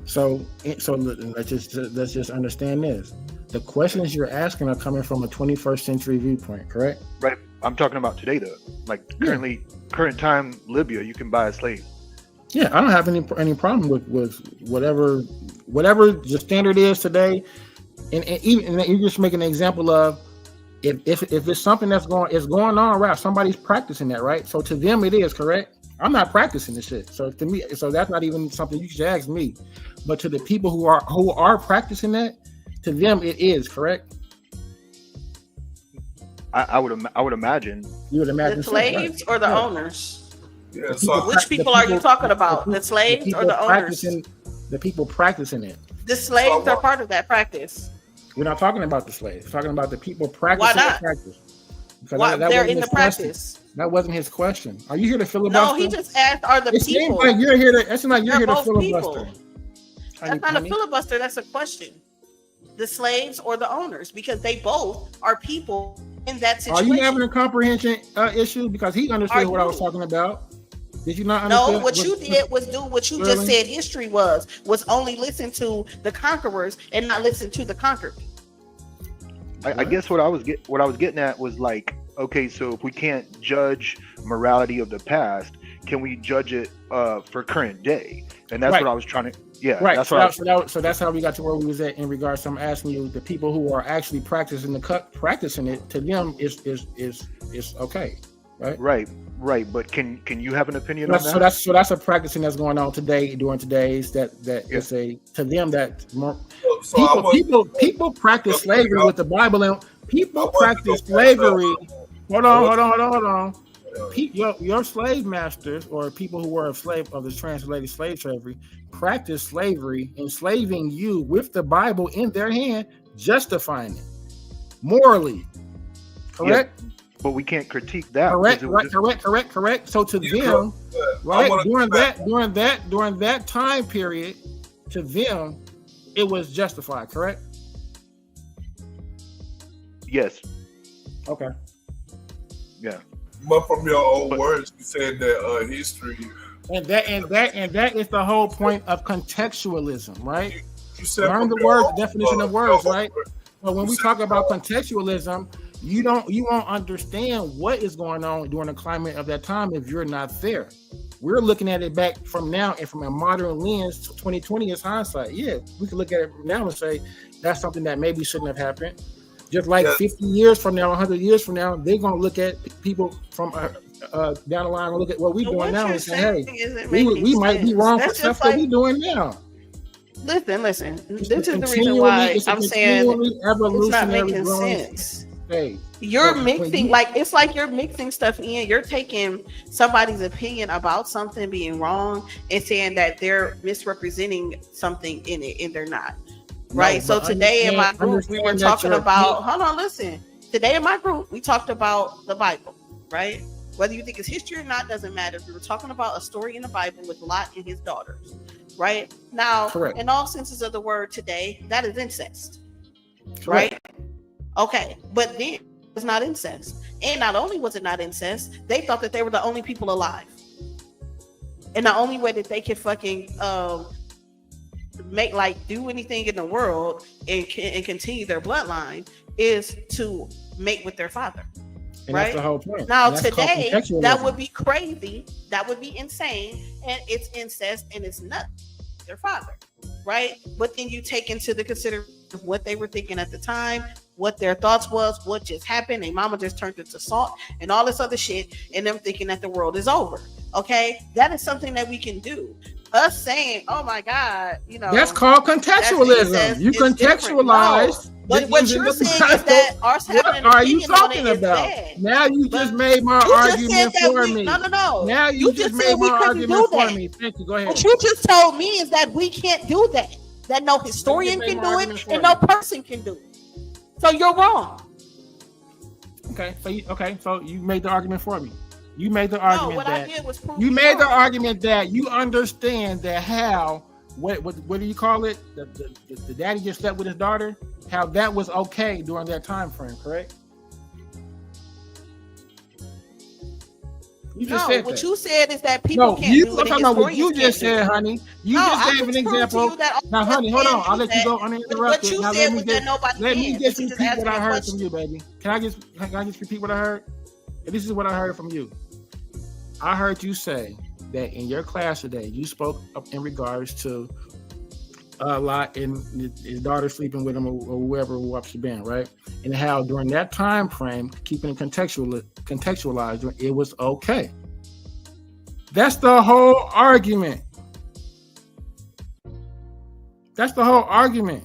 So let's just understand this. The questions you're asking are coming from a 21st century viewpoint, correct? Right. I'm talking about today though. Like current time Libya, you can buy a slave. Yeah, I don't have any problem with whatever the standard is today, and even and you just make an example of if it's something that's going on, right? Somebody's practicing that, right? So to them it is correct. I'm not practicing this shit, so to me, so that's not even something you should ask me. But to the people who are practicing that, to them it is correct. I would imagine. You would imagine The slaves or the owners? Yeah, Which people are you talking about? The slaves or the owners? The people practicing it. The slaves are part of that practice. We're not talking about the slaves. We're talking about the people practicing Why not? the practice. Because Why that they're wasn't in the his question. practice? That wasn't his question. Are you here to filibuster? No, he just asked, "Are the It seems people?" like you're here to. It seems like you're They're here to both filibuster. people. That's not a filibuster. That's a question. The slaves or the owners, because they both are people in that Are situation. you having a comprehension issue? Because he understood Are what I was you? talking about. Did you not understand? No, what you did was do what you just said history was only listen to the conquerors and not listen to the conquered. I guess what I was getting at was like, okay, so if we can't judge morality of the past, can we judge it for current day? And that's Right. what I was trying to. Yeah, Right. that's So, what. so that's how we got to where we was at in regards to I'm asking you the people who are actually practicing it to them is okay, right? Right. But can you have an opinion on that? So that's a practicing that's going on today during today's that is a to them that more people practice slavery with the Bible and people practice slavery. Hold on. Your slave masters or people who were a slave of the translated slave slavery practice slavery, enslaving you with the Bible in their hand, justifying it morally. Correct? Yeah, but we can't critique that. Correct. So to them, right, during that time period, to them, it was justified, correct? Yes. Okay. Yeah. But from your own words, you said that history. And that is the whole point of contextualism, right? You said learn the from your words, own- definition of words, right? But when You we said talk from about your- contextualism, you won't understand what is going on during the climate of that time if you're not there. We're looking at it back from now and from a modern lens. 2020 is hindsight. Yeah, we can look at it now and say that's something that maybe shouldn't have happened. Just like 50 years from now, 100 years from now, they're gonna look at people from down the line and look at what we're But doing what now you're and say, hey, saying isn't we making might be sense. wrong That's for stuff just that like- we're doing now. Listen. This is the reason why I'm saying it's not making sense. Hey, You're when mixing, you- like, it's like you're mixing stuff in. You're taking somebody's opinion about something being wrong and saying that they're misrepresenting something in it, and they're not. Right. So but today in my understand- group, we were understand that talking your about, opinion- hold on, listen. Today in my group, we talked about the Bible, right? Whether you think it's history or not doesn't matter. We were talking about a story in the Bible with Lot and his daughters, right? Now, Correct. in all senses of the word today, that is incest, Correct. right? Okay, but then it was not incest. And not only was it not incest, they thought that they were the only people alive. And the only way that they could fucking do anything in the world and continue their bloodline is to mate with their father. And right? that's the whole point. Now And that's called today, that contextualism. would be crazy. That would be insane, and it's incest and it's not their father, right? But then you take into the consideration of what they were thinking at the time, what their thoughts was, what just happened. Their mama just turned into salt and all this other shit, and them thinking that the world is over. Okay, that is something that we can do. Us saying, "Oh my God," That's called that's contextualism. incest You is different. contextualize. But the- what using you're the saying is Bible. that us having What an are you opinion on talking it is about? bad. Now you just made my You just said argument that for we- me. No. Now you just said made we my couldn't argument do for that. me. Thank you. Go ahead. What you just told me is that we can't do that. That no historian made can my do argument it for and you. no person can do it. So you're wrong. Okay, so you made the argument for me. You made the No, argument what I that did was prove you you made the wrong. argument that you understand that how what do you call it? The daddy just slept with his daughter. How that was okay during that time frame, correct? You just No, said what that. you said is that people No, can't you. do I'm it. talking about what you just said, honey. You No, just I gave can an prove to example. you that all Now, honey, hold men on. I'll do let you go that. uninterrupted. What you Now, said was that nobody let me can. just So you just repeat asked what me I a heard question. from you, baby. Can I just repeat what I heard? And this is what I heard from you. I heard you say that in your class today, you spoke up in regards to Lot and his daughter sleeping with him or whoever watched the band, right? And how during that time frame, keeping it contextualized, it was okay. That's the whole argument. That's the whole argument.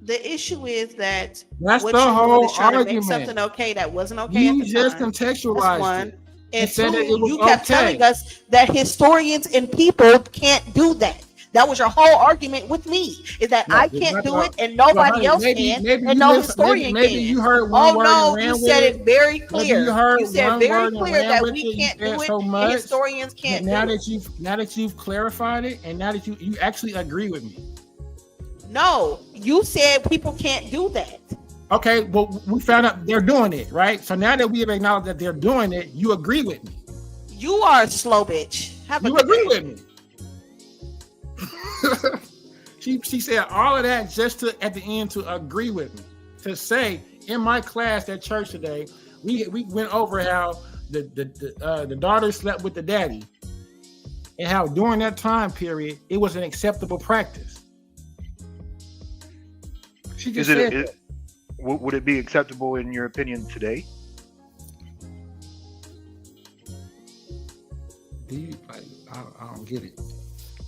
The issue is that That's what the you're doing whole is trying to make argument. something okay that wasn't okay You at the just time. contextualized That's one. it. And said that two, it was you kept okay. telling us that historians and people can't do that. That was your whole argument with me, is that I can't do it and nobody else can, and no historian maybe can. you heard one Oh word no, and you ran said with it very Maybe clear. you heard You said one very word and clear ran that with we it. You can't said do it so and much. historians can't now do that it. now that you've clarified it, and now that you actually agree with me. No, you said people can't do that. Okay, well, we found out they're doing it, right? So now that we have acknowledged that they're doing it, you agree with me. You are a slow bitch. You agree with me. She said all of that just to at the end to agree with me. To say in my class at church today, we went over how the daughter slept with the daddy, and how during that time period it was an acceptable practice. She just said that. Would it be acceptable in your opinion today? I don't get it.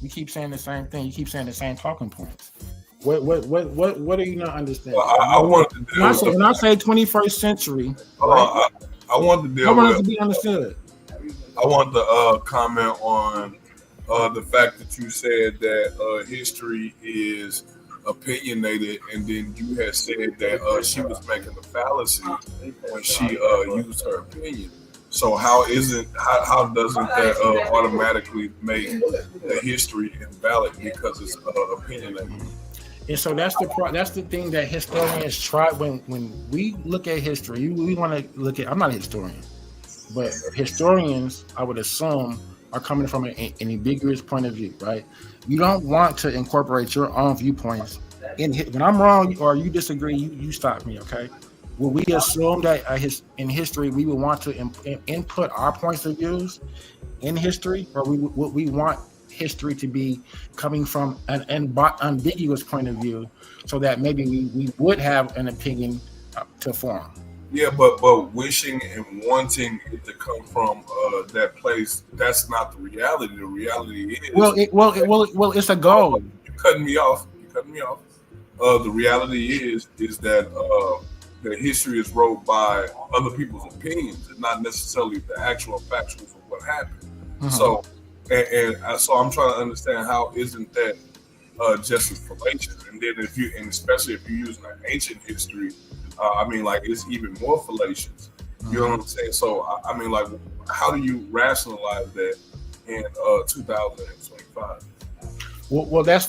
You keep saying the same thing. You keep saying the same talking points. What are you not understanding? Well, I want to deal with when I say 21st century, I want to deal I want it with. to be understood. I want to comment on the fact that you said that history is opinionated, and then you had said that she was making a fallacy when she used her opinion. So how doesn't that automatically make the history invalid because it's opinionated? And so that's the thing that historians try when we look at history. We want to look at. I'm not a historian, but historians, I would assume, are coming from an ambiguous point of view, right? You don't want to incorporate your own viewpoints. When I'm wrong or you disagree, you stop me, okay? Will we assume that in history we would want to input our points of views in history, or would we want history to be coming from an ambiguous point of view, so that maybe we would have an opinion to form? Yeah, but wishing and wanting it to come from that place, that's not the reality. The reality is well, it's a goal. You're cutting me off. The reality is that the history is wrote by other people's opinions and not necessarily the actual factuals of what happened. Mm-hmm. So, so I'm trying to understand how isn't that just as fallacious? And then especially if you're using an ancient history, it's even more fallacious. You know what I'm saying? So how do you rationalize that in 2025? Well, that's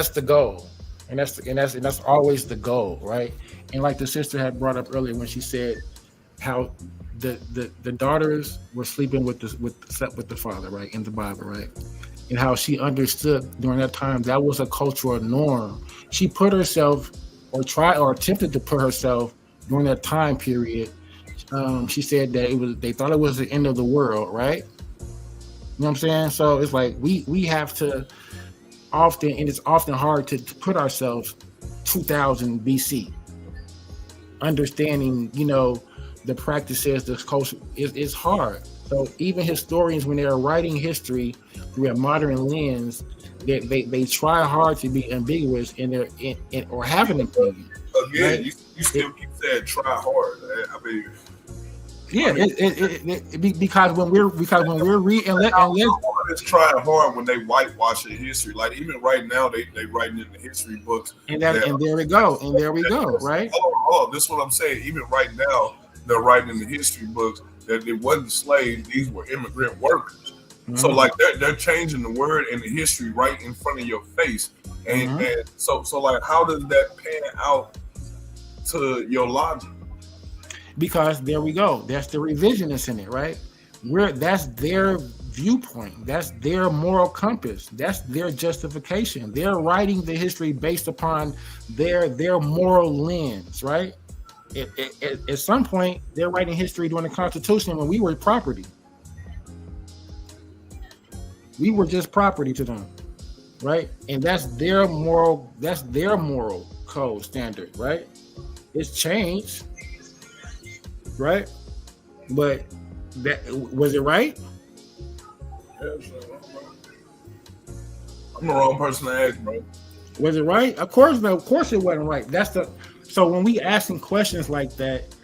the goal, and that's always the goal, right? And like the sister had brought up earlier when she said how the daughters were sleeping slept with the father, right, in the Bible, right, and how she understood during that time that was a cultural norm. She put herself or attempted to put herself during that time period. She said that they thought it was the end of the world, right? You know what I'm saying? So it's like we have to often, and it's often hard to put ourselves 2000 BC. Understanding, the practices, the culture is hard. So even historians, when they're writing history through a modern lens, they try hard to be ambiguous in their or have an opinion. Again, right? you still keep saying try hard. Because when we're reading, it's trying hard when they whitewash the history. Like even right now, they writing in the history books. And there we go, right? Hold on. This is what I'm saying. Even right now, they're writing in the history books that it wasn't slaves; these were immigrant workers. Mm-hmm. So like they're changing the word and the history right in front of your face, and so like how does that pan out to your logic? Because there we go. That's the revisionist in it, right? That's their viewpoint. That's their moral compass. That's their justification. They're writing the history based upon their moral lens, right? At some point, they're writing history during the Constitution when we were property. We were just property to them, right? And that's their moral code standard, right? It's changed, right? But that was it right? I'm the wrong person to ask, bro. Was it right? Of course, no. Of course, it wasn't right. So when we asking questions like that,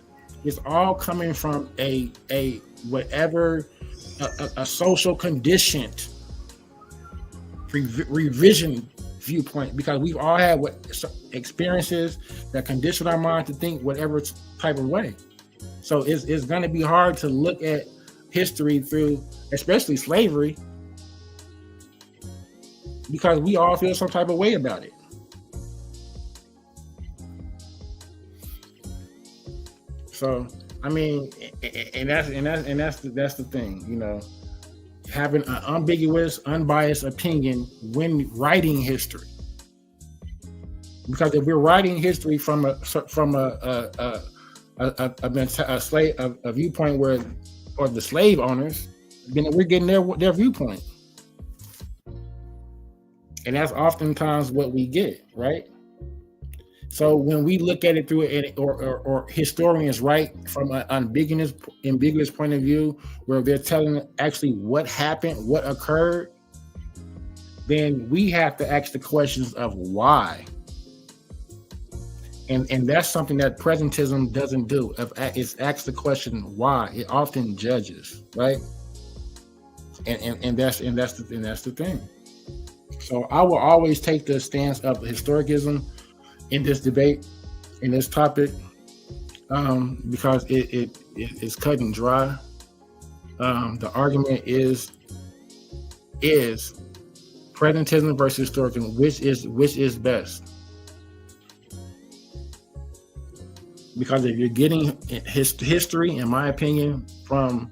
it's all coming from a social conditioned revision viewpoint, because we've all had experiences that condition our mind to think whatever type of way. So it's going to be hard to look at history through, especially slavery, because we all feel some type of way about it. So I mean, and that's the thing, you know, having an ambiguous, unbiased opinion when writing history. Because if we're writing history from a viewpoint where, or the slave owners, then we're getting their viewpoint, and that's oftentimes what we get, right? So when we look at it through it, or historians write from an ambiguous point of view, where they're telling actually what happened, what occurred, then we have to ask the questions of why. And that's something that presentism doesn't do. It's ask the question why. It often judges, right? And that's the thing. So I will always take the stance of historicism in this debate, in this topic, because it is cut and dry. The argument is presentism versus historicism, which is best. Because if you're getting history, in my opinion, from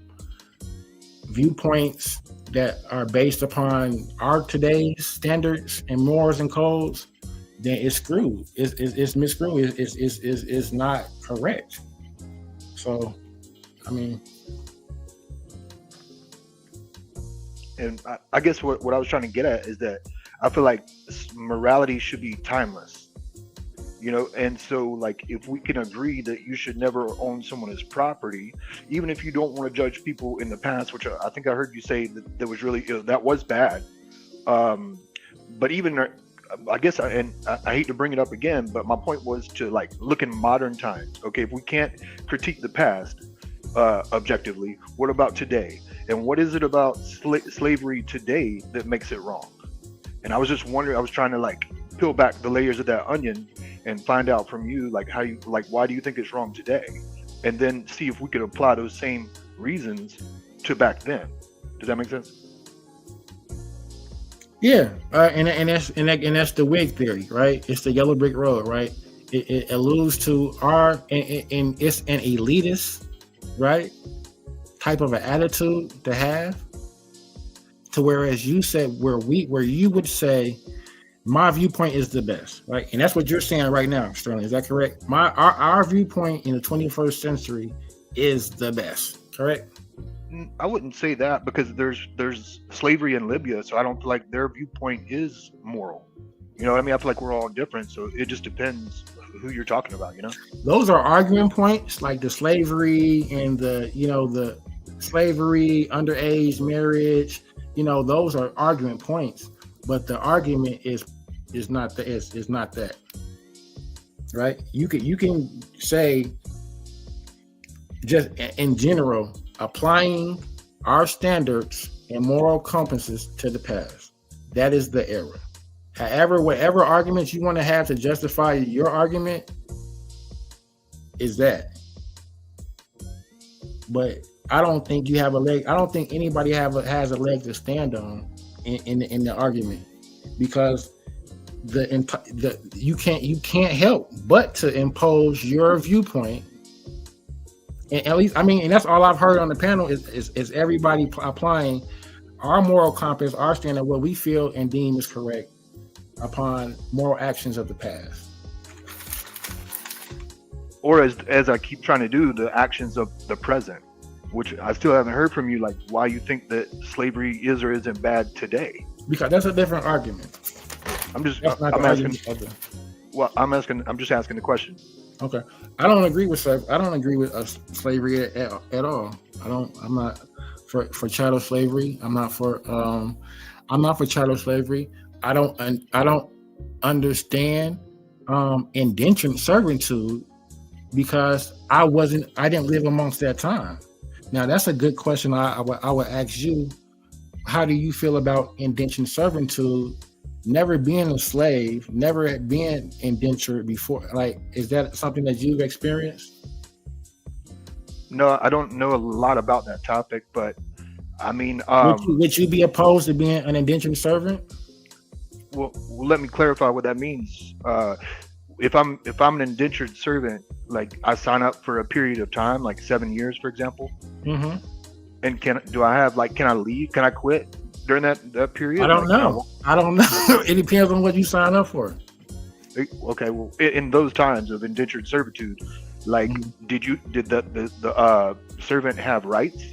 viewpoints that are based upon our today's standards and morals and codes, then it's screwed. It's miscrewed. It's not correct. So, I mean, and I guess what I was trying to get at is that I feel like morality should be timeless. You know, and so like if we can agree that you should never own someone as property, even if you don't want to judge people in the past, which I think I heard you say that was really, that was bad. But even I guess, I hate to bring it up again, but my point was to like look in modern times. Okay, if we can't critique the past objectively, what about today? And what is it about slavery today that makes it wrong? And I was just wondering, I was trying to like peel back the layers of that onion and find out from you, like why do you think it's wrong today? And then see if we could apply those same reasons to back then. Does that make sense? Yeah, and that's the Whig theory, right? It's the yellow brick road, right? It alludes to and it's an elitist, right, type of an attitude to have. To whereas you said where you would say my viewpoint is the best, right? And that's what you're saying right now, Sterling. Is that correct? Our viewpoint in the 21st century is the best, correct? I wouldn't say that, because there's slavery in Libya, so I don't feel like their viewpoint is moral. You know what I mean? I feel like we're all different, so it just depends who you're talking about, you know? Those are argument points, like the slavery and the slavery, underage marriage, those are argument points. But the argument is not that, right? You can say, just in general, applying our standards and moral compasses to the past. That is the error. However, whatever arguments you want to have to justify your argument is that. But I don't think you have a leg. I don't think anybody has a leg to stand on in the argument, because you can't help but to impose your viewpoint. And at least, I mean, and that's all I've heard on the panel is everybody applying our moral compass, our standard, what we feel and deem is correct upon moral actions of the past. Or as I keep trying to do, the actions of the present, which I still haven't heard from you, like why you think that slavery is or isn't bad today. Because that's a different argument. I'm just asking the question. Okay. I don't agree with slavery. I don't agree with slavery at all. I'm not for chattel slavery. I'm not for chattel slavery. I don't understand indentured servitude, because I didn't live amongst that time. Now that's a good question. I would ask you, how do you feel about indentured servitude? Never being a slave, never being indentured before. Like, is that something that you've experienced? No, I don't know a lot about that topic, but I mean, would you be opposed to being an indentured servant? Well, let me clarify what that means. If I'm an indentured servant, like I sign up for a period of time, like 7 years, for example. Mm-hmm. And can I leave? Can I quit during that period? I don't know. I don't know. It depends on what you sign up for. Okay, well, in those times of indentured servitude, like, did the servant have rights?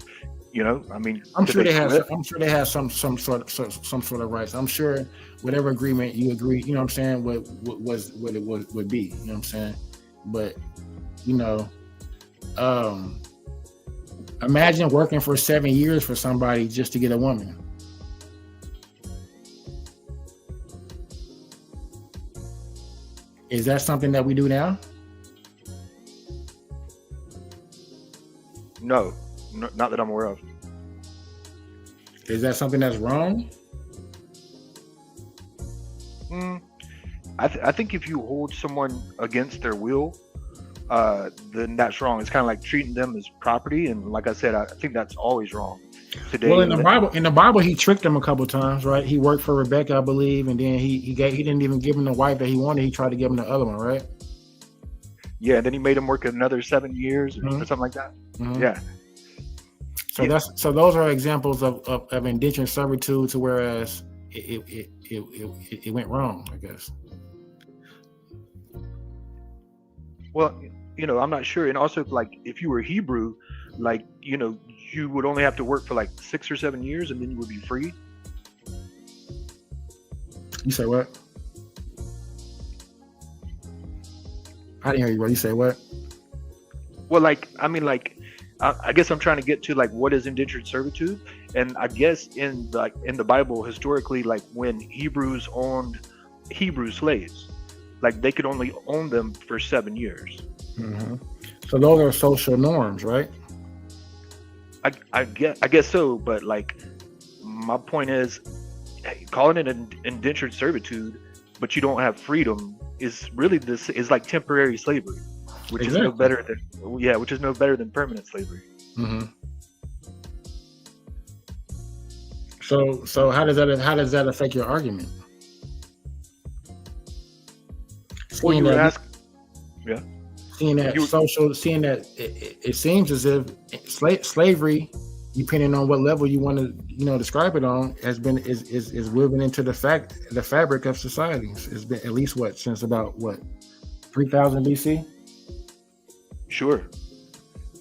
You know, I mean, I'm sure they have some sort of rights. I'm sure whatever agreement you agree, you know what I'm saying, what it would be, you know what I'm saying. But you know, imagine working for 7 years for somebody just to get a woman. Is that something that we do now? No, not that I'm aware of. Is that something that's wrong? I think if you hold someone against their will, then that's wrong. It's kind of like treating them as property, and like I said, I think that's always wrong. Today, well, in the Bible, he tricked him a couple of times, right? He worked for Rebecca, I believe, and then he didn't even give him the wife that he wanted. He tried to give him the other one, right? Yeah, and then he made him work another 7 years or something like that. Mm-hmm. Yeah. So those are examples of indentured servitude, to whereas it went wrong, I guess. Well, you know, I'm not sure. And also, like, if you were Hebrew, like, you know, you would only have to work for like 6 or 7 years and then you would be free. You say what? I didn't hear you. Bro. You say what? Well, like, I mean, like, I guess I'm trying to get to like what is indentured servitude, and I guess in the Bible historically, like when Hebrews owned Hebrew slaves, like they could only own them for 7 years. Mm-hmm. So those are social norms, right? I guess so, but like my point is, calling it an indentured servitude, but you don't have freedom is like temporary slavery, which is no better than permanent slavery. Mm-hmm. So how does that affect your argument? Well, you would ask, yeah. Seeing that it seems as if slavery, depending on what level you want to describe it on, is woven into the fabric of society. It's been at least since about 3000 BC. Sure.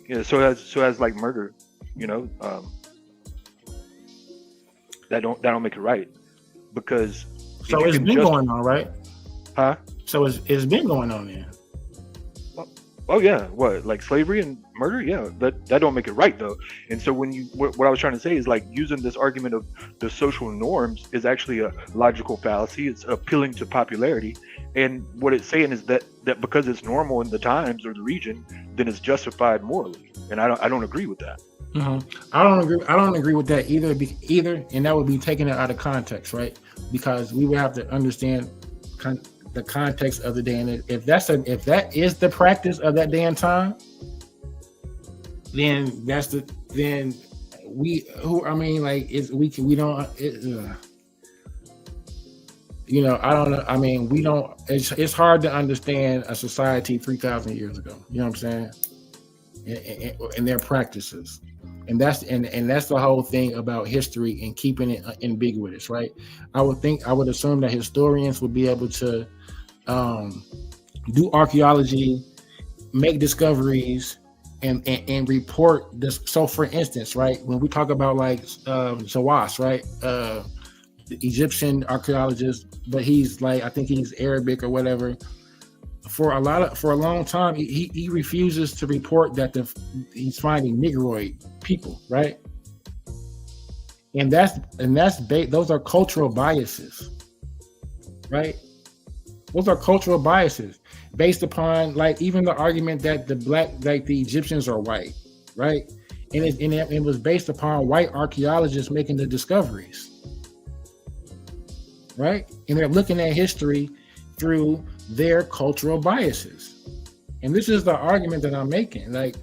Yeah. So as like murder, that don't make it right, because so it's been going on, right? Huh? So it's been going on then. Oh yeah, what, like slavery and murder? Yeah, that don't make it right though. And so what I was trying to say is, like, using this argument of the social norms is actually a logical fallacy. It's appealing to popularity, and what it's saying is that because it's normal in the times or the region, then it's justified morally. And I don't agree with that. Mm-hmm. I don't agree with that either, and that would be taking it out of context, right? Because we would have to understand the context of the day, and if that is the practice of that day and time, then then we don't. I don't know. I mean, we don't. It's hard to understand a society 3,000 years ago. You know what I'm saying? And their practices, and that's the whole thing about history and keeping it ambiguous, right? I would assume that historians would be able to do archaeology, make discoveries, and report this. So, for instance, right, when we talk about like Zawas, right, the Egyptian archaeologist, but he's like, I think he's Arabic or whatever. For a long time, he refuses to report that he's finding Negroid people, right? And those are cultural biases, right? Those are cultural biases based upon like even the argument that the Egyptians are white, right? And it was based upon white archaeologists making the discoveries. Right? And they're looking at history through their cultural biases. And this is the argument that I'm making. Like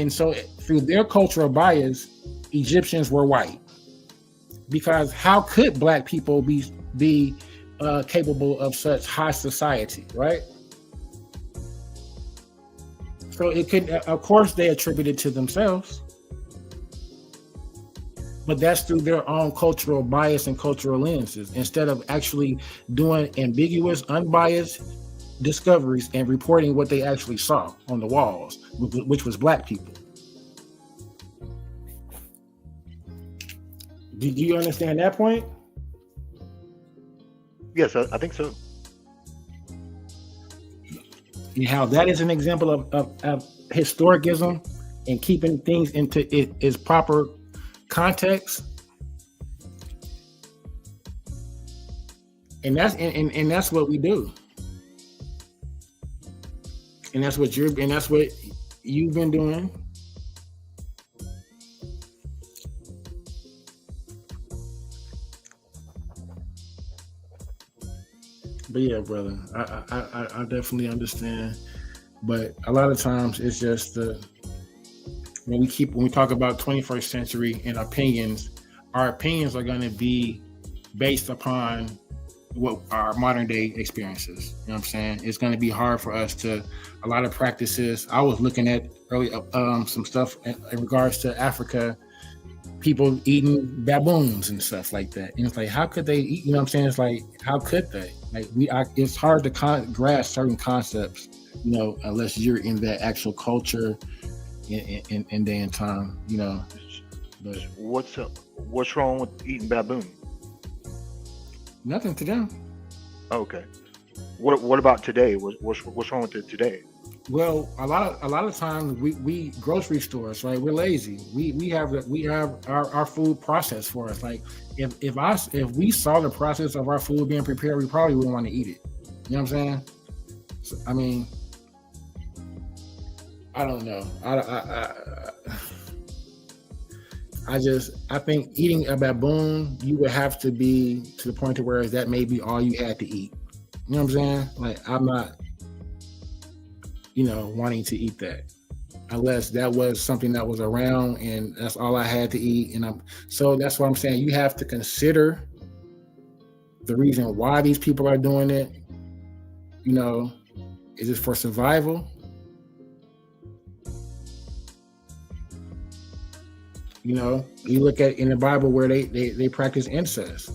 so through their cultural bias, Egyptians were white. Because how could Black people be capable of such high society, right? So it could, of course, they attribute it to themselves. But that's through their own cultural bias and cultural lenses, instead of actually doing ambiguous, unbiased discoveries and reporting what they actually saw on the walls, which was Black people. Do you understand that point? Yes, I think so. And how that is an example of historicism and keeping things into its proper context, and that's what we do, and that's what you've been doing. But yeah, brother, I definitely understand, but a lot of times it's just when we talk about 21st century and opinions, our opinions are going to be based upon what our modern day experiences. You know what I'm saying? It's going to be hard for us a lot of practices. I was looking at early some stuff in regards to Africa, people eating baboons and stuff like that. And it's like, how could they eat? You know what I'm saying? It's like, how could they? Like it's hard to grasp certain concepts, unless you're in that actual culture in day and time, But what's wrong with eating baboon? Nothing to them. Okay. What about today? What's wrong with it today? Well, a lot of times we grocery stores, right? We're lazy. We have our food processed for us. Like if we saw the process of our food being prepared, we probably wouldn't want to eat it. You know what I'm saying? So, I mean, I don't know. I think eating a baboon, you would have to be to the point to where that may be all you had to eat. You know what I'm saying? Like I'm not, wanting to eat that unless that was something that was around and that's all I had to eat. So that's what I'm saying. You have to consider the reason why these people are doing it. Is it for survival? You look at in the Bible where they practice incest.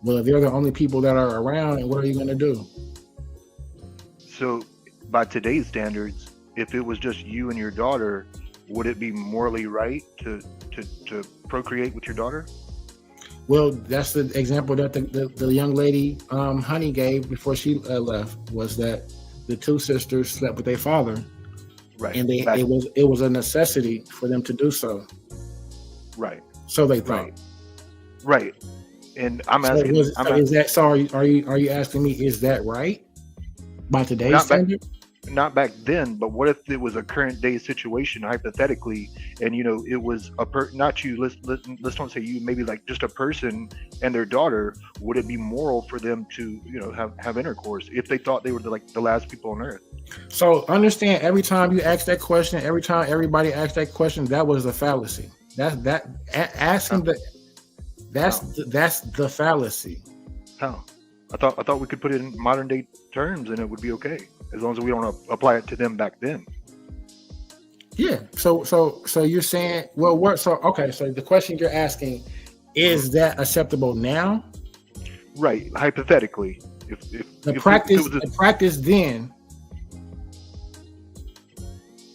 Well, if they're the only people that are around, what are you going to do? So, by today's standards, if it was just you and your daughter, would it be morally right to procreate with your daughter? Well, that's the example that the young lady Honey gave before she left, was that the two sisters slept with their father, right? And it was a necessity for them to do so. Right. So they thought. Right. And I'm asking. Are you asking me, is that right by today's standard? Not back then, but what if it was a current day situation, hypothetically, and it was not you. Let's don't say you. Maybe like just a person and their daughter. Would it be moral for them to have intercourse if they thought they were the last people on earth? So understand, every time you ask that question, every time everybody asks that question, that was a fallacy. Asking that's the fallacy. How? I thought we could put it in modern day terms and it would be okay as long as we don't apply it to them back then. Yeah. So you're saying, well, what? So okay. So the question you're asking, is that acceptable now? Right. Hypothetically, if the if practice, it was the practice then,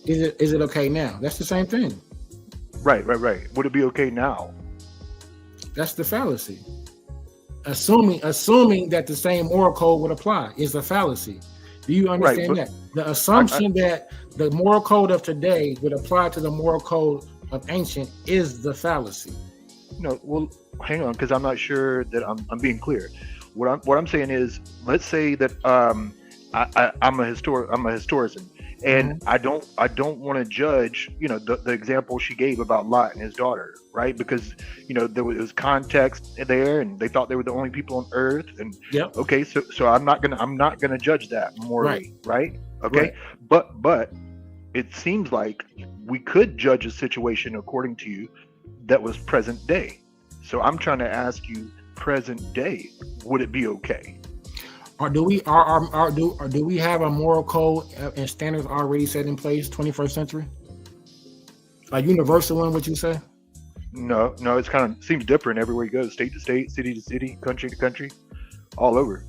is it okay now? That's the same thing. Right. Would it be okay now? That's the fallacy. Assuming that the same moral code would apply is a fallacy. Do you understand that? The assumption that the moral code of today would apply to the moral code of ancient is the fallacy. No, well, hang on, because I'm not sure that I'm being clear. What I'm saying is, let's say that I'm a historian, and I don't want to judge, the example she gave about Lot and his daughter, right? Because there was context there, and they thought they were the only people on earth, and okay, so I'm not gonna judge that morally, right? Okay, right. But it seems like we could judge a situation according to you that was present day. So I'm trying to ask you, present day, would it be okay? Or do we have a moral code and standards already set in place 21st century? A universal one, would you say? No, it's kind of seems different everywhere you go, state to state, city to city, country to country, all over.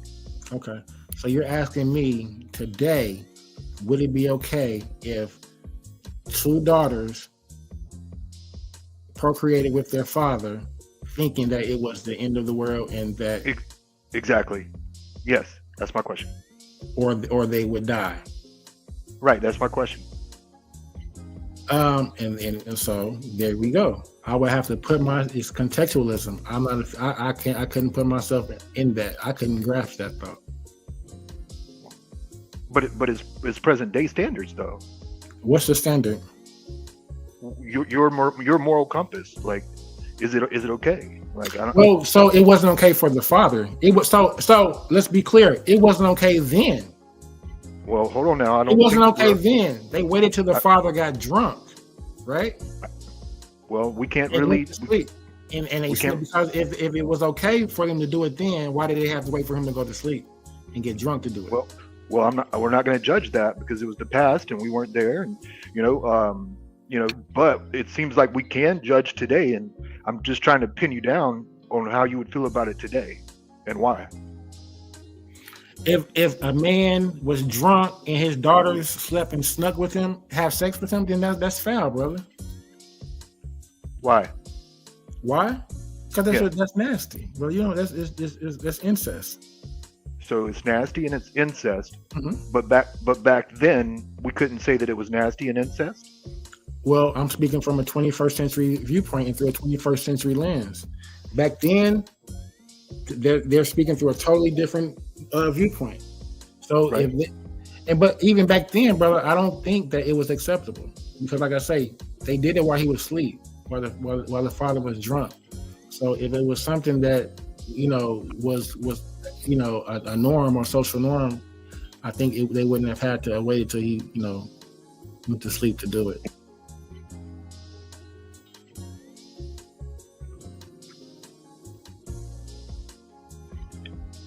Okay. So you're asking me today, would it be okay if two daughters procreated with their father thinking that it was the end of the world and that exactly. Yes, that's my question. Or they would die. Right, that's my question. And so there we go. I would have to put it's contextualism. I couldn't put myself in that. I couldn't grasp that thought. But it's present day standards though. What's the standard? Your moral compass, like, is it okay? Like, I don't. Well, so it wasn't okay for the father. It was so. Let's be clear. It wasn't okay then. Well, hold on now. It wasn't okay then. They waited till the father got drunk, right? Well, we can't and really. Went to sleep. And they said, because if it was okay for them to do it then, why did they have to wait for him to go to sleep and get drunk to do it? Well, we're not going to judge that because it was the past and we weren't there, and but it seems like we can judge today, and I'm just trying to pin you down on how you would feel about it today and why. If a man was drunk and his daughters slept and snuck with him, have sex with him, then that's foul, brother. Why? Because that's nasty. Well, that's incest. So it's nasty and it's incest. Mm-hmm. But back then we couldn't say that it was nasty and incest. Well, I'm speaking from a 21st century viewpoint and through a 21st century lens. Back then, they're speaking through a totally different viewpoint. So, right. But even back then, brother, I don't think that it was acceptable because, like I say, they did it while he was asleep, while the father was drunk. So, if it was something that was a norm or social norm, I think they wouldn't have had to wait until he went to sleep to do it.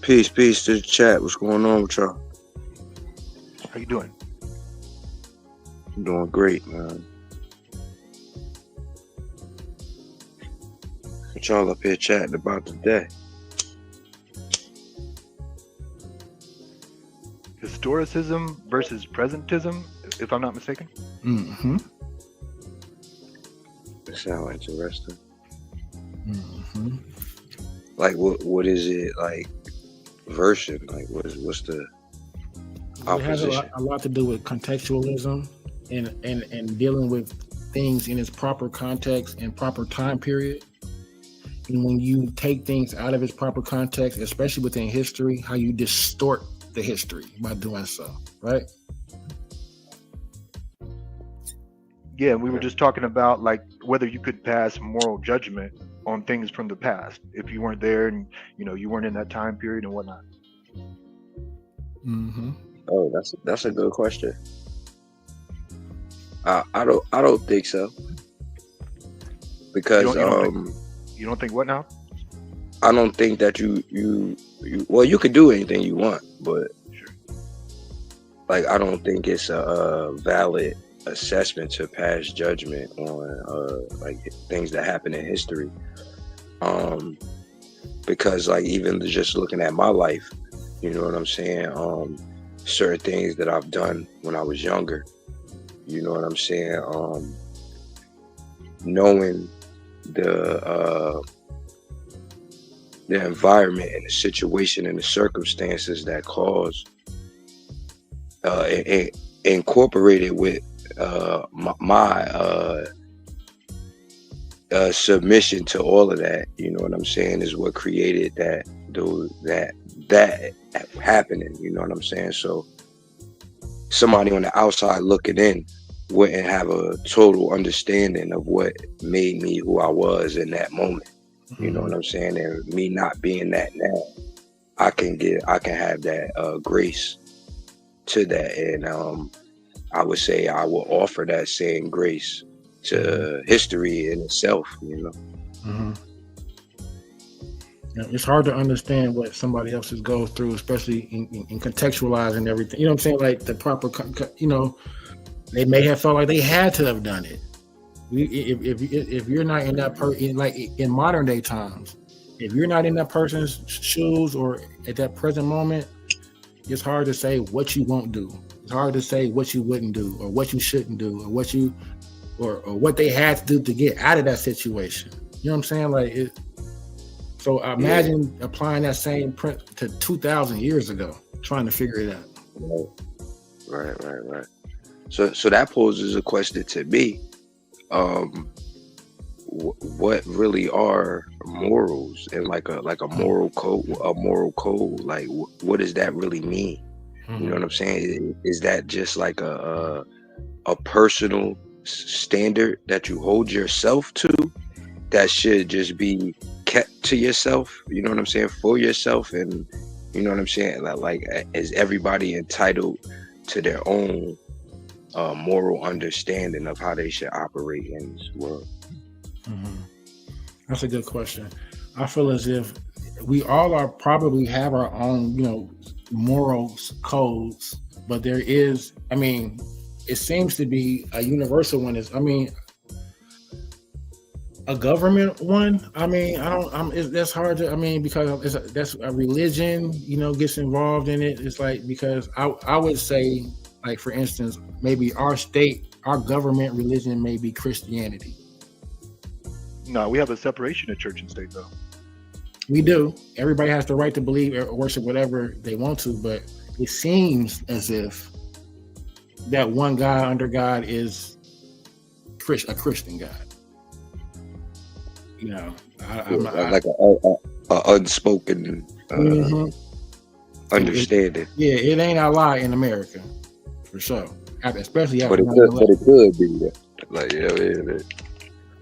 Peace to the chat. What's going on with y'all? How you doing? I'm doing great, man. What y'all up here chatting about today? Historicism versus presentism, if I'm not mistaken. Mm-hmm. That sounds interesting. Mm-hmm. Like, what is it like? Version, like what's the opposition? It has a lot to do with contextualism and dealing with things in its proper context and proper time period. And when you take things out of its proper context, especially within history, how you distort the history by doing so, right? Yeah, we were just talking about like whether you could pass moral judgment on things from the past if you weren't there and you weren't in that time period and whatnot. Mm-hmm. Oh, that's a good question. I don't think so, because you don't think what now? I don't think that you well, you could do anything you want, but like I don't think it's a valid assessment to pass judgment on like things that happen in history. Because like even just looking at my life, you know what I'm saying? Certain things that I've done when I was younger, you know what I'm saying? Knowing the environment and the situation and the circumstances that caused incorporated with my submission to all of that, you know what I'm saying, is what created that happening, you know what I'm saying? So somebody on the outside looking in wouldn't have a total understanding of what made me who I was in that moment, you know what I'm saying? And me not being that now, I can have that grace to that, and I would say I will offer that same grace to history in itself, you know. Yeah, it's hard to understand what somebody else goes through, especially in contextualizing everything. You know what I'm saying? Like the proper, you know, they may have felt like they had to have done it. If you're not in that person, like in modern day times, if you're not in that person's shoes or at that present moment, it's hard to say what you won't do. It's hard to say what you wouldn't do or what you shouldn't do or what you or what they had to do to get out of that situation. You know what I'm saying? Like so imagine applying that same print to 2,000 years ago, trying to figure it out. Right. So that poses a question to me. What really are morals and like a moral code? Like what does that really mean? You know what I'm saying? Is that just like a personal standard that you hold yourself to, that should just be kept to yourself? You know what I'm saying? For yourself, and you know what I'm saying? Like is everybody entitled to their own moral understanding of how they should operate in this world? That's a good question. I feel as if we all probably have our own, you know, moral codes, but there is, I mean, it seems to be a universal one. Is, I mean, a government one. I mean, that's hard to. I mean, because that's a religion, you know, gets involved in it. It's like, because I would say, like for instance, maybe our government religion may be Christianity. No, we have a separation of church and state, though. We do. Everybody has the right to believe or worship whatever they want to, but it seems as if that one God under God is a Christian God. You know, like a unspoken understanding. It ain't Allah in America, for sure. Especially after but it could be. Like,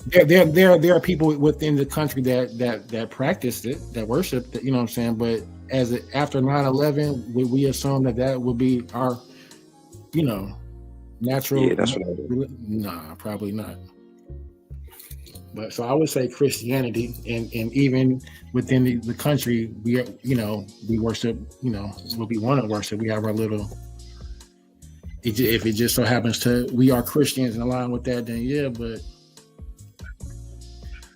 There are people within the country that practiced it, that worshiped it, you know what I'm saying? But after 9/11, we assume that would be our, you know, natural. Yeah, that's what I do. Nah, probably not. But so I would say Christianity, and even within the country, we worship, you know, what we want to worship. We have our little. If it just so happens we are Christians and align with that, then yeah, but.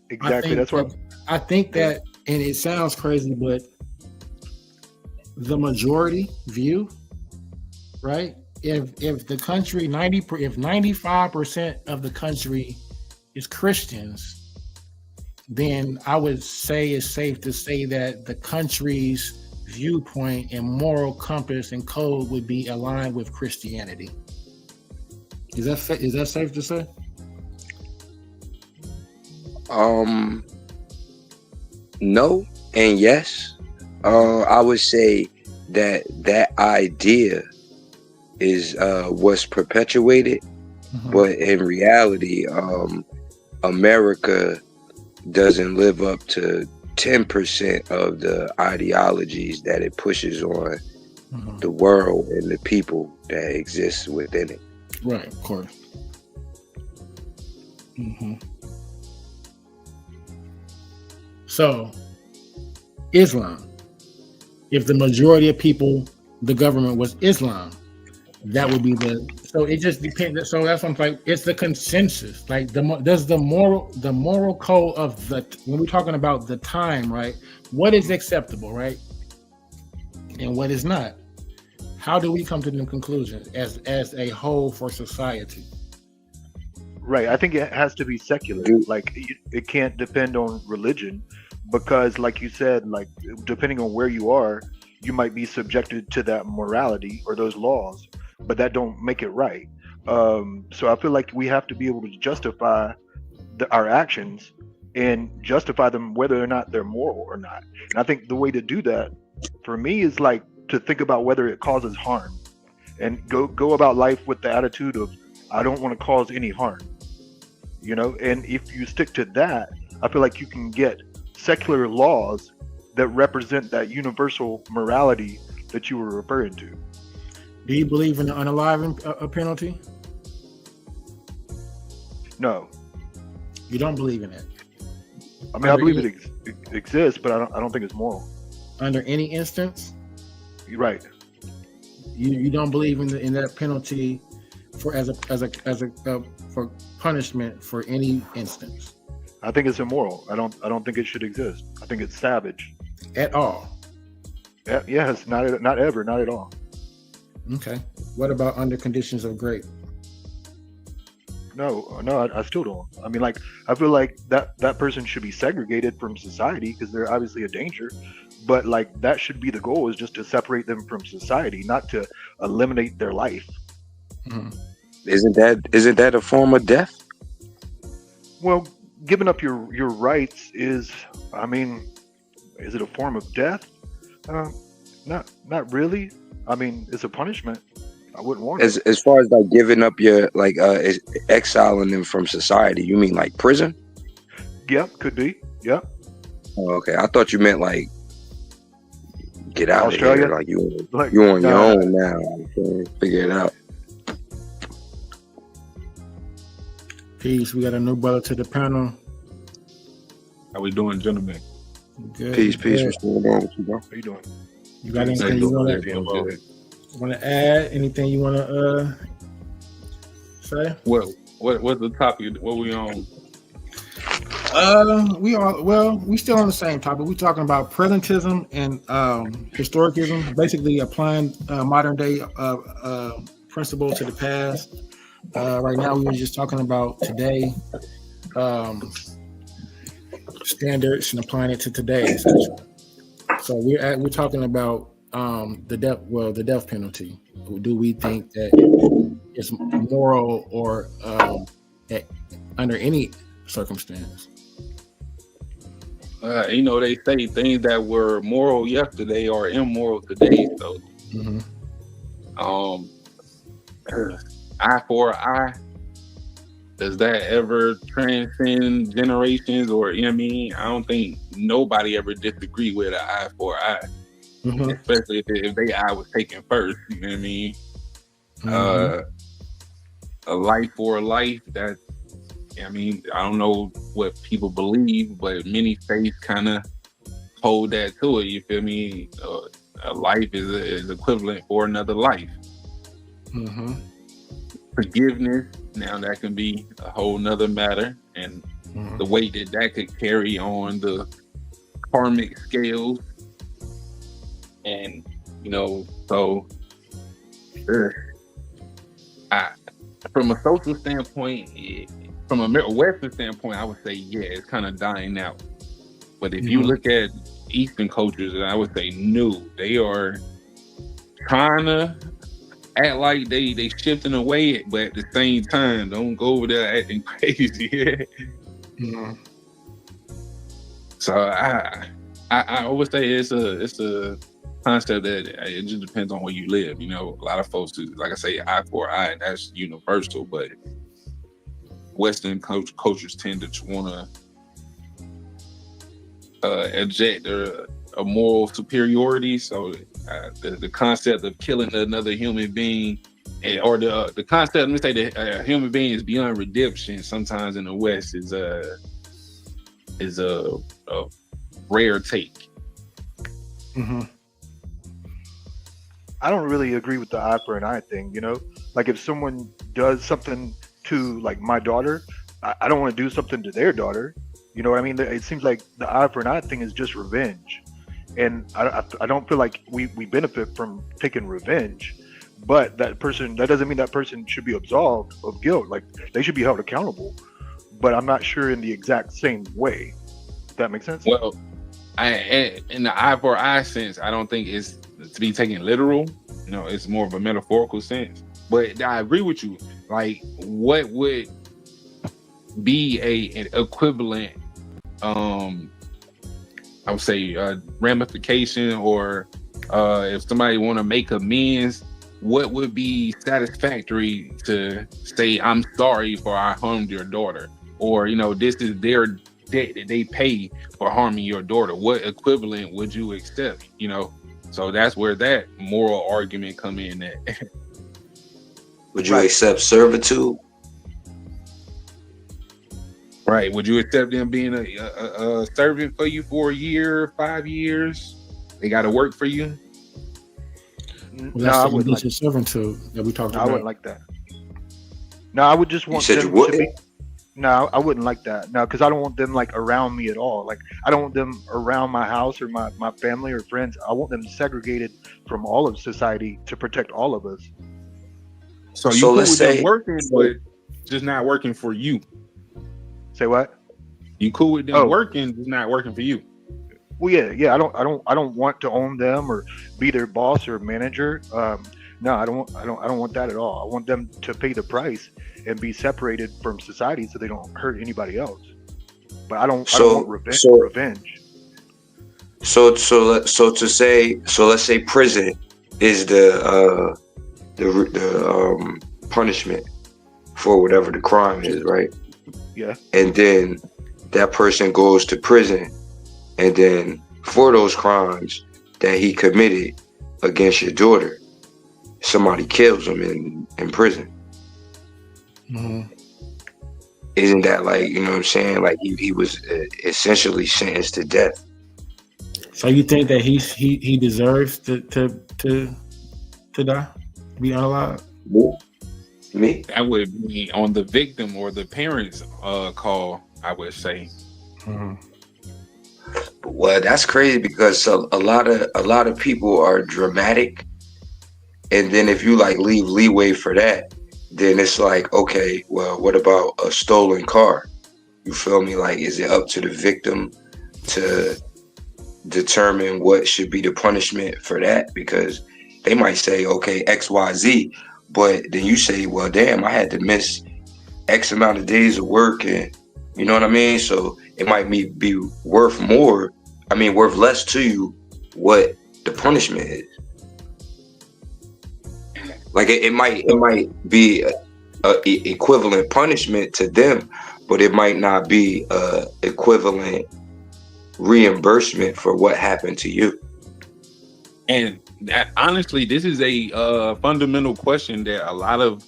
Exactly. That's what I think that, and it sounds crazy, but the majority view, right? If the country 95% of the country is Christians, then I would say it's safe to say that the country's viewpoint and moral compass and code would be aligned with Christianity. Is that safe to say? No and yes. I would say that idea is what's perpetuated, but in reality, America doesn't live up to 10% of the ideologies that it pushes on the world and the people that exist within it. Right, of course. So, Islam. If the majority of people, the government was Islam, that would be the. So it just depends. So that's what I'm like. It's the consensus. Like does the moral code of the, when we're talking about the time, right? What is acceptable, right? And what is not? How do we come to the conclusion as a whole for society? Right. I think it has to be secular. Like it can't depend on religion, because like you said, like depending on where you are, you might be subjected to that morality or those laws, but that don't make it right. So I feel like we have to be able to justify our actions and justify them whether or not they're moral or not. And I think the way to do that for me is like to think about whether it causes harm, and go about life with the attitude of I don't want to cause any harm, you know. And if you stick to that, I feel like you can get secular laws that represent that universal morality that you were referring to. Do you believe in the unaliving penalty? No. You don't believe in it? I mean, I believe it exists, but I don't think it's moral. Under any instance? You're right. You don't believe in that penalty for for punishment for any instance? I think it's immoral. I don't think it should exist. I think it's savage. At all? Yes, not ever, not at all. Okay. What about under conditions of grace? No, I still don't. I mean, like, I feel like that person should be segregated from society because they're obviously a danger. But like, that should be the goal, is just to separate them from society, not to eliminate their life. Isn't that a form of death? Well, giving up your rights is, I mean, is it a form of death? Not really. I mean, it's a punishment. I wouldn't want it. As far as like giving up your exiling them from society, you mean like prison? Yep, could be. Yep. Oh, okay, I thought you meant like get out Australia? of here, like you on your own now. Okay? Figure it out. Peace. We got a new brother to the panel. How we doing, gentlemen? Good. Peace. Good. What's going on with you, bro? How you doing? You got anything you want to add? Anything you want to say? Well, what's the topic? What we on? We still on the same topic. We're talking about presentism and historicism, basically applying modern day principles to the past. Right now, we were just talking about today standards and applying it to today, essentially. So we're talking about the death penalty. Do we think that it's moral or under any circumstance? They say things that were moral yesterday are immoral today. So, eye for eye. Does that ever transcend generations? Or, you know what I mean? I don't think nobody ever disagree with an eye for eye, especially if their eye was taken first. You know what I mean? A life for a life. That, I mean, I don't know what people believe, but many faiths kind of hold that to it. You feel me? A life is equivalent for another life. Forgiveness, now that can be a whole nother matter, and the weight that could carry on the karmic scales. And so from a social standpoint, from a Western standpoint, I would say it's kind of dying out. But if you look at Eastern cultures, I would say no, they are trying to act like they shifting away, but at the same time, don't go over there acting crazy. So I would say it's a concept that it just depends on where you live. A lot of folks, like I say, eye for eye, and that's universal. But Western cultures tend to want to eject a moral superiority. So The concept of killing another human being, or the concept, let me say that a human being is beyond redemption. Sometimes in the West is a rare take. Mm-hmm. I don't really agree with the eye for an eye thing. Like if someone does something to like my daughter, I don't want to do something to their daughter. You know what I mean? It seems like the eye for an eye thing is just revenge, and I don't feel like we benefit from taking revenge. But that doesn't mean that person should be absolved of guilt. Like they should be held accountable. But I'm not sure in the exact same way. If that makes sense? Well, in the eye for eye sense, I don't think it's to be taken literal. It's more of a metaphorical sense. But I agree with you. Like, what would be an equivalent, I would say, ramification, or if somebody want to make amends, what would be satisfactory to say, I'm sorry for I harmed your daughter, or this is their debt that they pay for harming your daughter? What equivalent would you accept? So that's where that moral argument come in at. Would you accept servitude? Right. Would you accept them being a servant for you for a year, 5 years? They got to work for you? Well, that's the indentured servitude that we talked about. I wouldn't like that. No, I would just want them to be. No, I wouldn't like that. No, because I don't want them like around me at all. Like I don't want them around my house or my family or friends. I want them segregated from all of society to protect all of us. So you cool with them working, but just not working for you. Say what? You cool with them working, just not working for you. Well, yeah. I don't want to own them or be their boss or manager. No, I don't want that at all. I want them to pay the price and be separated from society so they don't hurt anybody else. But I don't want revenge. So let's say prison is the punishment for whatever the crime is, right? Yeah. And then that person goes to prison, and then for those crimes that he committed against your daughter, somebody kills him in prison. Mm-hmm. Isn't that like, you know what I'm saying? Like he was essentially sentenced to death. So you think that he deserves to die, be unalive? Me? That would be on the victim or the parents' call, I would say. Mm-hmm. Well, that's crazy because a lot of people are dramatic, and then if you like leave leeway for that, then it's like, okay, well, what about a stolen car? You feel me? Like, is it up to the victim to determine what should be the punishment for that? Because they might say, okay, XYZ, but then you say, well, damn, I had to miss X amount of days of work, and you know what I mean? So it might be worth less to you what the punishment is. Like it might be a equivalent punishment to them, but it might not be a equivalent reimbursement for what happened to you. And honestly, this is a fundamental question that a lot of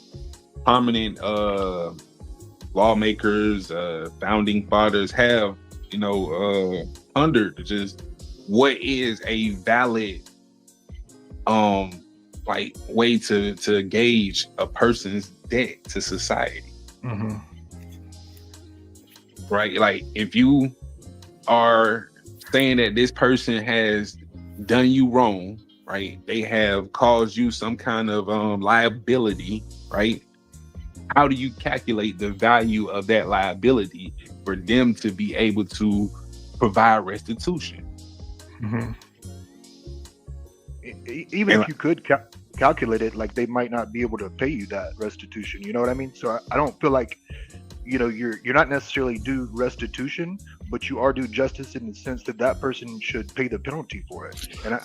prominent lawmakers, founding fathers have, pondered. Just what is a valid way to gauge a person's debt to society. Mm-hmm. Right? Like if you are saying that this person has done you wrong, right? They have caused you some kind of liability, right? How do you calculate the value of that liability for them to be able to provide restitution? Mm-hmm. Even if you could calculate it, like they might not be able to pay you that restitution. You know what I mean? So I don't feel like, you're not necessarily due restitution, but you are due justice in the sense that person should pay the penalty for it. And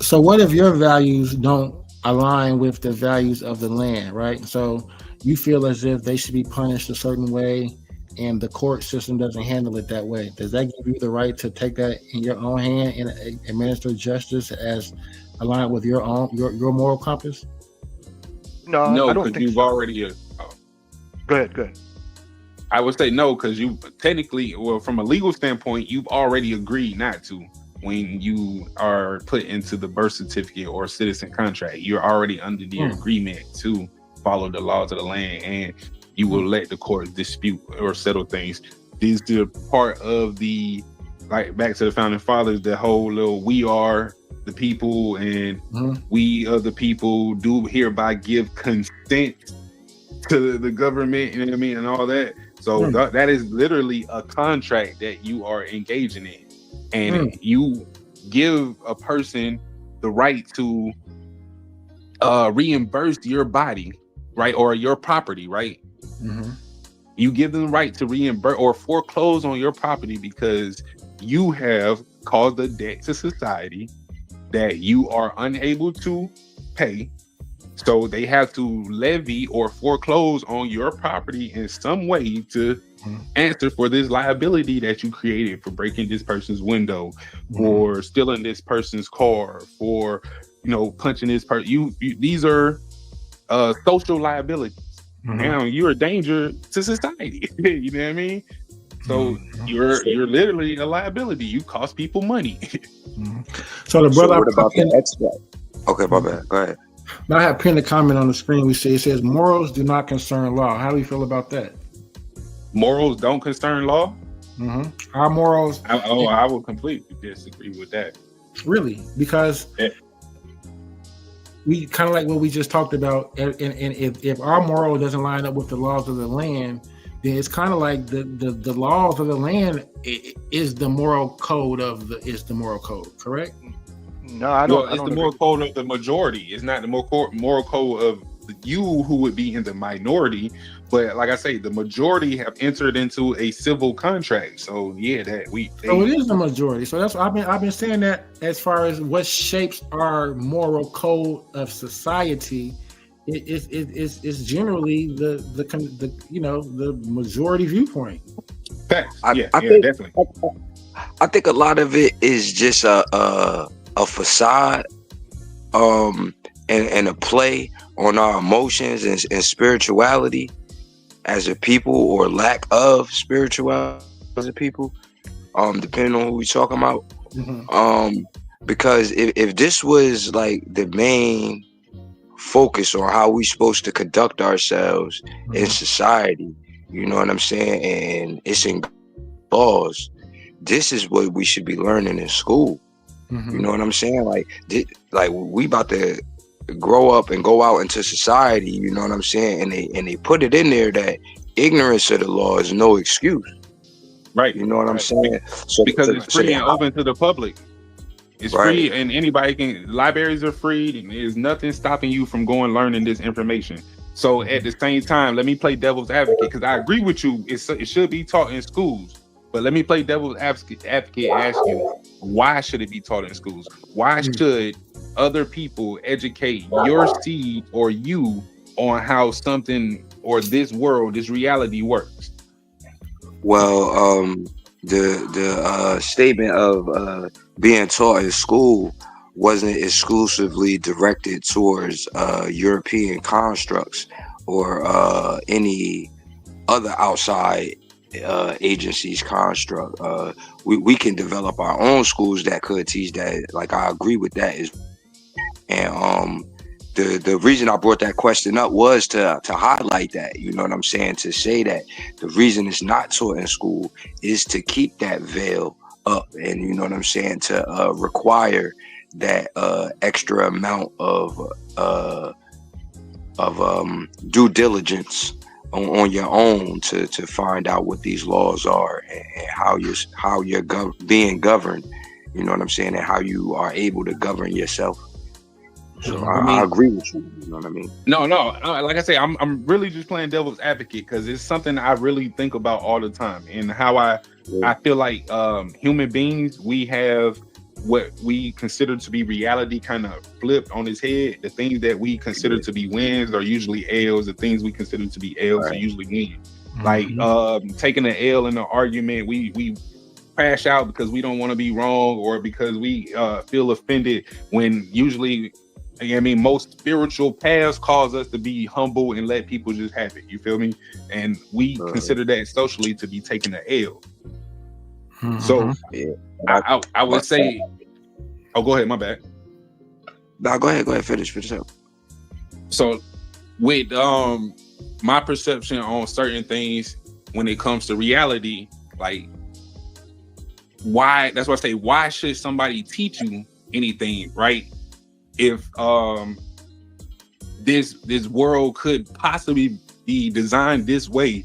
so what if your values don't align with the values of the land, right? So you feel as if they should be punished a certain way, and the court system doesn't handle it that way, does that give you the right to take that in your own hand and administer justice as aligned with your own your moral compass? No, I No, don't because think you've so. already. Go ahead. I would say no, because you technically, well, from a legal standpoint, you've already agreed not to. When you are put into the birth certificate or citizen contract, you're already under the agreement to follow the laws of the land, and you will let the court dispute or settle things. These are part of the, like, back to the founding fathers, the whole little we are the people and we of the people do hereby give consent to the government, you know what I mean, and all that. So that is literally a contract that you are engaging in. And you give a person the right to reimburse your body, right, or your property, right? You give them the right to reimburse or foreclose on your property because you have caused a debt to society that you are unable to pay. So they have to levy or foreclose on your property in some way to answer for this liability that you created for breaking this person's window, for stealing this person's car, for, you know, punching this person. You these are social liabilities. Now you're a danger to society. You know what I mean? So you're literally a liability. You cost people money. So the brother, what about the expert? Okay, my bad. Go ahead. Now I have pinned a comment on the screen. It says morals do not concern law. How do you feel about that? Morals don't concern law? Our morals. I will completely disagree with that. Really? Because we kind of like what we just talked about, and if our moral doesn't line up with the laws of the land, then it's kind of like the laws of the land is the moral code is the moral code, correct? No, I don't. It's the moral code of the majority. It's not the moral code of you who would be in the minority. But like I say, the majority have entered into a civil contract. So yeah, so it is the majority. So that's I've been saying that as far as what shapes our moral code of society. It's generally the you know, the majority viewpoint. I think, definitely. I think a lot of it is just a facade, and a play on our emotions and spirituality as a people, or lack of spirituality as a people, depending on who we're talking about. Because if this was like the main focus on how we supposed to conduct ourselves in society, you know what I'm saying, and it's in laws, this is what we should be learning in school. You know what I'm saying? Like we about to grow up and go out into society, you know what I'm saying? And they put it in there that ignorance of the law is no excuse. Right. You know what I'm saying? So because it's free and open to the public. It's free, and anybody can. Libraries are free, and there's nothing stopping you from going learning this information. So at the same time, let me play devil's advocate, because I agree with you. It should be taught in schools. But let me play devil's advocate and ask you, why should it be taught in schools? Why should other people educate your seed or you on how something or this world, this reality works? Well, the statement of being taught in school wasn't exclusively directed towards European constructs or any other outside agencies construct. We can develop our own schools that could teach that. Like, I agree with that. And the reason I brought that question up was to highlight that, you know what I'm saying, to say that the reason it's not taught in school is to keep that veil up, and you know what I'm saying, to require that extra amount of due diligence on your own to find out what these laws are and how you're being governed, you know what I'm saying, and how you are able to govern yourself. So I agree with you. You know what I mean? No. Like I say, I'm really just playing devil's advocate, because it's something I really think about all the time, and how I feel like human beings, we have what we consider to be reality kind of flipped on its head. The things that we consider to be wins are usually L's. The things we consider to be L's are usually wins. Like taking an L in an argument, we crash out because we don't want to be wrong or because we feel offended, when usually, I mean, most spiritual paths cause us to be humble and let people just have it. You feel me? And we consider that socially to be taking an L. So I would say, oh, go ahead, my bad. No, go ahead, finish up. So with my perception on certain things when it comes to reality, like that's why I say, why should somebody teach you anything, right? If this world could possibly be designed this way,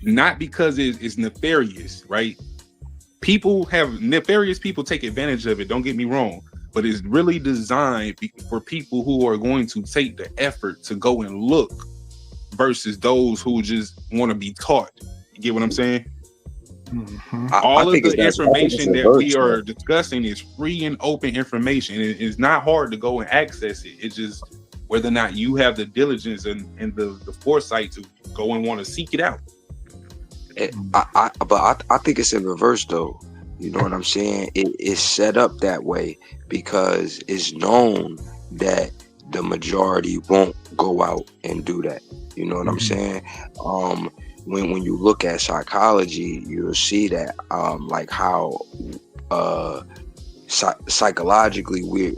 not because it's nefarious, right? Nefarious people take advantage of it, don't get me wrong, but it's really designed for people who are going to take the effort to go and look versus those who just want to be taught. You get what I'm saying? All of the information that we are discussing is free and open information. It's not hard to go and access it. It's just whether or not you have the diligence and the foresight to go and want to seek it out. But I think it's in reverse though. You know what I'm saying? It's set up that way because it's known that the majority won't go out and do that. You know what I'm saying? When you look at psychology, you'll see that like how psychologically we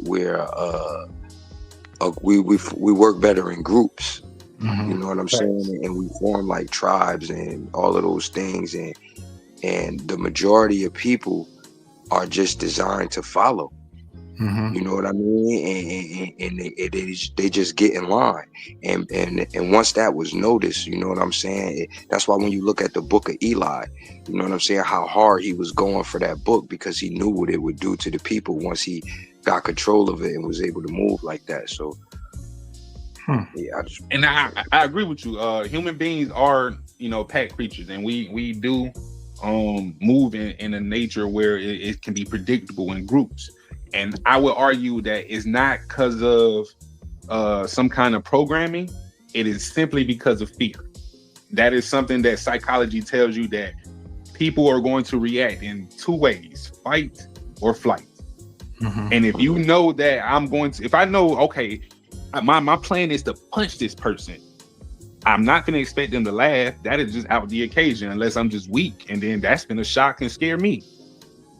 work better in groups. You know what I'm saying? And we form like tribes and all of those things, and the majority of people are just designed to follow. You know what I mean? And they just get in line. And once that was noticed, you know what I'm saying? That's why when you look at the book of Eli, you know what I'm saying, how hard he was going for that book, because he knew what it would do to the people once he got control of it and was able to move like that. So yeah, I agree with you. Human beings are, pack creatures, and we do move in a nature where it can be predictable in groups. And I would argue that it's not because of some kind of programming. It is simply because of fear. That is something that psychology tells you, that people are going to react in two ways: fight or flight. And if you know that if I know, okay, my plan is to punch this person, I'm not going to expect them to laugh. That is just out the occasion, unless I'm just weak. And then that's going to shock and scare me.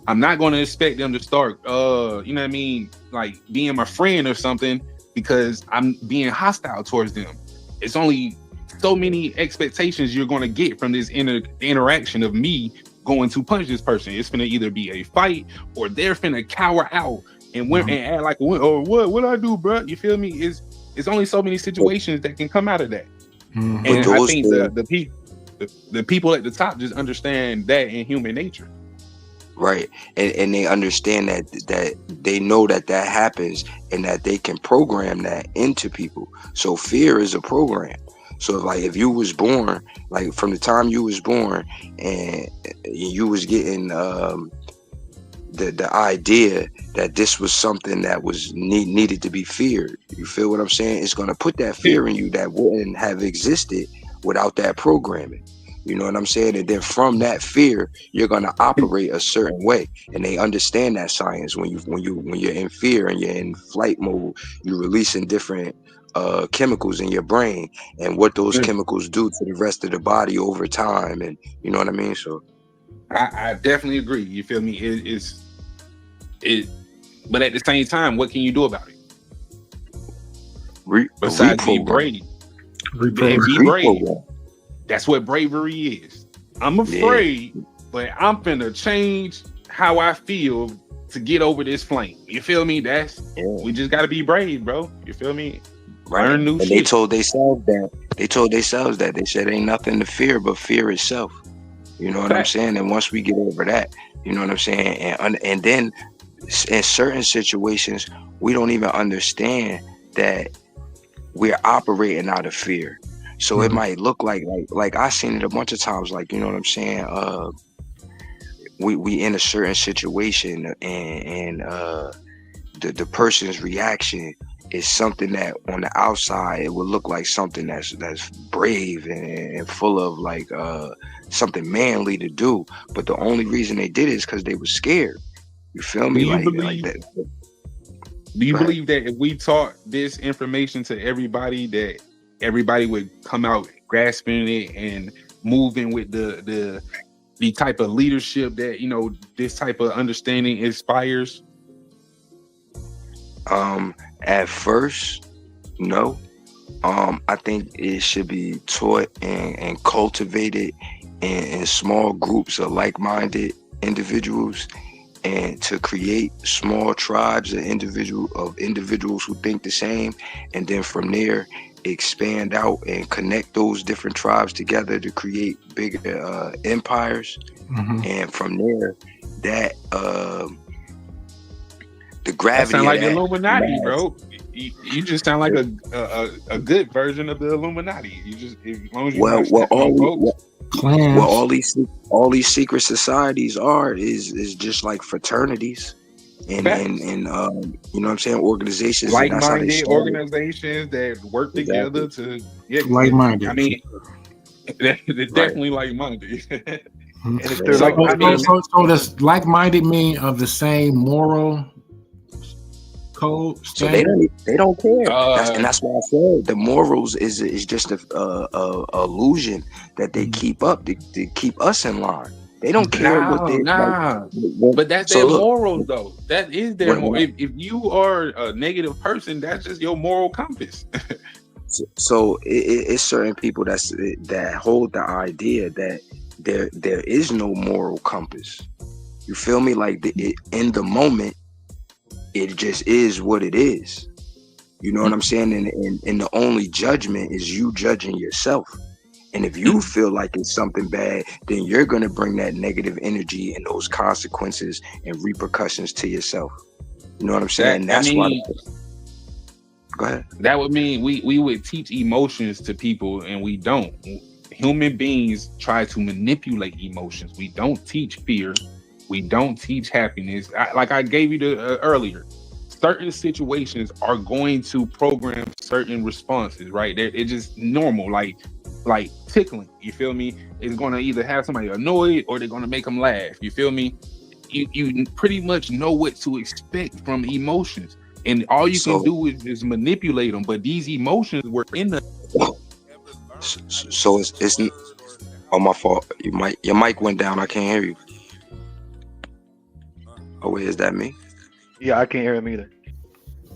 I'm not going to expect them to start, you know what I mean, like being my friend or something, because I'm being hostile towards them. It's only so many expectations you're going to get from this interaction of me going to punch this person. It's going to either be a fight, or they're finna cower out and and act like, or what I do, bro? You feel me? It's only so many situations that can come out of that. And I think the people at the top just understand that in human nature. Right. And they understand that they know that happens, and that they can program that into people. So fear is a program. So like if you was born, like from the time you was born and you was getting the idea that this was something that was needed to be feared, you feel what I'm saying? It's going to put that fear in you that wouldn't have existed without that programming. You know what I'm saying? And then from that fear, you're gonna operate a certain way. And they understand that science. When you're in fear and you're in flight mode, you're releasing different chemicals in your brain, and what those chemicals do to the rest of the body over time. And you know what I mean? So I definitely agree. You feel me? But at the same time, what can you do about it? Besides be brave. Be brave. That's what bravery is. I'm afraid, but I'm finna change how I feel to get over this flame. You feel me? We just gotta be brave, bro. You feel me? Learn new shit. They told themselves that. They said ain't nothing to fear but fear itself. You know what I'm saying? And once we get over that, you know what I'm saying? And then in certain situations, we don't even understand that we're operating out of fear. So it might look like I seen it a bunch of times, like, you know what I'm saying? We in a certain situation, and the person's reaction is something that on the outside it would look like something that's brave and full of like something manly to do, but the only reason they did it is because they were scared. You feel me? Do you Like believe that. Do you Go ahead. believe that if we taught this information to everybody, that everybody would come out grasping it and moving with the type of leadership that, you know, this type of understanding inspires? At first, no. I think it should be taught and cultivated in small groups of like-minded individuals, and to create small tribes of individuals who think the same, and then from there expand out and connect those different tribes together to create bigger empires. And from there, that the gravity That sound like of the that Illuminati, mass- bro. You just sound like a good version of the Illuminati. You just, as long as you well, not stepping on folks. Well, all these secret societies is just like fraternities, and you know what I'm saying, organizations, and that's how they Like-minded started. organizations that work together to Like-minded. I mean, they're definitely like-minded. And if So, they're like, I mean, so does like-minded mean of the same moral code? So they don't care. Uh, That's why I said the morals is just a illusion that they keep up to keep us in line. They don't care what they but that's so their look, morals, though. That is their When- moral. If you are a negative person, that's just your moral compass. So it's certain people that hold the idea that there is no moral compass. You feel me? Like in the moment, it just is what it is. You know what I'm saying? And the only judgment is you judging yourself. And if you feel like it's something bad, then you're gonna bring that negative energy and those consequences and repercussions to yourself. You know what I'm saying? That's why. Go ahead. That would mean we would teach emotions to people, and we don't. Human beings try to manipulate emotions. We don't teach fear. We don't teach happiness. Like I gave you the earlier, certain situations are going to program certain responses, right? It's just normal, like tickling. You feel me? It's going to either have somebody annoyed or they're going to make them laugh. You feel me? You pretty much know what to expect from emotions. And all you can do is manipulate them. But these emotions were in the. So it's oh, my fault. Your mic went down. I can't hear you. Oh wait, is that me? Yeah, I can't hear him either.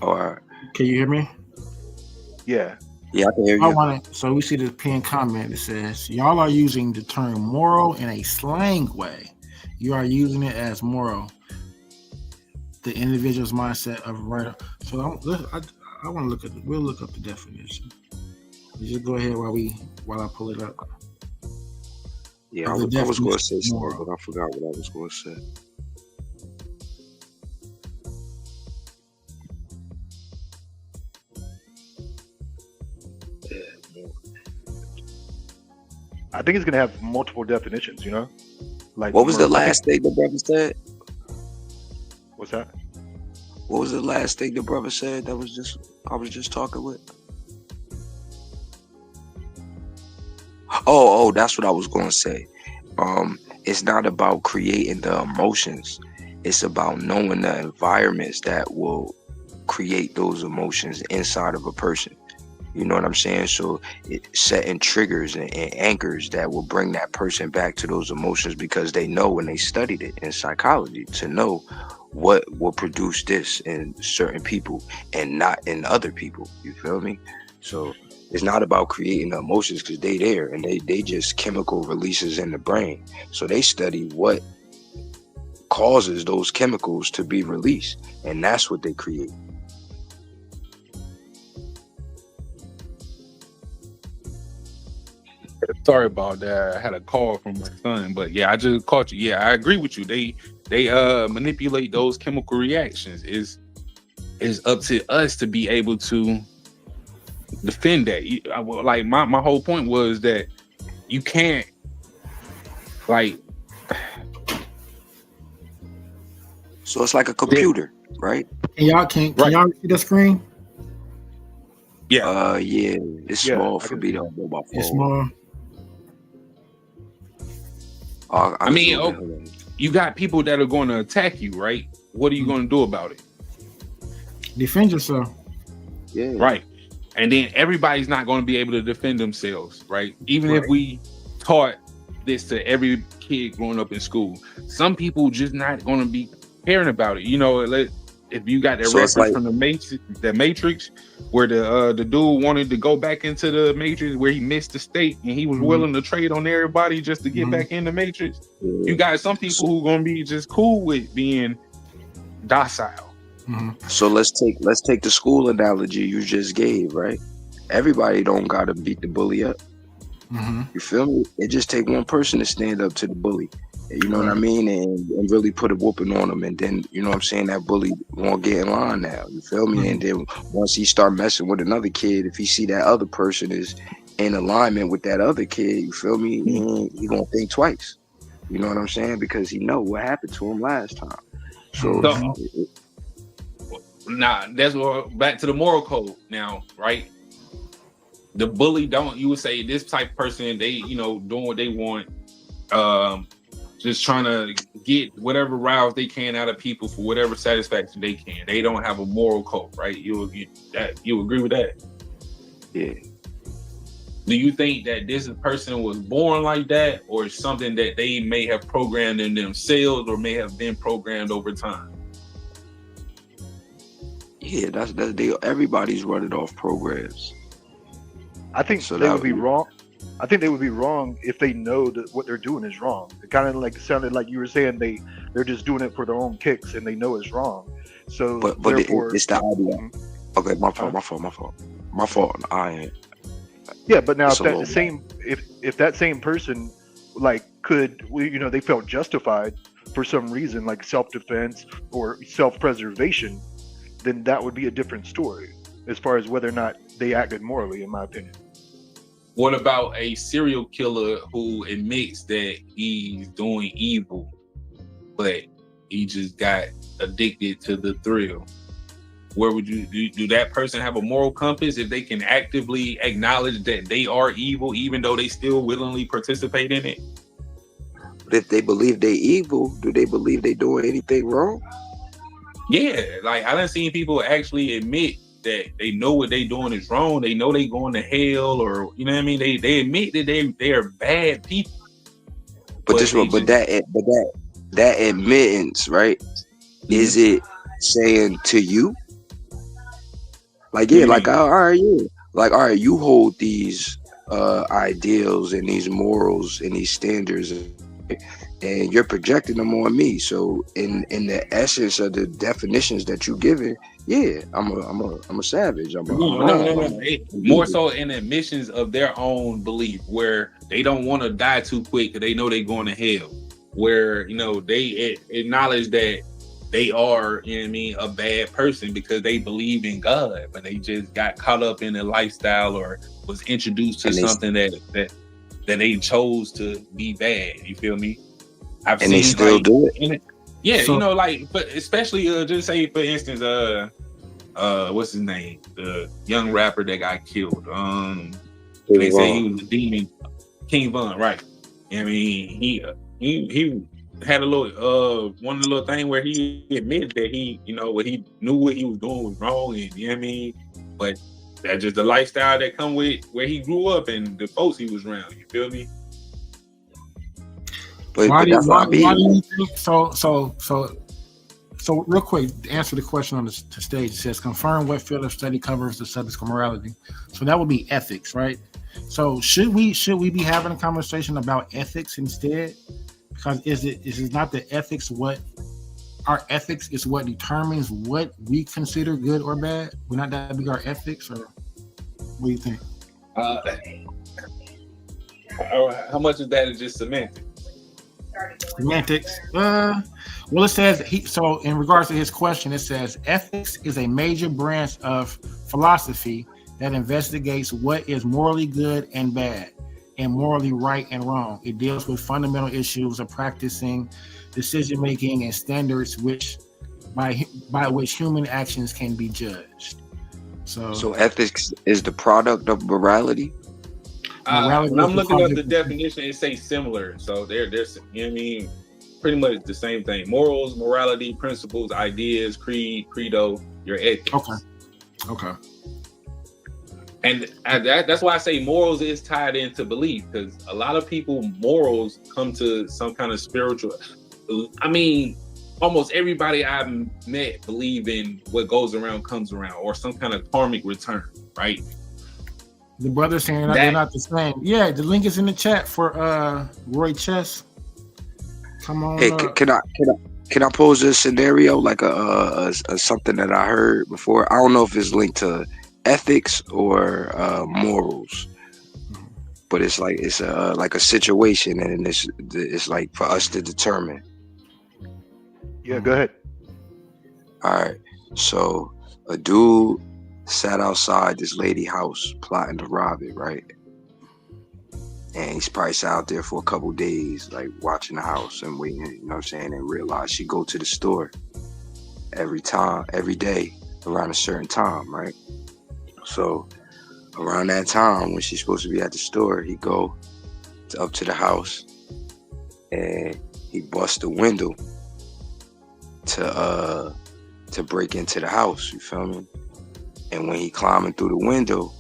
Oh, all right. Can you hear me? Yeah. Yeah, I can hear you. So we see this pinned comment that says, y'all are using the term moral in a slang way. You are using it as moral. The individual's mindset of right. So I want to look at we'll look up the definition. You just go ahead while I pull it up. Yeah, I was going to say something, but I forgot what I was going to say. I think it's gonna have multiple definitions. You know, like what was the last thing the brother said? What's that? What was the last thing the brother said? I was just talking with. Oh, that's what I was going to say. It's not about creating the emotions. It's about knowing the environments that will create those emotions inside of a person. You know what I'm saying? So setting triggers and anchors that will bring that person back to those emotions, because they know when they studied it in psychology to know what will produce this in certain people and not in other people. You feel me? So it's not about creating the emotions, because they there and they just chemical releases in the brain. So they study what causes those chemicals to be released, and that's what they create. Sorry about that. I had a call from my son, but yeah, I just caught you. Yeah, I agree with you. They manipulate those chemical reactions. It's up to us to be able to defend that. Like my whole point was that you can't like. So it's like a computer, right? Can y'all see the screen? Yeah. Yeah, it's Yeah, small I for can me see to that. hold my It's phone. more. I I can mean, zoom in. Hold on. you got people that are going to attack you, right? What are you going to do about it? Defend yourself. Yeah. Right. And then everybody's not going to be able to defend themselves, right? Even if Right. we taught this to every kid growing up in school, some people just not going to be caring about it. You know, if you got that So it's reference like, from the Matrix, where the dude wanted to go back into the Matrix, where he missed the state and he was Mhm. willing to trade on everybody just to get Mhm. back in the Matrix. yeah. You got some people who going to be just cool with being docile. Mhm. So let's take the school analogy you just gave, right? Everybody don't gotta beat the bully up. Mhm. You feel me? It just take one person to stand up to the bully. You know what I Right. mean? And really put a whooping on him. And then, you know what I'm saying, that bully won't get in line now. You feel me? And then once he start messing with another kid, if he see that other person is in alignment with that other kid, you feel me? He gonna think twice. You know what I'm saying? Because he know what happened to him last time. So So now that's what back to the moral code now, right? The bully you would say this type of person, they, you know, doing what they want, just trying to get whatever rouse they can out of people for whatever satisfaction they can. They don't have a moral code, right? You agree with that? yeah. Do you think that this person was born like that, or something that they may have programmed in themselves, or may have been programmed over time? Yeah, that's everybody's running off programs. I think So they that would be would- wrong. I think they would be wrong if they know that what they're doing is wrong. It kind of like sounded like you were saying they're just doing it for their own kicks and they know it's wrong. So But therefore, it's the idea. Okay, my fault. I ain't. yeah. But now It's if a that little same if that same person like they felt justified for some reason like self-defense or self-preservation, then that would be a different story as far as whether or not they acted morally, in my opinion. What about a serial killer who admits that he's doing evil, but he just got addicted to the thrill? Where would you do that person have a moral compass if they can actively acknowledge that they are evil, even though they still willingly participate in it? But if they believe they evil, do they believe they doing anything wrong? Yeah, like I done seen people actually admit that they know what they doing is wrong. They know they going to hell, or you know what I mean. They admit that they are bad people. But that admittance, right? Is it saying to you? Like, yeah, like all right, yeah. Like, all right, you hold these ideals and these morals and these standards, and you're projecting them on me. So in the essence of the definitions that you given, yeah, I'm a savage. No. More so in admissions of their own belief, where they don't want to die too quick because they know they're going to hell. Where, you know, they acknowledge that they are, you know what I mean, a bad person because they believe in God, but they just got caught up in a lifestyle or was introduced to something that they chose to be bad. You feel me? I've and seen they still like, do it. Yeah, So- you know, like, but especially just say for instance, what's his name? The young rapper that got killed. They say he was a demon. King Von, right? I mean, he had a little one of the little thing where he admitted that he, you know, what he knew what he was doing was wrong, and you know what I mean. But that's just the lifestyle that come with where he grew up and the folks he was around. You feel me? Why do you think so real quick, to answer the question on the stage, it says confirm what field of study covers the subject of morality. So that would be ethics, right? So should we be having a conversation about ethics instead? Because is it not the ethics what our ethics is what determines what we consider good or bad? Would not that be our ethics, or what do you think? How much of that is just semantics? Semantics. Well, it says so in regards to his question, it says ethics is a major branch of philosophy that investigates what is morally good and bad and morally right and wrong. It deals with fundamental issues of practicing, decision making, and standards by which human actions can be judged. So ethics is the product of morality. Morality When I'm is the looking up product the of- definition, it says similar. So there's, you know what I mean, pretty much the same thing. Morals, morality, principles, ideas, credo, your ethics. Okay. And that's why I say morals is tied into belief, because a lot of people morals come to some kind of spiritual. I mean, almost everybody I've met believe in what goes around comes around, or some kind of karmic return, right? The brother saying they're not the same. Yeah, the link is in the chat for Roy Chess. Come on. Hey, can I pose a scenario like a something that I heard before? I don't know if it's linked to ethics or morals, but it's like a situation, and it's like for us to determine. Yeah, go ahead. All right, so a dude sat outside this lady house plotting to rob it, right? And he's probably sat out there for a couple days, like watching the house and waiting, you know what I'm saying, and realized she go to the store every day around a certain time, right? So around that time when she's supposed to be at the store, he go up to the house and he busts the window to break into the house, you feel me? And when he climbing through the window,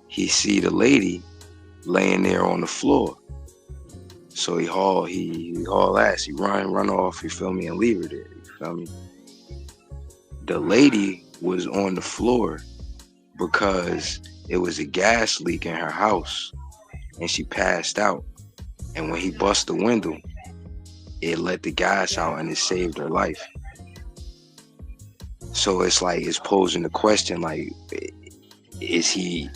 he see the lady laying there on the floor. So he haul ass, he run off, you feel me, and leave her there, you feel me? The lady was on the floor because it was a gas leak in her house and she passed out. And when he bust the window, it let the gas out and it saved her life. So it's like, it's posing the question, like, is he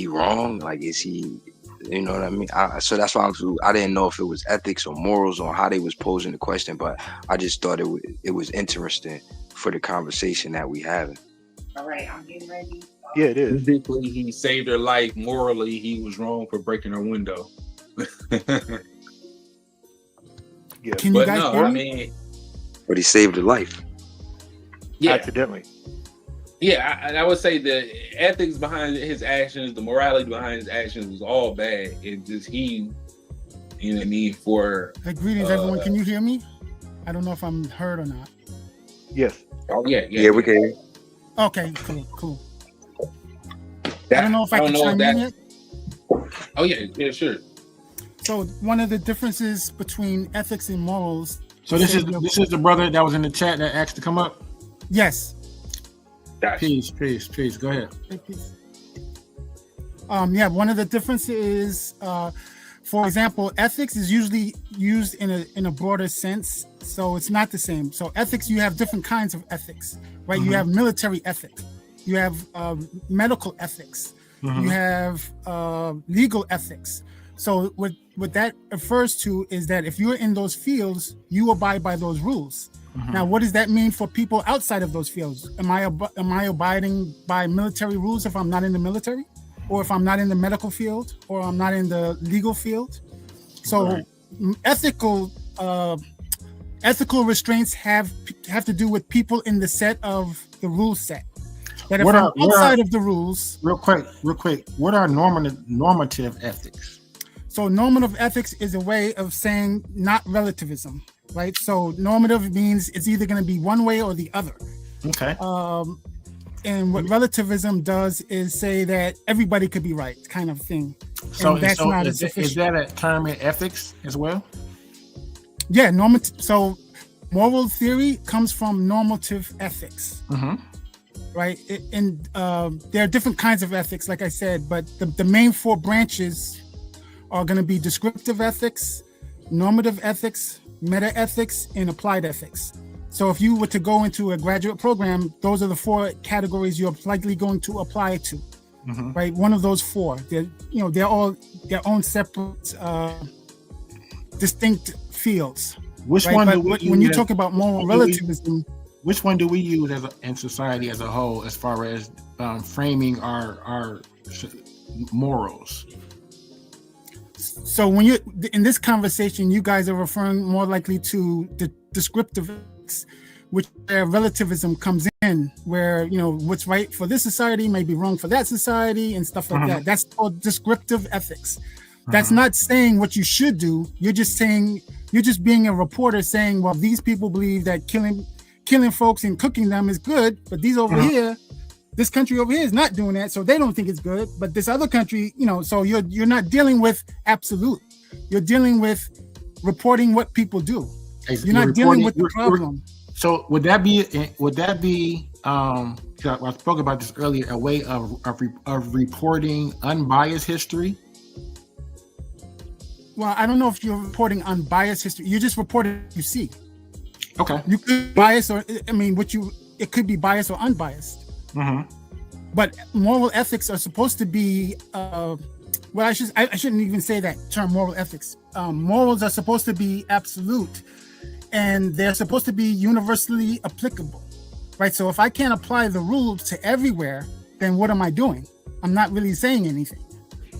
wrong? Like, is he, you know what I mean? So that's why I didn't know if it was ethics or morals or how they was posing the question, but I just thought it was interesting for the conversation that we having. All right, I'm getting ready. Yeah, it is. Physically, he saved her life. Morally, he was wrong for breaking her window. Yeah, Can you but guys no, hear I me? mean, But he saved her life. yeah, Accidentally. yeah. I would say the ethics behind his actions, the morality behind his actions was all bad. It just he, you know what I mean, for. Hey, greetings, everyone. Can you hear me? I don't know if I'm heard or not. Yes. Oh yeah, Yeah, we can. Okay, cool. I don't know if I can chime in yet. Oh yeah, sure. So one of the differences between ethics and morals. So this is the brother that was in the chat that asked to come up. Yes. Peace. Go ahead. Yeah, one of the differences is, for example, ethics is usually used in a broader sense, so it's not the same. So ethics, you have different kinds of ethics, right? You have military ethics, you have medical ethics, you have legal ethics. So what that refers to is that if you're in those fields, you abide by those rules. Now, what does that mean for people outside of those fields? Am I abiding by military rules if I'm not in the military, or if I'm not in the medical field, or I'm not in the legal field? So ethical restraints have to do with people in the set of the rule set. That if I'm outside of the rules. Real quick. What are normative ethics? So normative ethics is a way of saying not relativism, right? So normative means it's either going to be one way or the other. Okay. And what relativism does is say that everybody could be right, kind of thing. So, and that's not as is efficient. that a term in ethics as well? Yeah, normative. So moral theory comes from normative ethics. Right, and there are different kinds of ethics, like I said, but the main four branches are going to be descriptive ethics, normative ethics, meta ethics, and applied ethics. So if you were to go into a graduate program, those are the four categories you're likely going to apply to. Right, one of those four. They're all their own separate, distinct fields. Which right? one? But when you talk about moral relativism. Which one do we use in society as a whole, as far as framing our morals? So when you're in this conversation, you guys are referring more likely to the descriptive ethics, which where relativism comes in, where what's right for this society may be wrong for that society and stuff like that. That's called descriptive ethics. That's not saying what you should do. You're just being a reporter saying, well, these people believe that killing folks and cooking them is good, but these over here, this country over here is not doing that, so they don't think it's good. But this other country, so you're not dealing with absolute. You're dealing with reporting what people do. You're not dealing with the problem. So would that be? I spoke about this earlier. A way of reporting unbiased history. Well, I don't know if you're reporting unbiased history. You're just reporting what you see. Okay. You could bias, or it could be biased or unbiased. But moral ethics are supposed to be. I shouldn't even say that term, moral ethics. Morals are supposed to be absolute, and they're supposed to be universally applicable, right? So if I can't apply the rules to everywhere, then what am I doing? I'm not really saying anything,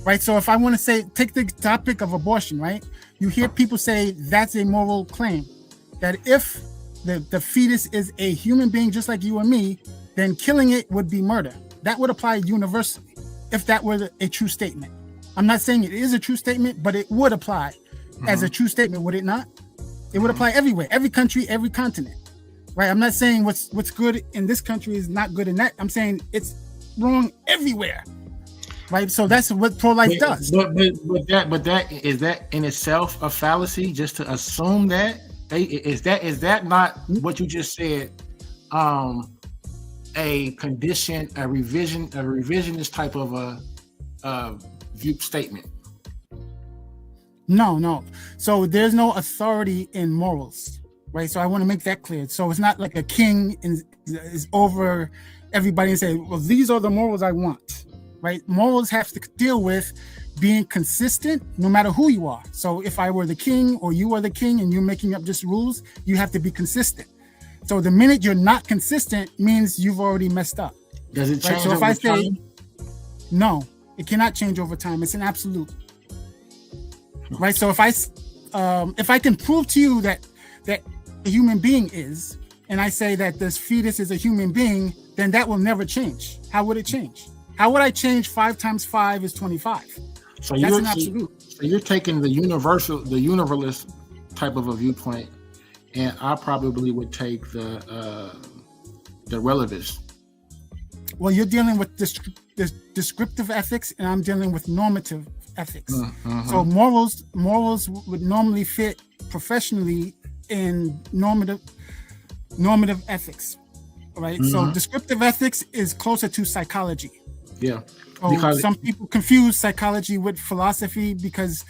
right? So if I want to take the topic of abortion, right? You hear people say that's a moral claim, that if the fetus is a human being just like you and me, then killing it would be murder. That would apply universally if that were a true statement. I'm not saying it is a true statement, but it would apply as a true statement, would it not? It would apply everywhere, every country, every continent, right? I'm not saying what's good in this country is not good in that. I'm saying it's wrong everywhere, right? So that's what pro-life does. But that is that in itself a fallacy? Just to assume that is that not what you just said? A condition, a revisionist type of a view statement. No. So there's no authority in morals, right? So I want to make that clear. So it's not like a king is over everybody and say, well, these are the morals I want, right? Morals have to deal with being consistent no matter who you are. So if I were the king or you are the king and you're making up just rules, you have to be consistent. So the minute you're not consistent means you've already messed up. Does it change? Right? So if over I say time? no, it cannot change over time. It's an absolute. Right. So if I can prove to you that a human being is, and I say that this fetus is a human being, then that will never change. How would it change? How would I change 5 times 5 is 25? So that's an absolute. So you're taking the universalist type of a viewpoint, and I probably would take the relativist. Well, you're dealing with descriptive ethics, and I'm dealing with normative ethics. So morals would normally fit professionally in normative ethics, right? So descriptive ethics is closer to psychology. Yeah. So because some people confuse psychology with philosophy because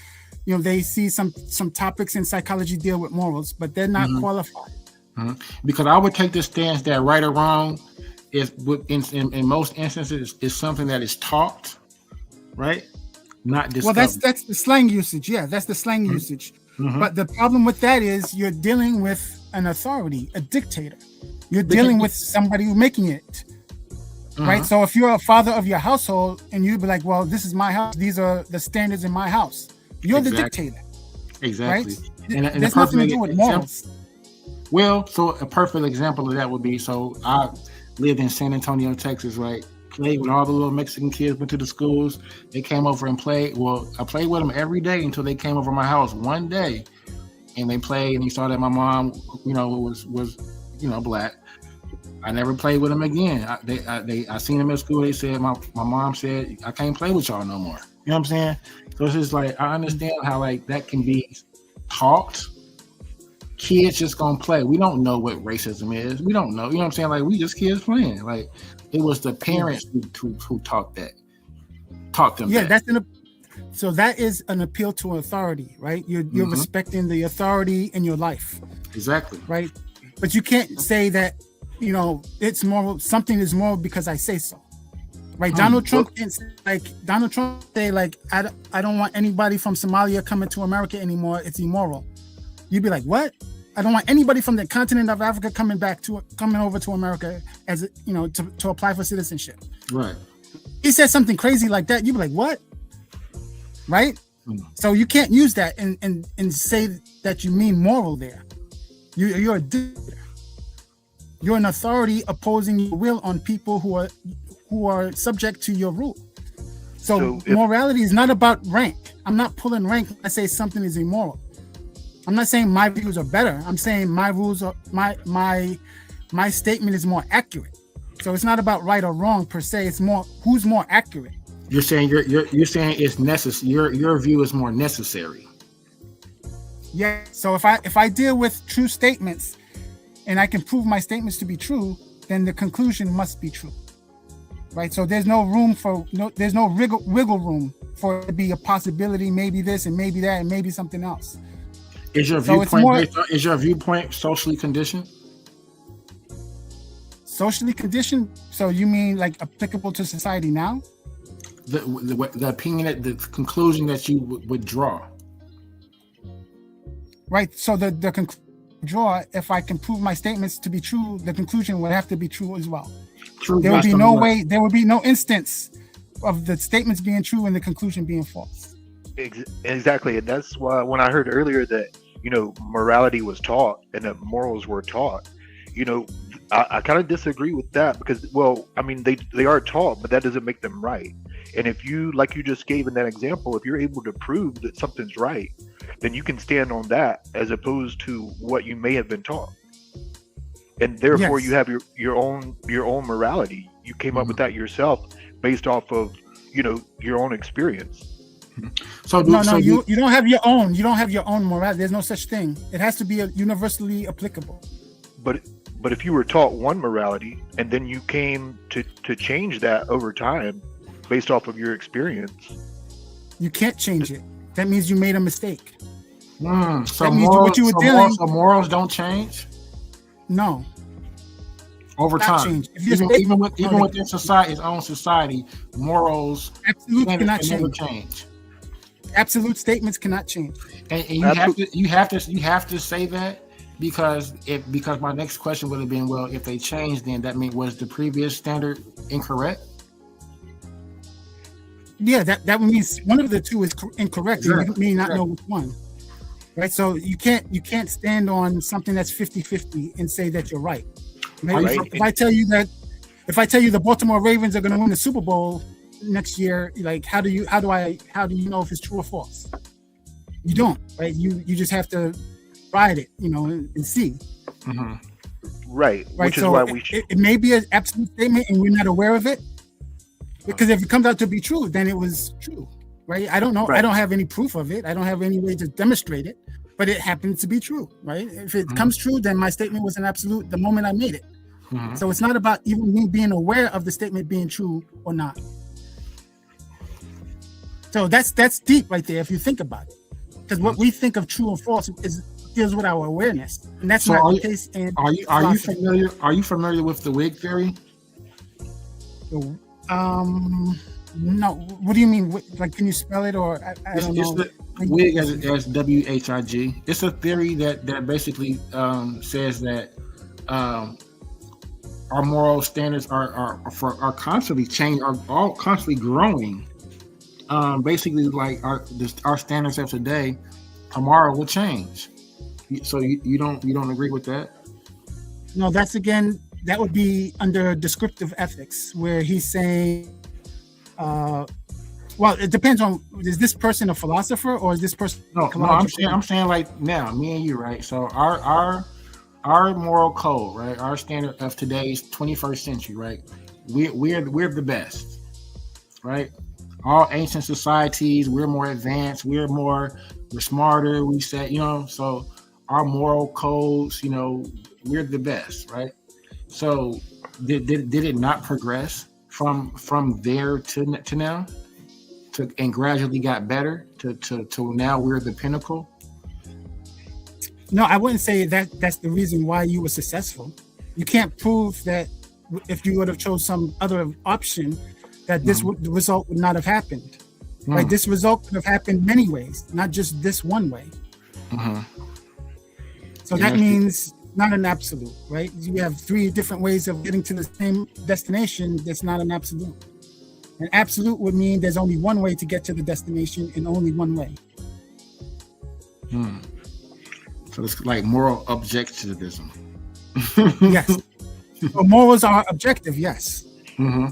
they see some topics in psychology deal with morals, but they're not qualified. Because I would take the stance that right or wrong is in most instances is something that is taught, right? Not discovered. Well, that's the slang usage. Yeah, that's the slang usage. But the problem with that is you're dealing with an authority, a dictator. You're dealing with somebody who's making it. Right. So if you're a father of your household and you'd be like, well, this is my house. These are the standards in my house. You're the dictator. Exactly. Right? There's nothing to do with morals. Well, so a perfect example of that would be, so I lived in San Antonio, Texas, right? Played with all the little Mexican kids, went to the schools. They came over and played. Well, I played with them every day until they came over my house one day. And they played, and they saw that my mom, was black. I never played with them again. I seen them at school. They said, my mom said, I can't play with y'all no more. You know what I'm saying? So it's just like, I understand how like that can be taught. Kids just gonna play. We don't know what racism is. We don't know. You know what I'm saying? Like, we just kids playing. Like, it was the parents who taught them. Yeah, so that is an appeal to authority, right? You're respecting the authority in your life. Exactly. Right? But you can't say that, it's moral, something is moral because I say so. Right? Donald Trump say like, I don't want anybody from Somalia coming to America anymore. It's immoral. You'd be like, what? I don't want anybody from the continent of Africa coming over to America as to apply for citizenship. Right. He said something crazy like that. You'd be like, what? Right? So you can't use that and say that you mean moral there. You're a dictator. You're an authority opposing your will on people who are subject to your rule. So morality is not about rank. I'm not pulling rank when I say something is immoral. I'm not saying my views are better. I'm saying my rules are my statement is more accurate. So it's not about right or wrong per se. It's more who's more accurate. You're saying you're saying it's necessary. Your view is more necessary. Yeah. So if I deal with true statements and I can prove my statements to be true, then the conclusion must be true. Right. So there's no room for there's no wiggle room for it to be a possibility, maybe this and maybe that and maybe something else. Is your viewpoint is your viewpoint socially conditioned? Socially conditioned? So you mean like applicable to society now? The opinion, the conclusion that you would draw. Right. So the conclusion draw, if I can prove my statements to be true, the conclusion would have to be true as well. True. There would be no way. There would be no instance of the statements being true and the conclusion being false. Exactly, and that's why when I heard earlier that morality was taught and that morals were taught, I kind of disagree with that because, well, I mean they are taught, but that doesn't make them right. And if you, like you just gave in that example, if you're able to prove that something's right, then you can stand on that as opposed to what you may have been taught. And therefore you have your own morality. You came up with that yourself based off of your own experience. So you don't have your own. You don't have your own morality. There's no such thing. It has to be universally applicable. But if you were taught one morality and then you came to change that over time based off of your experience, you can't change it. That means you made a mistake. So morals don't change? No. Over time, even within society, its own society, morals absolutely cannot change. Absolute statements cannot change. And you have to say that because my next question would have been, well, if they changed, then that means was the previous standard incorrect? Yeah, that means one of the two is incorrect. Sure. You may not know which one. Right, so you can't stand on something that's 50-50 and say that you're right. Right? If I tell you the Baltimore Ravens are going to win the Super Bowl next year, like how do you know if it's true or false? You don't, right? You just have to ride it, and see. Mm-hmm. Right. Which is why it may be an absolute statement and we're not aware of it, because if it comes out to be true, then it was true. Right? I don't know. Right. I don't have any proof of it. I don't have any way to demonstrate it, but it happens to be true, right? If it comes true, then my statement was an absolute the moment I made it. Mm-hmm. So it's not about even me being aware of the statement being true or not. So that's deep right there if you think about it, because what we think of true and false deals with our awareness, and that's not the case. Are you familiar with the Whig theory? No, what do you mean? Like, can you spell it, or I don't know? Whig as WHIG. It's a theory that basically says that our moral standards are constantly changing, are all constantly growing. Basically, like our standards of today, tomorrow will change. So you don't agree with that? No, that would be under descriptive ethics, where he's saying. Well, it depends on, is this person a philosopher or is this person? No, I'm saying like now, me and you, right? So our moral code, right? Our standard of today's 21st century, right? We're the best, right? All ancient societies, we're more advanced, we're smarter. We say, so our moral codes, we're the best, right? So did it not progress from there to now, and gradually got better to now we're the pinnacle? No, I wouldn't say that's the reason why you were successful. You can't prove that if you would have chose some other option that this result would not have happened. Right? This result could have happened many ways, not just this one way. So that means not an absolute, right? You have 3 different ways of getting to the same destination. That's not an absolute. An absolute would mean there's only one way to get to the destination and only one way. So it's like moral objectivism. Yes. So morals are objective, yes. Mm-hmm.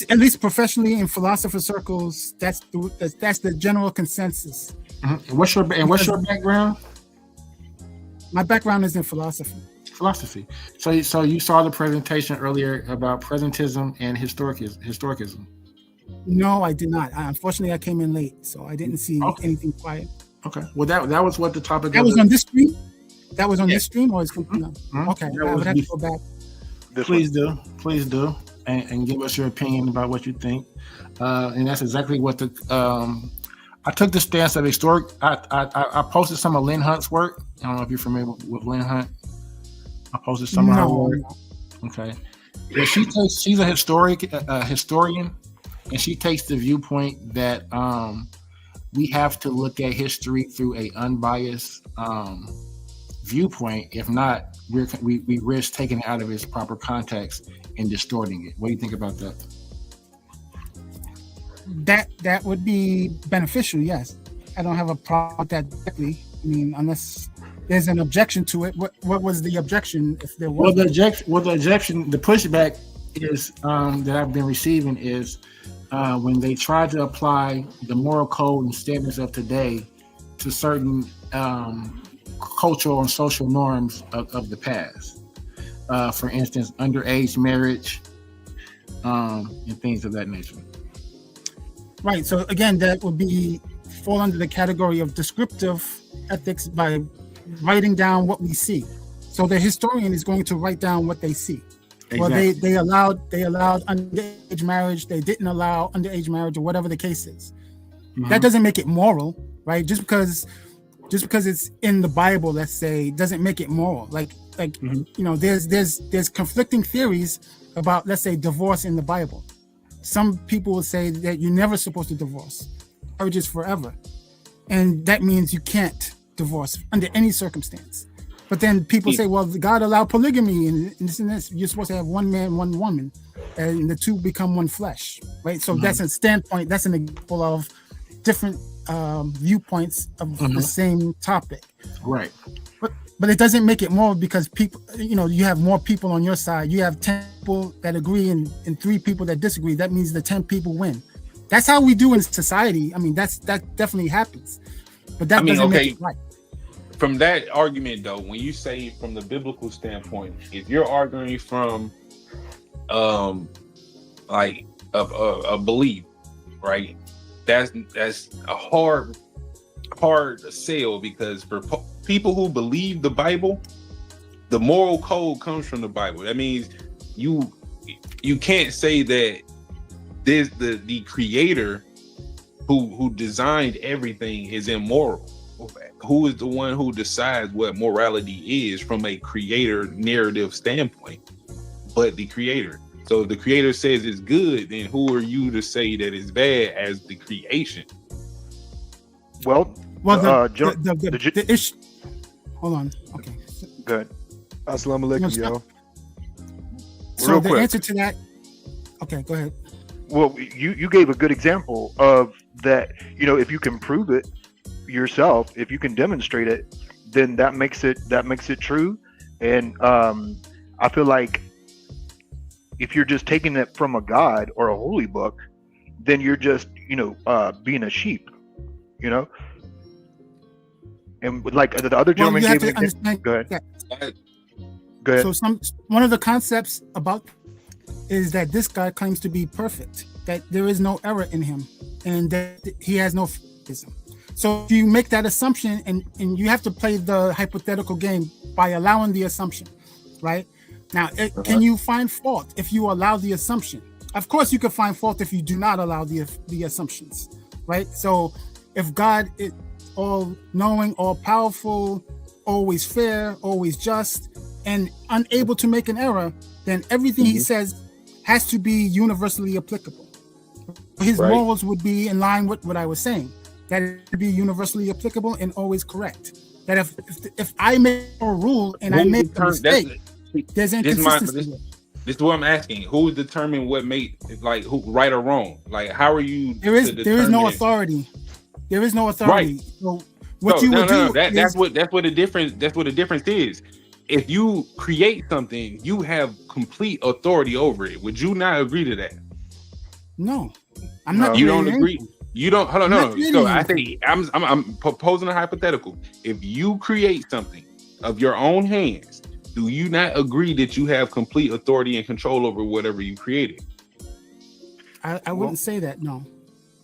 At least professionally in philosopher circles, that's the general consensus. Mm-hmm. What's your background? My background is in philosophy. Philosophy. So you saw the presentation earlier about presentism and historicism. No, I did not. Unfortunately, I came in late, so I didn't see anything quiet. Okay. Well, that was what the topic. That was on this stream. That was on this stream, or is no? Okay, That I would was have to go back. Please do, and give us your opinion about what you think. And that's exactly what the I took the stance of historic. I posted some of Lynn Hunt's work. I don't know if you're familiar with Lynn Hunt. I posted some of her work. Okay. Yeah, she's a historian, and she takes the viewpoint that we have to look at history through a unbiased viewpoint. If not, we risk taking it out of its proper context and distorting it. What do you think about that? That would be beneficial, yes. I don't have a problem with that directly. I mean, unless there's an objection to it. What was the objection if there was? The pushback is that I've been receiving is when they try to apply the moral code and standards of today to certain cultural and social norms of the past. For instance, underage marriage and things of that nature. Right. So again, that would fall under the category of descriptive ethics by writing down what we see. So the historian is going to write down what they see. Exactly. Well, they allowed underage marriage. They didn't allow underage marriage, or whatever the case is. Mm-hmm. That doesn't make it moral, right? Just because it's in the Bible, let's say, doesn't make it moral. Like mm-hmm. You know, there's conflicting theories about, let's say, divorce in the Bible. Some people will say that you're never supposed to divorce. Marriage is forever, and that means you can't divorce under any circumstance. But then people say, well, God allowed polygamy and this and this. You're supposed to have one man, one woman, and the two become one flesh, right? So mm-hmm. that's a standpoint. That's an example of different viewpoints of mm-hmm. the same topic. Right. But it doesn't make it moral because people, you know, you have more people on your side. You have 10 people that agree and 3 people that disagree. That means the 10 people win. That's how we do in society. I mean, that definitely happens. But that doesn't make it right. From that argument, though, when you say from the biblical standpoint, if you're arguing from like a belief, right? That's a hard sell, because for people who believe the Bible, the moral code comes from the Bible. That means you can't say that there's the creator who designed everything is immoral. Who is the one who decides what morality is from a creator narrative standpoint? But the creator. So if the creator says it's good, then who are you to say that it's bad as the creation? The issue. Hold on. Okay. Good. Assalamu alaikum, yo. So the answer to that. Okay, go ahead. Well, you gave a good example of that. You know, if you can prove it yourself, if you can demonstrate it, then that makes it true. And I feel like if you're just taking it from a God or a holy book, then you're just, you know, being a sheep, you know. And like the other gentleman gave an example. Go ahead. Yeah. Go ahead. So one of the concepts about is that this guy claims to be perfect, that there is no error in him, and that he has no favoritism. So if you make that assumption, and you have to play the hypothetical game by allowing the assumption, right? Now, can you find fault if you allow the assumption? Of course, you can find fault if you do not allow the assumptions, right? So if God is all knowing, all powerful, always fair, always just, and unable to make an error, then everything he says has to be universally applicable. His morals would be in line with what I was saying. That it would be universally applicable and always correct. That if I make a rule and I make a mistake, there's inconsistency. This is what I'm asking. Who determine what made, like, who right or wrong? Like, how are you? There is no authority. There is no authority. Right. So what you would do that's what the difference is. if you create something, you have complete authority over it. Would you not agree to that? No, I'm not. You don't creating agree. anything. You don't. Hold on, I'm no. not creating So I anything. think I'm proposing a hypothetical. If you create something of your own hands, do you not agree that you have complete authority and control over whatever you created? I wouldn't say that. No.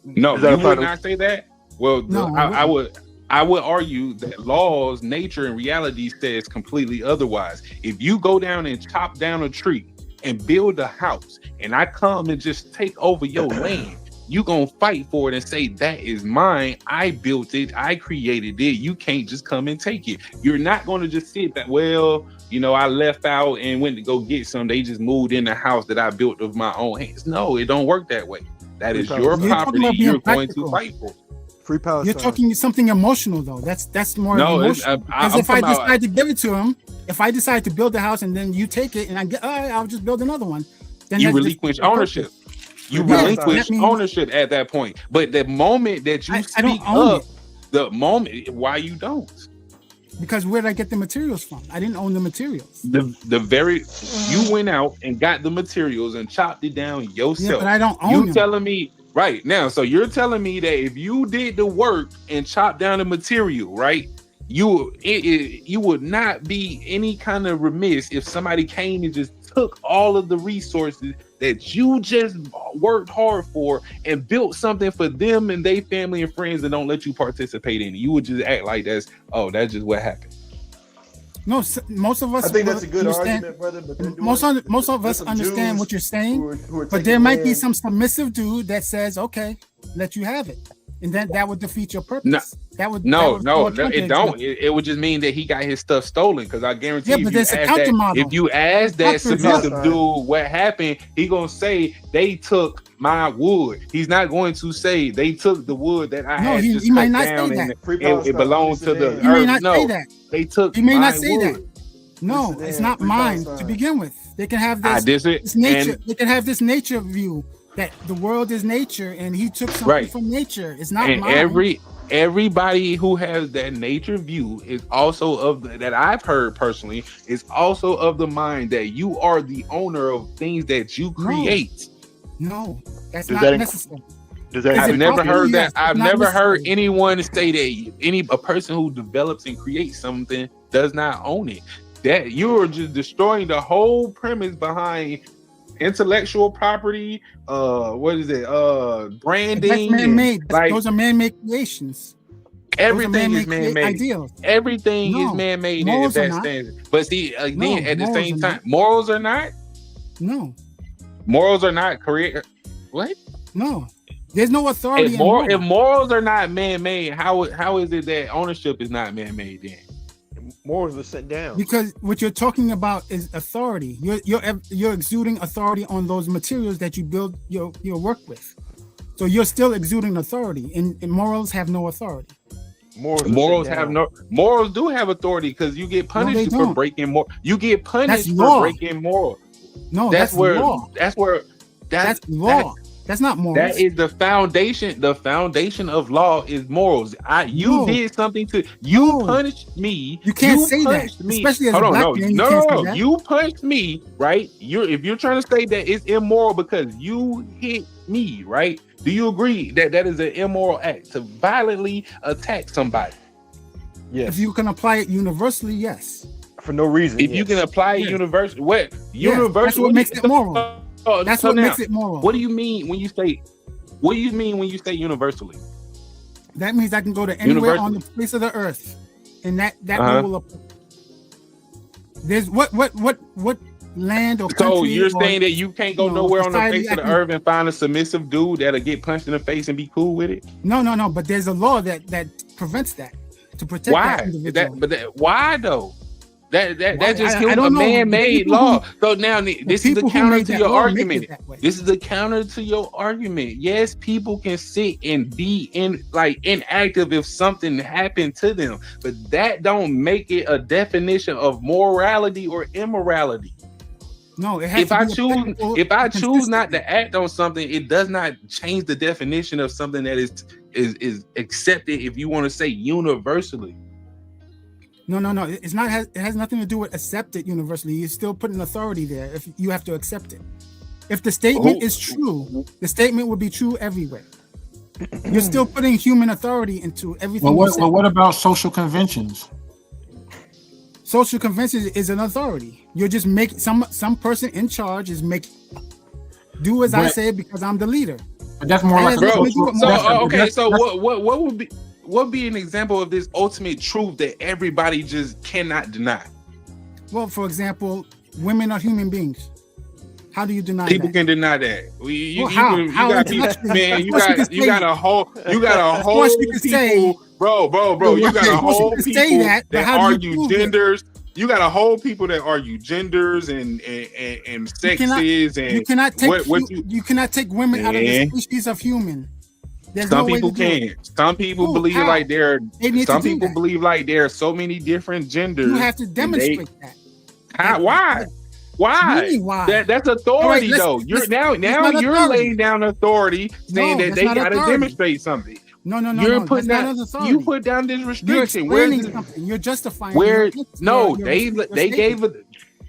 No, Is that you a would product- not say that. Well, No, I would argue that laws, nature, and reality says completely otherwise. If you go down and chop down a tree and build a house, and I come and just take over your land, you gonna fight for it and say that is mine. I built it. I created it. You can't just come and take it. You're not gonna just sit back. Well, you know, I left out and went to go get some. They just moved in the house that I built of my own hands. No, it don't work that way. That is your You're talking property. about being You're going to practical. fight for. Free Palestine. You're talking something emotional though. That's more No, it's- emotional. I'm Because if I talking about- decide to give it to him, if I decide to build a house and then you take it and I get, I'll just build another one. Then You that's relinquish the purpose. ownership. You Yeah, relinquish that means- ownership at that point. But the moment that you I don't speak own up, the moment why you don't. Because where did I get the materials from? I didn't own the materials. The very you went out and got the materials and chopped it down yourself. Yeah, but I don't own You them. telling me right now? So you're telling me that if you did the work and chopped down the material, right? You would not be any kind of remiss if somebody came and just took all of the resources that you just worked hard for and built something for them and their family and friends and don't let you participate in it. You would just act like that's just what happened. No, most of us. I think that's a good understand- argument, brother. But they're doing most of there's us some understand Jews what you're saying, who are but there taking might be land. some submissive dude that says, "Okay, let you have it," and then that would defeat your purpose. No, that would No, that no, would no, Trump it don't. exist. It would just mean that he got his stuff stolen. Because I guarantee, Yeah, if but you there's a ask counter model. if you ask that Counter submissive model. dude what happened, he gonna say they took my wood. He's not going to say they took the wood that I No, had he just might cut not say down that. and Free it Palestine, belongs to the He He may earth. not No, say that. they took. He may my not say wood. that. No, it's not Free mine to Palestine. begin with. They can have I this nature. and They can have this nature view that the world is nature, and he took something Right. from nature. It's not and mine. everybody who has that nature view is also that I've heard personally is also of the mind that you are the owner of things that you create. No, that's Does not that necessary. Does that Is I've it never possible? heard Yes, that. I've it's not never heard necessary. anyone say that a person who develops and creates something does not own it. That you are just destroying the whole premise behind intellectual property. What is it? That's Branding. man-made. and, like Those are man-made creations. everything is man-made man-made. ideals. Everything is No, man-made if morals are that not. stands. But see, No, again, at the morals same are time, not. morals are not. No, Morals are not create. What? no. There's no authority If, in if moral. morals are not man-made, how is it that ownership is not man-made then? Morals were sent down. Because what you're talking about is authority. You're exuding authority on those materials that you build your work with. So you're still exuding authority, and morals have no authority. Morals have no morals do have authority because you get No, they punished for don't. breaking more. You get punished That's for law. breaking moral. No, That's that's where law. that's law. That's not morals. That is the foundation. The foundation of law is morals. You No. did something to you punished me. You can't say that, punished me. especially as a Hold on, black no, man, you no, can't say no. that. You punched me, right? If you're trying to say that it's immoral because you hit me, right? Do you agree that that is an immoral act to violently attack somebody? Yes. If you can apply it universally, yes. For no reason. If you can apply it universally, what Yeah, universal? that's what makes it moral. That's what now, makes it moral. What do you mean when you say? What do you mean when you say universally? That means I can go to anywhere Universal. on the face of the earth, and that Uh-huh. rule. There's what land or So country you're or, saying that you can't go you know, nowhere on the society face of the I can- earth and find a submissive dude that'll get punched in the face and be cool with it? No. But there's a law that prevents that to protect that Why? individual. Why though? That Why? that's just I a don't know. The man-made people who- law. So now this is the people who counter made to that your law make it argument. that way. This is the counter to your argument. Yes, people can sit and be inactive if something happened to them, but that don't make it a definition of morality or immorality. No, it has If to I be choose, applicable if I choose consistently. not to act on something, it does not change the definition of something that is accepted. If you want to say universally, No. It's not. It has nothing to do with accepted universally. You're still putting authority there. If you have to accept it. If the statement is true, the statement would be true everywhere. You're still putting human authority into everything. Well, what about social conventions? Social conventions is an authority. You're just making some person in charge is making do as I say because I'm the leader. But that's more like So what would be an example of this ultimate truth that everybody just cannot deny? Well, for example, women are human beings. How do you deny People that? can deny that. You How got a whole people, bro. You got a whole people that argue genders. You got a whole people that argue genders and sexes and you cannot take women out of the species of human. Some people can. Some people believe like there. Some people believe like there are so many different genders. You have to demonstrate that. How? Why? Why? That's authority, though. You're you're laying down authority, saying that they got to demonstrate something. No. You put down this restriction. You're justifying.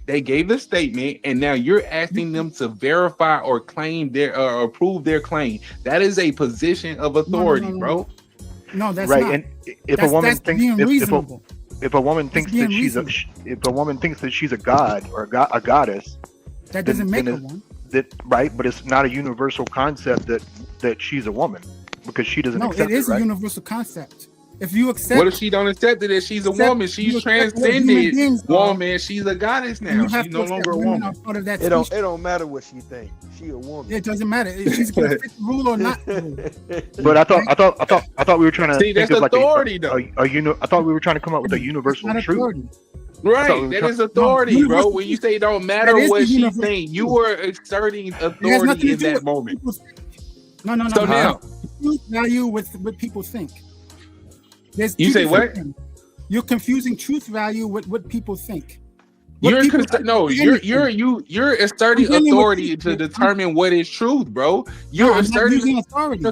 They gave the statement, and now you're asking them to verify or claim their approve their claim. That is a position of authority, bro. No, that's right. not. And if a woman thinks if a woman thinks that she's a god or a goddess, that doesn't make her one. Right, but it's not a universal concept that she's a woman because she doesn't accept it. No, it is a universal concept. If you accept, what if she don't accept it that she's a woman? She's transcended woman. She's a goddess now. She's no longer a woman. It don't matter what she thinks. She a woman. It doesn't matter if she's going to fit the rule or not. But I thought we were trying to see that's authority though. I thought we were trying to come up with a universal truth. Right, that is authority, bro. When you say it don't matter what she thinks, you were exerting authority in that moment. No. So now, truth value with what people think. You say what? You're confusing truth value with what people think. You're asserting authority to determine what is truth, bro. You're asserting authority.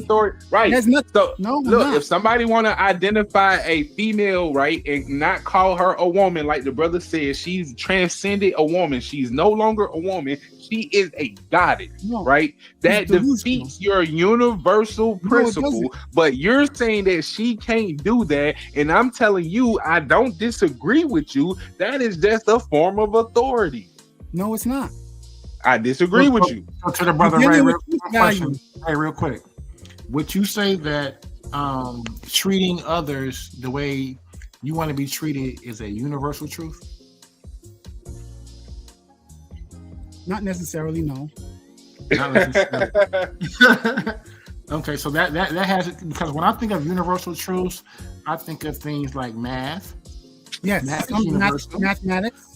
Right. If somebody want to identify a female, right, and not call her a woman, like the brother said, she's transcended a woman. She's no longer a woman. She is a goddess, right? That defeats your universal principle, but you're saying that she can't do that. And I'm telling you, I don't disagree with you. That is just a form of authority. No, it's not. I disagree with you. So to the brother Ray, real quick. Would you say that treating others the way you want to be treated is a universal truth? Not necessarily, no. Not necessarily. Okay, so that has it, because when I think of universal truths, I think of things like math. Yes, mathematics,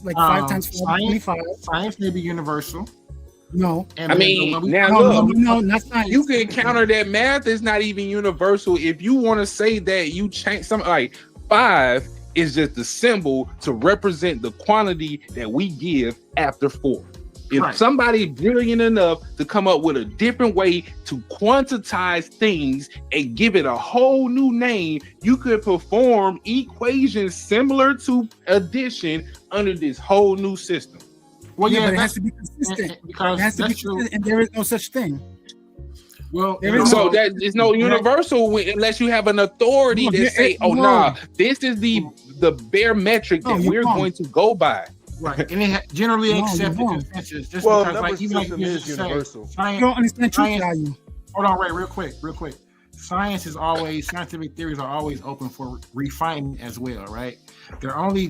like 5 times 4 is 25. Science may be universal. No, no, not science. You can counter that math is not even universal. If you want to say that you change something like 5 is just a symbol to represent the quantity that we give after 4. If somebody brilliant enough to come up with a different way to quantize things and give it a whole new name, you could perform equations similar to addition under this whole new system. Well, yeah, but it has to be consistent. Because it has to be consistent, and there is no such thing. Well, so that is no universal unless you have an authority that say, this is the bare metric that we're going to go by. Right, and it generally accepted consensus. Just well, because, like, even system is universal. You don't understand truth value. Hold on, Ray, real quick. Scientific theories are always open for refinement as well, right? They're only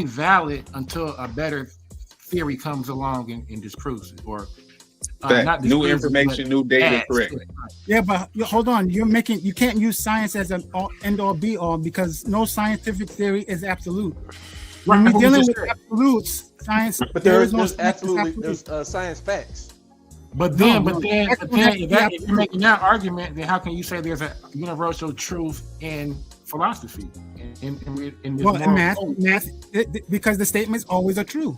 valid until a better theory comes along and disproves it, or not new information, new data, correct? Yeah, but hold on, you can't use science as an end all be all because no scientific theory is absolute. When we're dealing with absolutes, science, but there's science facts. But then, if you're making that argument, then how can you say there's a universal truth in philosophy? In math, because the statements always are true.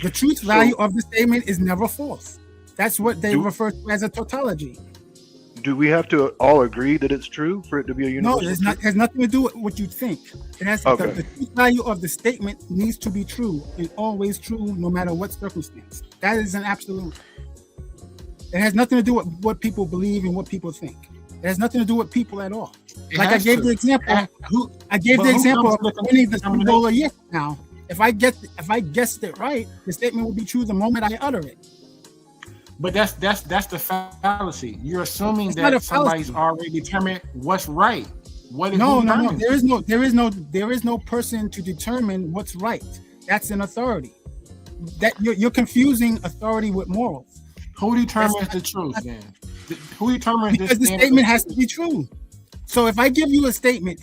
The truth value of the statement is never false. That's what they refer to as a tautology. Do we have to all agree that it's true for it to be a No, universal? it's not. It has nothing to do with what you think. It has Okay. the truth value of the statement needs to be true and always true, no matter what circumstance. That is an absolute. It has nothing to do with what people believe and what people think. It has nothing to do with people at all. It Like I has gave to. the example. I gave but the who example comes of with the winning the Super Bowl a determination? year from now. If I guessed it right, the statement will be true the moment I utter it. But that's the fallacy. You're assuming It's not a that somebody's fallacy. already determined what's right. What is No, who no, no. determines? There is no person to determine what's right. That's an authority. That you're confusing authority with morals. Who determines the truth then? Who determines Because the statement has to be true. So if I give you a statement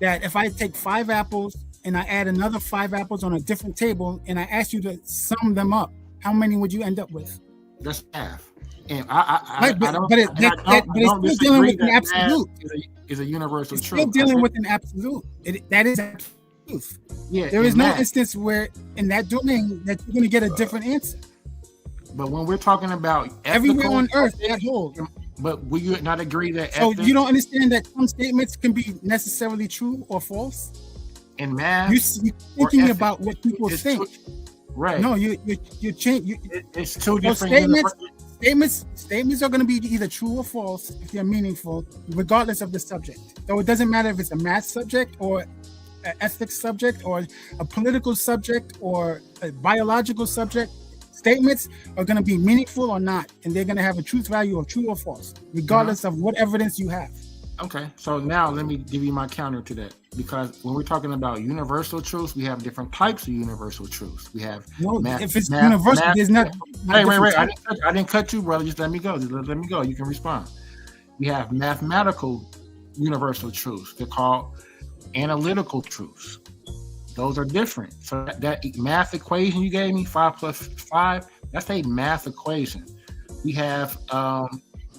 that if I take 5 apples and I add another 5 apples on a different table and I ask you to sum them up, how many would you end up with? That's half. And I Right, but don't, it's and I don't still dealing disagree with an that absolute. math is a universal It's truth. still dealing with an absolute. That is absolute truth. Yeah, There is in no math. instance where in that domain that you're going to get a different answer. But when we're talking about Everywhere ethical- on earth, that holds. But will you not agree that So ethics you don't understand that some statements can be necessarily true or false? in math You're or thinking ethics, about what people it's think. right? No, you're changing. It's two Those different statements are going to be either true or false if they're meaningful, regardless of the subject. So it doesn't matter if it's a math subject or an ethics subject or a political subject or a biological subject. Statements are going to be meaningful or not, and they're going to have a truth value of true or false, regardless of what evidence you have. Okay, so now let me give you my counter to that, because when we're talking about universal truths, we have different types of universal truths. We have No, if it's universal, there's not Wait. different I didn't cut you, brother. Just let me go. Just let me go. You can respond. We have mathematical universal truths. They're called analytical truths. Those are different. So that math equation you gave me, 5 + 5, that's a math equation. We have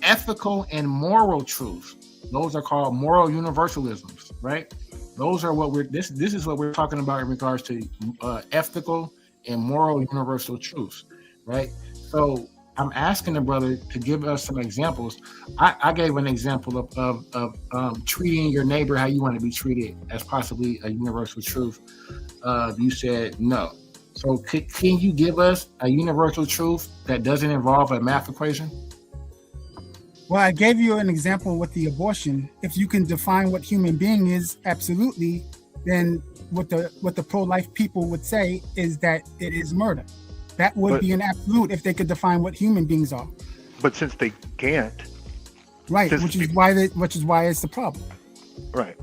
ethical and moral truths. Those are called moral universalisms, right? Those are what this is what we're talking about in regards to ethical and moral universal truths, right? So I'm asking the brother to give us some examples. I gave an example of treating your neighbor how you want to be treated as possibly a universal truth. You said no. So can you give us a universal truth that doesn't involve a math equation? Well, I gave you an example with the abortion. If you can define what human being is, absolutely, then what the pro-life people would say is that it is murder. That would be an absolute if they could define what human beings are. But since they can't, right? Which is why it's the problem. Right.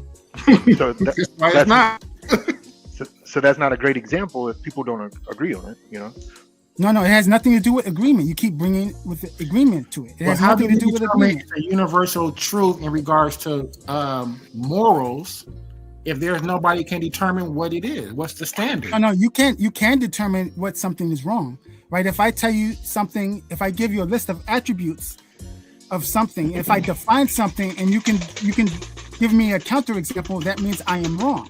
So That's why it's not. So that's not a great example if people don't agree on it. You know. No, it has nothing to do with agreement. You keep bringing with the agreement to it. It has how nothing do to do you with determine agreement. a universal truth in regards to morals if there's nobody can determine what it is? What's the standard? No, you can't. You can determine what something is wrong, right? If I tell you something, if I give you a list of attributes of something, if I define something and you can give me a counterexample, that means I am wrong.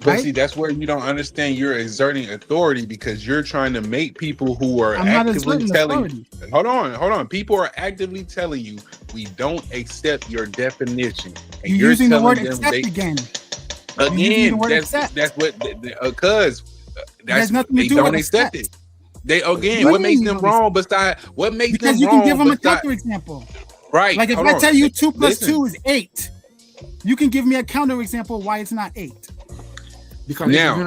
But see, that's where you don't understand. You're exerting authority because you're trying to make people who are I'm not actively exerting telling. authority. Hold on. People are actively telling you we don't accept your definition. And You're using the telling word them accept again. Again, word that's accept. what because has that's nothing to they do don't with accept accept. it. They again, What what do you makes mean them you don't wrong? Besides, what makes Because them you wrong? can give them a beside- counterexample. Right. Like if hold I on. tell you 2 + Listen. 2 is 8, you can give me a counterexample why it's not 8. Because Now,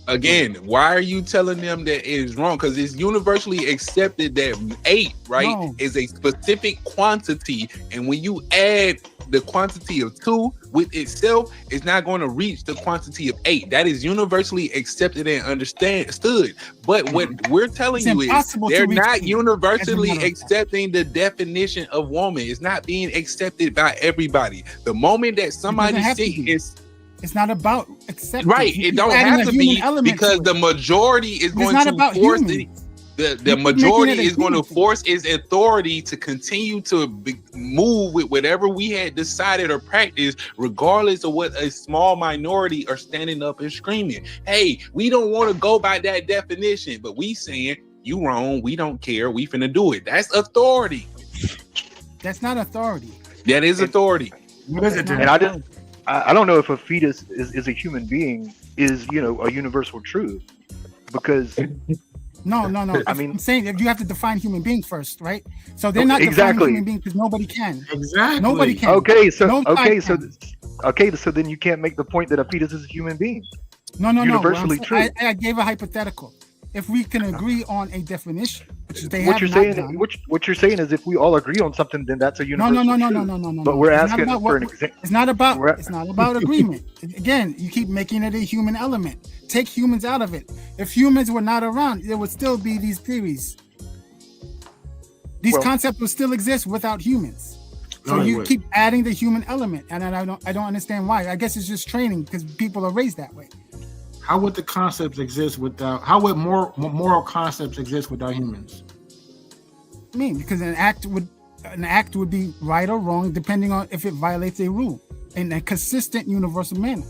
again, why are you telling them that it is wrong? Because it's universally accepted that 8, right, No. is a specific quantity, and when you add the quantity of 2 with itself, it's not going to reach the quantity of 8. That is universally accepted and understood. But what we're telling It's you is impossible to they're reach not 8 as a universally matter of accepting the definition of woman. It's not being accepted by everybody. The moment that somebody have to sees be. is It's not about acceptance. right, You it keep don't adding have a to human be element because to the it. majority is It's going not to about force humans. the keep majority making it a is going to human thing. force its authority to continue to move with whatever we had decided or practiced, regardless of what a small minority are standing up and screaming. Hey, we don't want to go by that definition, but we saying you wrong. We don't care. We finna do it. That's authority. That's not authority. That is authority. What is it? And I don't know if a fetus is a human being is a universal truth, because No. I mean, I'm saying if you have to define human being first, right? So they're not exactly defining human being because nobody can. Exactly. Nobody can. Okay, so No okay, side so can. so then you can't make the point that a fetus is a human being. No. Universally Well, true. I gave a hypothetical. If we can agree on a definition, which they What have you're not saying, done. what you're saying is, if we all agree on something, then that's a No. universal truth. But we're It's not asking about for an what- example. It's not about agreement. Again, you keep making it a human element. Take humans out of it. If humans were not around, there would still be these theories. These Well- concepts would still exist without humans. So No, they you would. keep adding the human element, and I don't understand why. I guess it's just training because people are raised that way. How would the concepts exist without? How would moral concepts exist without humans? I mean, because an act would be right or wrong depending on if it violates a rule in a consistent, universal manner.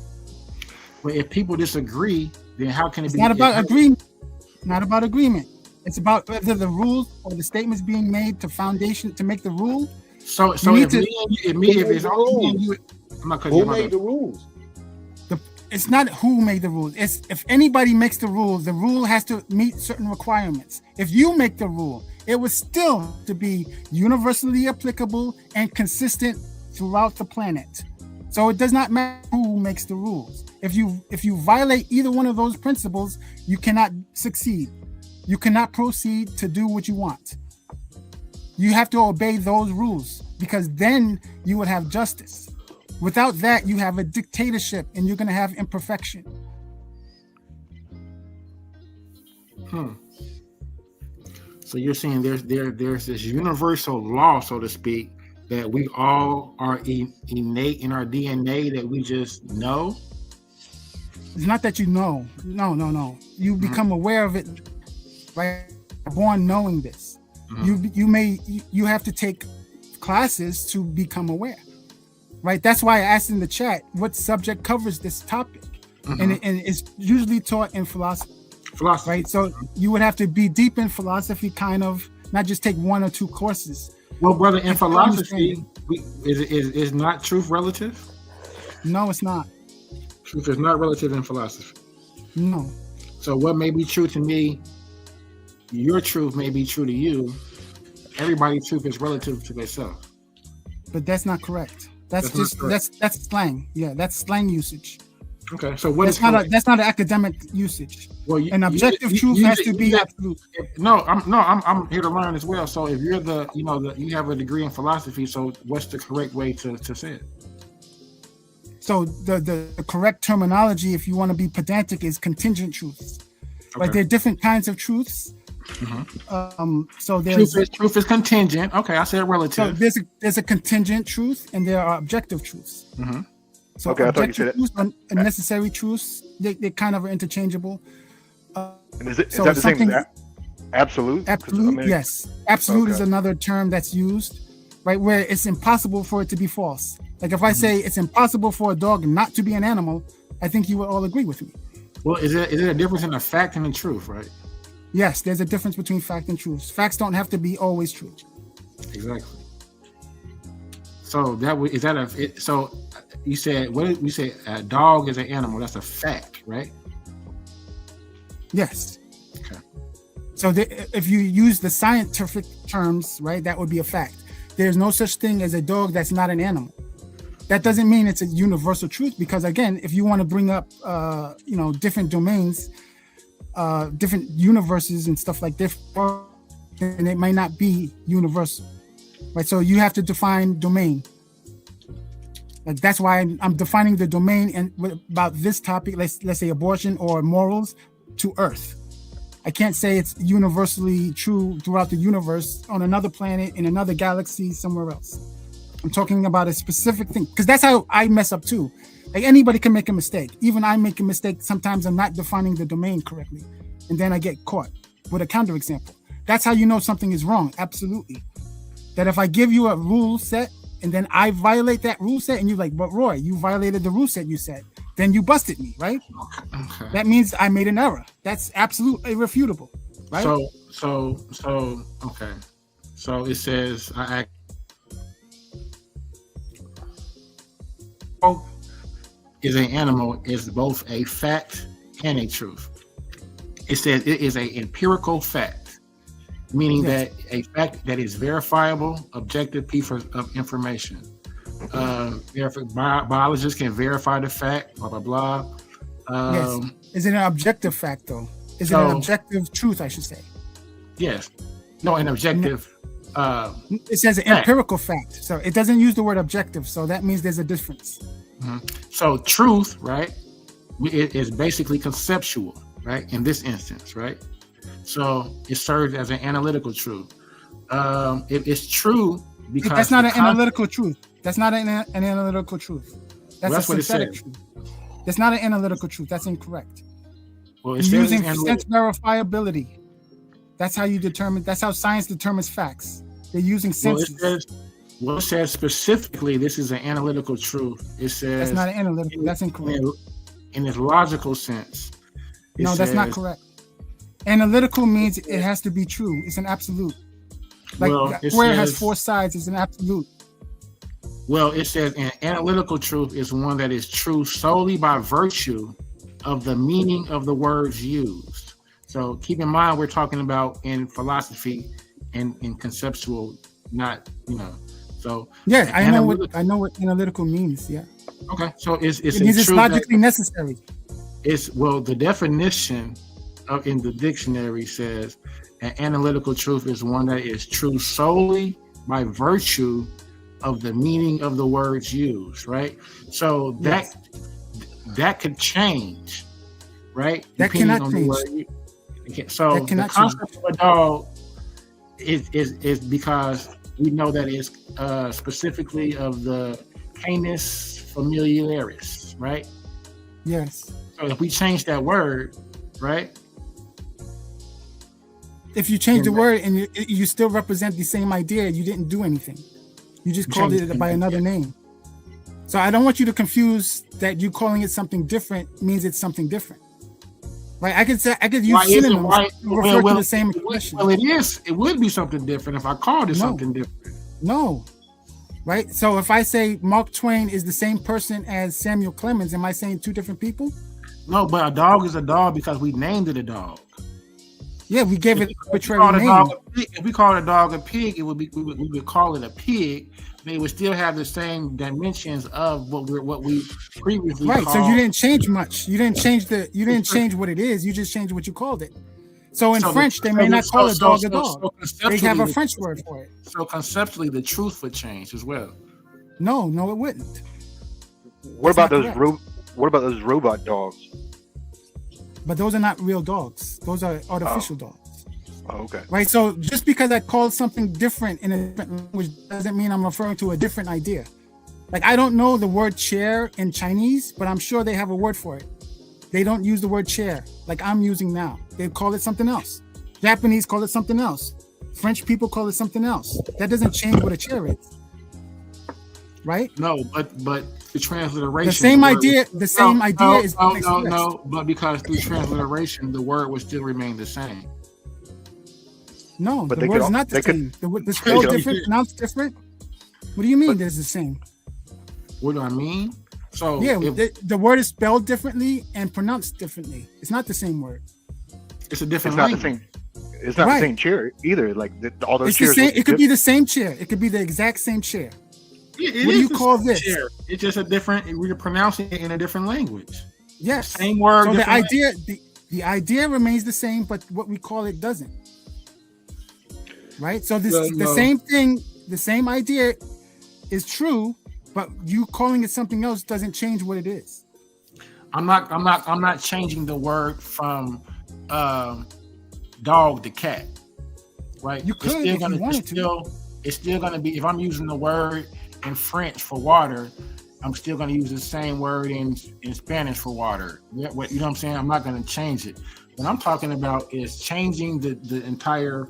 But if people disagree, then how can it It's be? not about agreement. Not about agreement. It's about whether the rules or the statements being made to make the rule. So You need if it's only me and you, I'm not cutting you Who off. made the rules? It's not who made the rules. It's if anybody makes the rule has to meet certain requirements. If you make the rule, it was still to be universally applicable and consistent throughout the planet. So it does not matter who makes the rules. If you violate either one of those principles, you cannot succeed. You cannot proceed to do what you want. You have to obey those rules because then you would have justice. Without that, you have a dictatorship and you're going to have imperfection. So you're saying there's this universal law, so to speak, that we all are innate in our DNA that we just know? It's not that you know. No. You become aware of it, right? Born knowing this. You have to take classes to become aware, right? That's why I asked in the chat what subject covers this topic, and it's usually taught in philosophy, right? So you would have to be deep in philosophy, kind of, not just take one or two courses. Well, brother, in philosophy, is not truth relative? No, it's not. Truth is not relative in philosophy. No. So what may be true to me, your truth may be true to you. Everybody's truth is relative to themselves. But that's not correct. That's slang. Yeah, that's slang usage. Okay, so what that's is that's not an academic usage. Well, an objective truth has to be absolute. I'm here to learn as well. So if you're you have a degree in philosophy, so what's the correct way to say it? So the correct terminology, if you want to be pedantic, is contingent truths. Okay. Like there are different kinds of truths. So there's truth is contingent. Okay, I said relative. So there's a contingent truth, and there are objective truths. So Okay, I thought you said objective truths and necessary truths, they kind of are interchangeable. And is that so the same something- as absolute? Absolute, yes. Absolute is Okay. another term that's used, right? Where it's impossible for it to be false. Like if I say it's impossible for a dog not to be an animal, I think you would all agree with me. Well, is there a difference in a fact and a truth, right? Yes, there's a difference between fact and truth. Facts don't have to be always true. Exactly. So so you said what did we say? A dog is an animal. That's a fact, right? Yes. Okay. So if you use the scientific terms, right, that would be a fact. There's no such thing as a dog that's not an animal. That doesn't mean it's a universal truth, because again, if you want to bring up, different domains, different universes and stuff like this, then it might not be universal, right? So you have to define domain. Like that's why I'm defining the domain and about this topic. Let's say abortion or morals to Earth. I can't say it's universally true throughout the universe on another planet, in another galaxy, somewhere else. I'm talking about a specific thing, because that's how I mess up too. Like anybody can make a mistake. Even I make a mistake. Sometimes I'm not defining the domain correctly, and then I get caught with a counterexample. That's how you know something is wrong. Absolutely. That if I give you a rule set and then I violate that rule set, and you're like, "But Roy, you violated the rule set you said," then you busted me, right? Okay. That means I made an error. That's absolutely irrefutable, right? So okay. So it says dog is an animal is both a fact and a truth. It says it is an empirical fact, meaning that a fact that is verifiable, objective piece of information. Biologists can verify the fact, blah, blah, blah. Yes. Is it an objective fact, though? Is it an objective truth, I should say? Yes. No, an objective. It says an empirical fact. So it doesn't use the word objective. So that means there's a difference. Mm-hmm. So truth, right, it is basically conceptual, right, in this instance, right? So it serves as an analytical truth. It's true because that's not an analytical truth. That's not an analytical truth. That's a synthetic truth. That's not an analytical truth. That's incorrect. Well, you're using sense verifiability. That's how you determine. That's how science determines facts. They're using senses. It says specifically this is an analytical truth. It says that's not an analytical. That's incorrect. In its logical sense. No, that's not correct. Analytical means it has to be true. It's an absolute. Like square has four sides. It's an absolute. Well, it says an analytical truth is one that is true solely by virtue of the meaning of the words used. So keep in mind, we're talking about in philosophy and in conceptual, not, so. Yeah, I know what analytical means. Yeah. Okay. So it means it's logically necessary. The definition in the dictionary says an analytical truth is one that is true solely by virtue of the meaning of the words used, right? So that could change, right? That cannot change. So the concept of a dog is because we know that it's specifically of the Canis familiaris, right? Yes. So if we change that word, right? If you change the word and you still represent the same idea, you didn't do anything. You just called it by another name. So I don't want you to confuse that you calling it something different means it's something different. Right? I could use synonyms to refer to the same expression. Well, it would be something different if I called it something different. No. Right? So if I say Mark Twain is the same person as Samuel Clemens, am I saying two different people? No, but a dog is a dog because we named it a dog. Yeah, we gave it arbitrary name. If we call a dog a pig, it would be we would call it a pig. But it would still have the same dimensions of what we previously called. So you didn't change much. You didn't change what it is. You just changed what you called it. So in French, they may not call a dog a dog. They have a French word for it. So conceptually, the truth would change as well. No, it wouldn't. What about those robot dogs? But those are not real dogs. Those are artificial dogs. Oh, okay. Right. So just because I call something different in a different language doesn't mean I'm referring to a different idea. Like I don't know the word chair in Chinese, but I'm sure they have a word for it. They don't use the word chair like I'm using now. They call it something else. Japanese call it something else. French people call it something else. That doesn't change what a chair is. Right? No, but the transliteration. The same idea is no, but because through transliteration the word would still remain the same. No, but the word is not the same. The spell different, pronounced different. What do you mean there's the same? What do I mean? So yeah, the word is spelled differently and pronounced differently. It's not the same word. It's a different language. It's not the same chair either. Like all those chairs. It could be the same chair. It could be the exact same chair. What do you call this? Chair. It's just a different. We're pronouncing it in a different language. Yes, same word. So the idea remains the same, but what we call it doesn't. Right. So the same thing, the same idea is true, but you calling it something else doesn't change what it is. I'm not changing the word from dog to cat. Right. You could if you wanted to. It's still going to be, if I'm using the word in French for water, I'm still going to use the same word in Spanish for water. You know what I'm saying? I'm not going to change it. What I'm talking about is changing the entire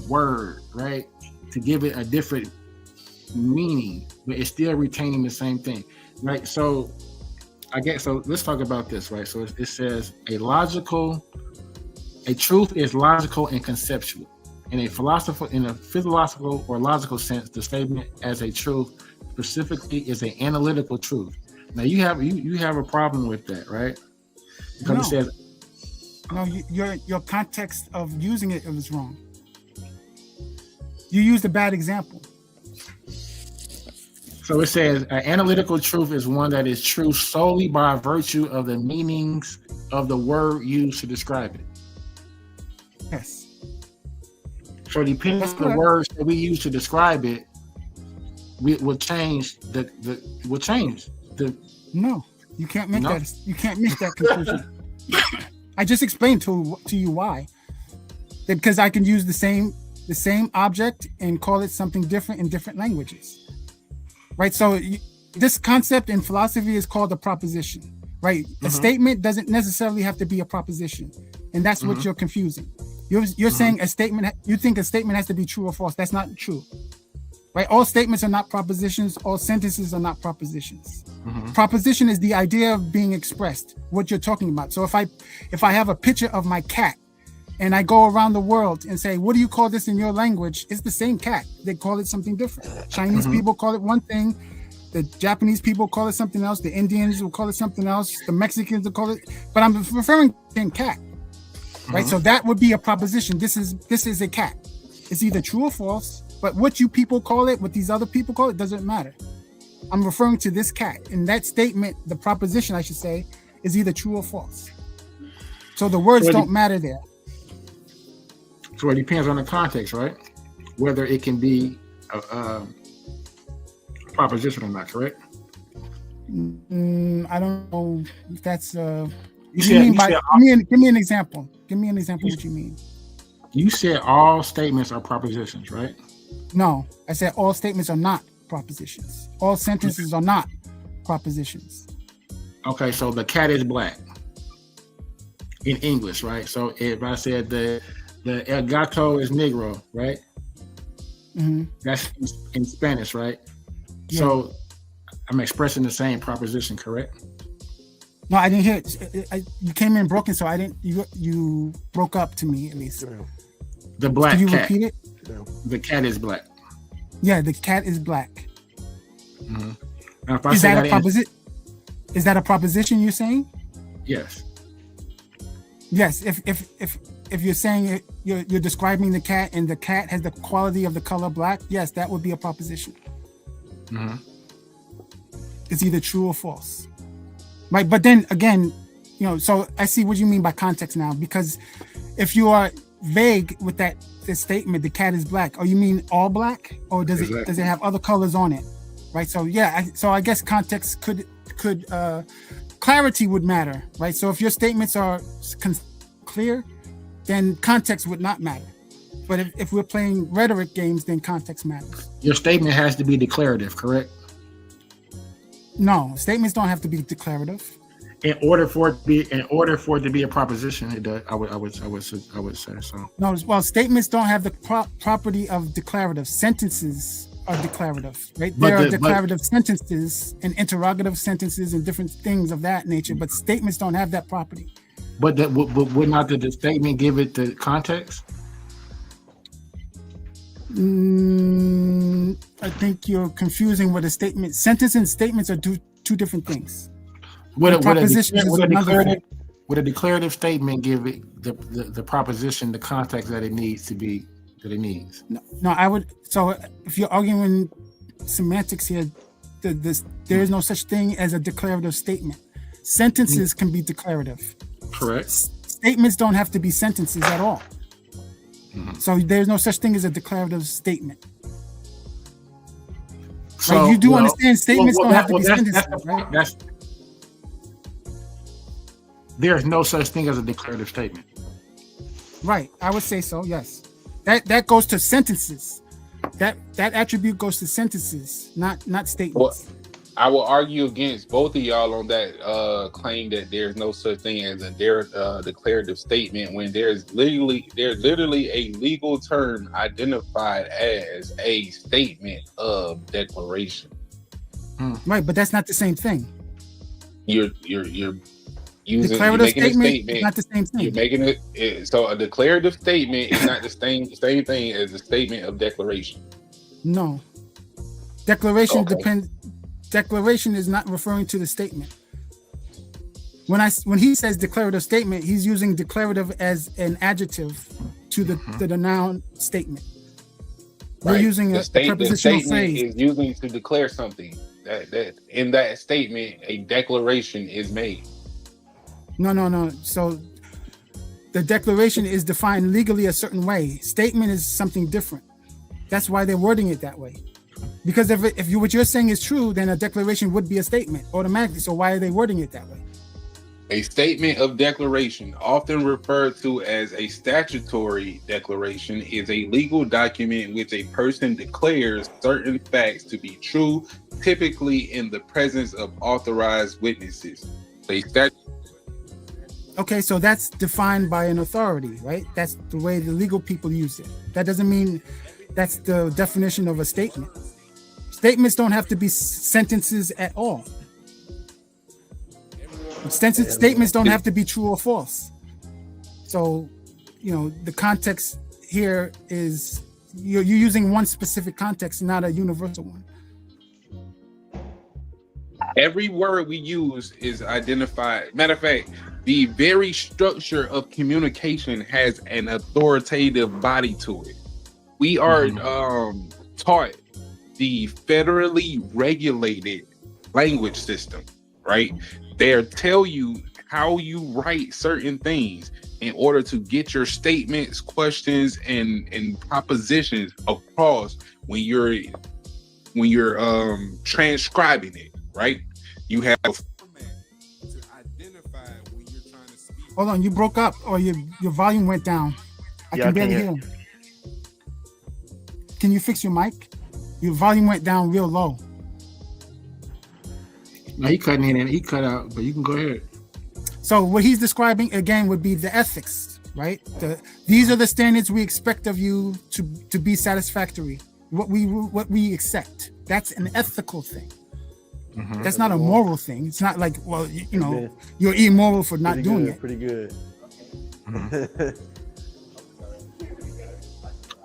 word, right? To give it a different meaning, but it's still retaining the same thing, right? So let's talk about this, right? So it says a truth is logical and conceptual. In a philosophical or logical sense, the statement as a truth specifically is an analytical truth. Now you have a problem with that, right? Because it says no, your context of using it was wrong. You used a bad example. So it says analytical truth is one that is true solely by virtue of the meanings of the word used to describe it. Yes. So depending on the words that we use to describe it, we will change the. No, you can't make that. You can't make that conclusion. I just explained to you why. Because I can use the same object and call it something different in different languages. Right, so this concept in philosophy is called a proposition, right? A statement doesn't necessarily have to be a proposition, and that's what you're confusing. You're saying a statement. You think a statement has to be true or false. That's not true, right? All statements are not propositions. All sentences are not propositions. Proposition is the idea of being expressed, what you're talking about. So if I have a picture of my cat, and I go around the world and say, what do you call this in your language? It's the same cat. They call it something different. Chinese people call it one thing. The Japanese people call it something else. The Indians will call it something else. The Mexicans will call it, but I'm referring to the same cat, right? So that would be a proposition. This is a cat. It's either true or false, but what you people call it, what these other people call it, doesn't matter. I'm referring to this cat. In that statement, the proposition, I should say, is either true or false. So the words don't matter there. So it depends on the context, right? Whether it can be a proposition or not, correct? I don't know if that's. Give me an example. Give me an example of what you mean. You said all statements are propositions, right? No, I said all statements are not propositions. All sentences are not propositions. Okay, so the cat is black in English, right? So if I said the El Gato is Negro, right? That's in Spanish, right? Yeah. So I'm expressing the same proposition, correct? No, I didn't hear it. You came in broken, so I didn't. You broke up to me at least. The black cat. Can you repeat it? The cat is black. Yeah, the cat is black. Now, is that a proposition? Is that a proposition you're saying? Yes. Yes. If you're saying you're describing the cat and the cat has the quality of the color black, yes, that would be a proposition. It's either true or false, right? But then again, so I see what you mean by context now, because if you are vague with this statement, the cat is black, or you mean all black, or does it have other colors on it, right? So yeah, so I guess context could clarity would matter, right? So if your statements are clear, then context would not matter. But if we're playing rhetoric games, then context matters. Your statement has to be declarative, correct? No, statements don't have to be declarative. In order for it to be a proposition, it does. I would say so. No, well, statements don't have the property of declarative. Sentences are declarative, right? There are declarative sentences and interrogative sentences and different things of that nature, but statements don't have that property. But would not the statement give it the context? I think you're confusing what a statement. Sentence and statements are two different things. Would a declarative statement give it the proposition the context that it needs to be that it needs? No, I would. So if you're arguing semantics here, there is no such thing as a declarative statement. Sentences can be declarative. Correct. Statements don't have to be sentences at all. So there's no such thing as a declarative statement. So right? You do understand statements don't have to be sentences, right? There's no such thing as a declarative statement. Right. I would say so, yes. That goes to sentences. That attribute goes to sentences, not statements. Well, I will argue against both of y'all on that claim that there's no such thing as a declarative statement when there's literally a legal term identified as a statement of declaration. Right, but that's not the same thing. You're using declarative statement is not the same thing. You're making it so a declarative statement is not the same thing as a statement of declaration. No, declaration declaration is not referring to the statement. When he says declarative statement, he's using declarative as an adjective to the noun statement. We're using a prepositional statement phrase. is using to declare something. That in that statement, a declaration is made. No. So the declaration is defined legally a certain way. Statement is something different. That's why they're wording it that way. Because if what you're saying is true, then a declaration would be a statement automatically. So why are they wording it that way? A statement of declaration, often referred to as a statutory declaration, is a legal document in which a person declares certain facts to be true, typically in the presence of authorized witnesses. Okay, so that's defined by an authority, right? That's the way the legal people use it. That doesn't mean that's the definition of a statement. Statements don't have to be sentences at all. Statements don't have to be true or false. So, the context here is you're using one specific context, not a universal one. Every word we use is identified. Matter of fact, the very structure of communication has an authoritative body to it. We are taught the federally regulated language system, right? They'll tell you how you write certain things in order to get your statements, questions, and propositions across when you're transcribing it, right? You have. Hold on, you broke up, or your volume went down. I can barely hear. Can you fix your mic? Your volume went down real low. No, he cut in and he cut out, but you can go ahead. So what he's describing again would be the ethics, right? These are the standards we expect of you to be satisfactory. What we accept. That's an ethical thing. That's not a moral thing. It's not like, well, you're immoral for not doing it. Pretty good. All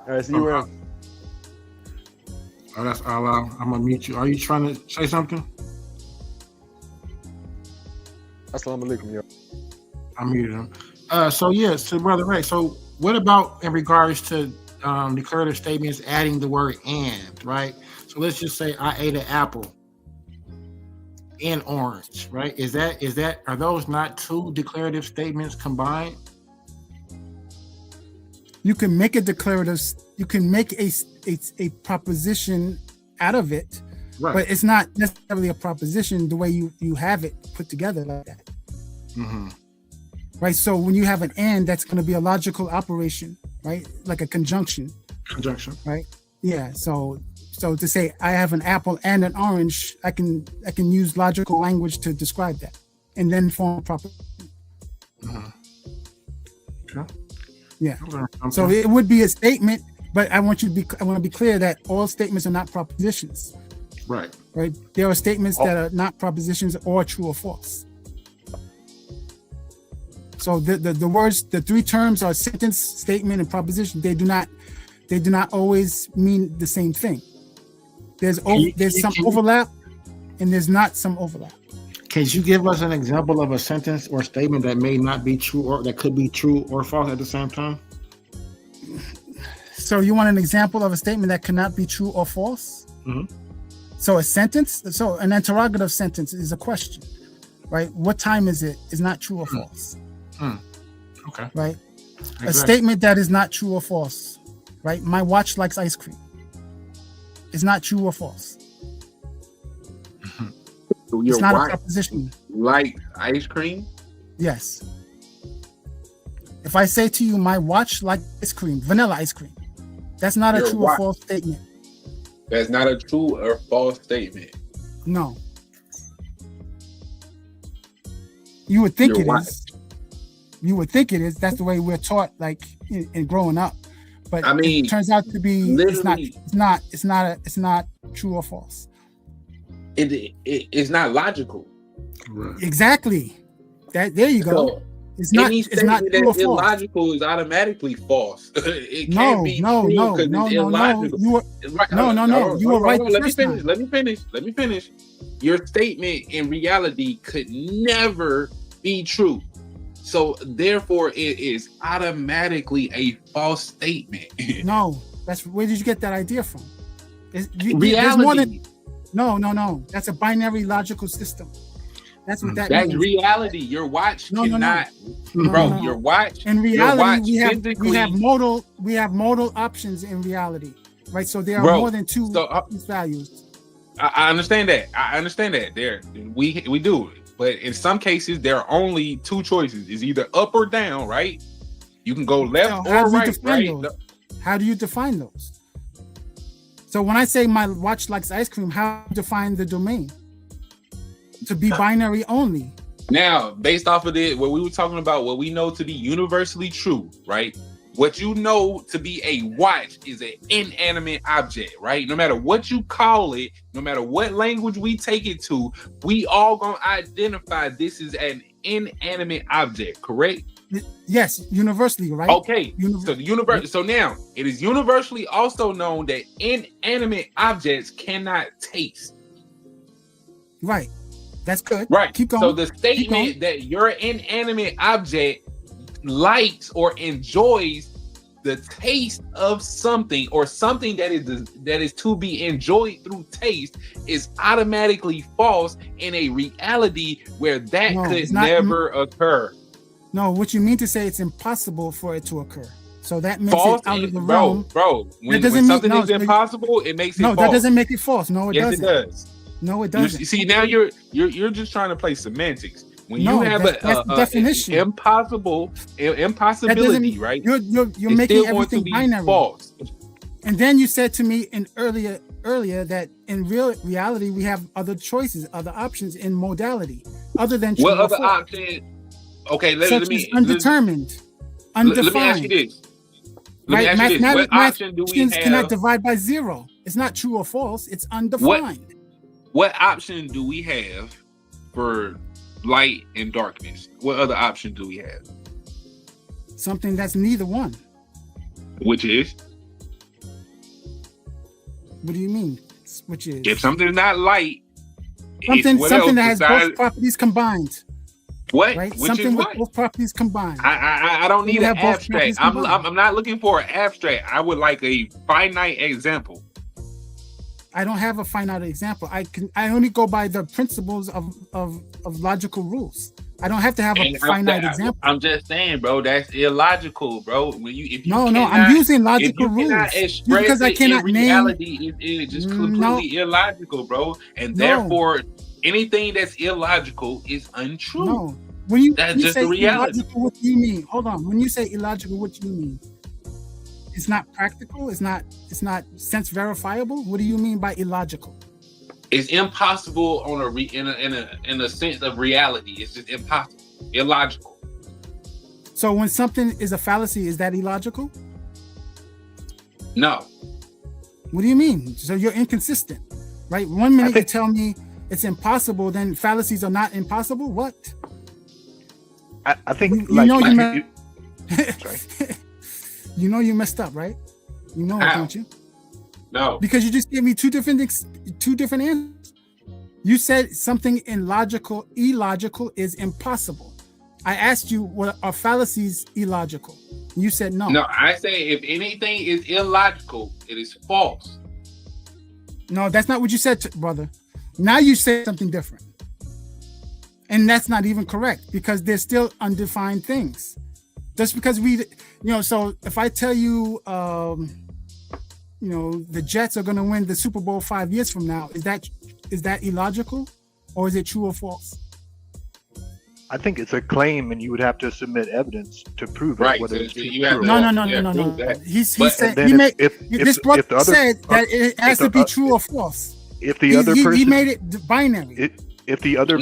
right, so you were. Oh, that's Allah. I'm gonna mute you. Are you trying to say something? Assalamu alaikum, yo. I muted him. So Brother Ray, so what about in regards to declarative statements adding the word and, right? So let's just say I ate an apple and orange, right? Are those not two declarative statements combined? You can make a declarative, you can make a proposition out of it. Right. But it's not necessarily a proposition the way you have it put together like that. Right. So when you have an and, that's going to be a logical operation, right? Like a conjunction. Right. Yeah. So to say I have an apple and an orange, I can use logical language to describe that, and then form a proposition. Okay. Yeah. So it would be a statement, but I want to be clear that all statements are not propositions. Right. There are statements that are not propositions or true or false. So the words, the three terms are sentence, statement, and proposition. They do not always mean the same thing. There's some overlap, and there's not some overlap. Can you give us an example of a sentence or statement that may not be true or that could be true or false at the same time? So you want an example of a statement that cannot be true or false? So a sentence, so an interrogative sentence is a question, right? What time is it? Is not true or false. Okay. Right? Exactly. A statement that is not true or false, right? My watch likes ice cream. Is not true or false. So it's not a proposition. Like ice cream? Yes. If I say to you, my watch likes ice cream, vanilla ice cream, that's not a true or false statement. That's not a true or false statement. No. You would think it is. You would think it is. That's the way we're taught, like in growing up. But I mean, it turns out to be it's not true or false. It's not logical. Exactly. There you go. It's not. any It's not statement true or that's false. illogical is automatically false. It No, can't be no, true no, because no, it's no, no. illogical. You were Right, no, no, no. You were right the Let me first finish. time. Let me finish. Your statement in reality could never be true. So therefore, it is automatically a false statement. No, that's where did you get that idea from? There's Reality. more than no. That's a binary logical system. That's what that That's means. reality. Your watch No, no, no. cannot, No, bro. no. Your watch. In your watch reality, physically, we have modal options in reality, right? So there are Bro, more than two so, values. I understand that. I understand that. There, we do it, but in some cases, there are only two choices: is either up or down. Right? You can go left So how or do you right. define Right? those? How do you define those? So when I say my watch likes ice cream, how do you define the domain? To be binary only. Now, based off of what we were talking about, what we know to be universally true, right? What you know to be a watch is an inanimate object, right? No matter what you call it, no matter what language we take it to, we all gonna identify this is an inanimate object, correct? Yes, universally, right? Okay, so the universe. So now it is universally also known that inanimate objects cannot taste. Right. That's good. Right. Keep going. So the statement that your inanimate object likes or enjoys the taste of something or something that is to be enjoyed through taste is automatically false in a reality where that No, could it's not- never occur. No, what you mean to say it's impossible for it to occur. So that makes False, it out of the bro. realm. When doesn't mean- something no, is impossible, it makes it No, false. that doesn't make it false. No, it Yes, doesn't. it does. No, it You doesn't. see, now you're just trying to play semantics. When No, you have that's the definition. impossibility, right? You're It's making still going to everything be binary. false. And then you said to me earlier that in reality we have other choices, other options in modality, other than true What or other false. option? Okay, let Such me as undetermined, let me undefined. ask you this. Let me Right? ask you this. What option do we Mathematicians cannot have? divide by zero. It's not true or false. It's undefined. What option do we have for light and darkness? What other option do we have? Something that's neither one. Which is, What do you mean? Which is if something's not light, something what something else that has besides- both properties combined. What? Right? Which Something is with what? both properties combined. I don't You need an have both abstract. properties combined. I'm not looking for an abstract. I would like a finite example. I don't have a finite example. I only go by the principles of logical rules. I don't have to have a And finite example. I'm just saying, bro, that's illogical, bro. When if you No, cannot, I'm using if logical you cannot rules. express Because I it cannot in name- reality, it's just completely illogical, bro. And No. therefore, anything that's illogical is untrue. No. When you, That's when you just say the reality. illogical, what do you mean? Hold on. When you say illogical, what do you mean? It's not practical. It's not sense verifiable. What do you mean by illogical? It's impossible on in a sense of reality. It's just impossible, illogical. So when something is a fallacy, is that illogical? No. What do you mean? So you're inconsistent, right? One minute you tell me it's impossible, then fallacies are not impossible. What? I think You like know you- you know you messed up, right? You know it, How? don't you? No. Because you just gave me two different answers. You said something illogical is impossible. I asked you, what are fallacies illogical? You said no. No, I say if anything is illogical, it is false. No, that's not what you said, brother. Now you said something different. And that's not even correct because there's still undefined things. Just because so if I tell you, the Jets are going to win the Super Bowl 5 years from now, is that illogical or is it true or false? I think it's a claim, and you would have to submit evidence to prove it, Right, whether so it's you true have or to- false. No. He But said then he made if this the brother other- said that it has if to be the- true or false. If the other person he made it binary. If the other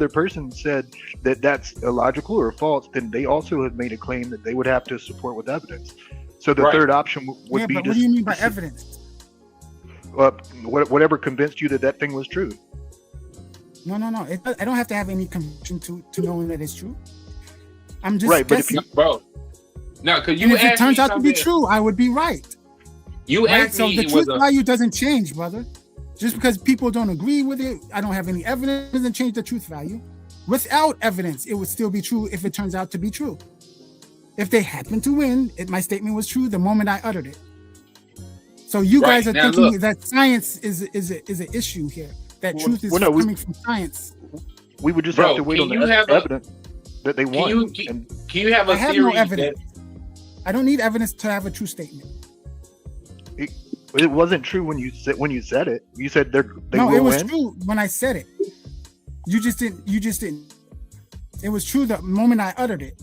person said that that's illogical or false, then they also have made a claim that they would have to support with evidence. So the Right. third option would Yeah, be but to what do you mean by evidence? whatever convinced you that thing was true. No. I don't have to have any conviction to knowing that it's true. I'm just Right, but if guessing. you, No, because And you if it asked turns me out to be something. true, I would be right. You Right? asked So me the it truth was a value doesn't change, brother. Just because people don't agree with it, I don't have any evidence, doesn't change the truth value. Without evidence, it would still be true if it turns out to be true. If they happen to win, my statement was true the moment I uttered it. So you Right, guys are now thinking look. that science is an issue here. That Well, truth is well, no, coming from science. we would just Bro, have to wait can on the you have a- evidence that they Can won. you And can you have a I have theory no evidence. I don't need evidence to have a true statement. it wasn't true when you said it. You said they No, will it was win. true when I said it. You just didn't. It was true the moment I uttered it.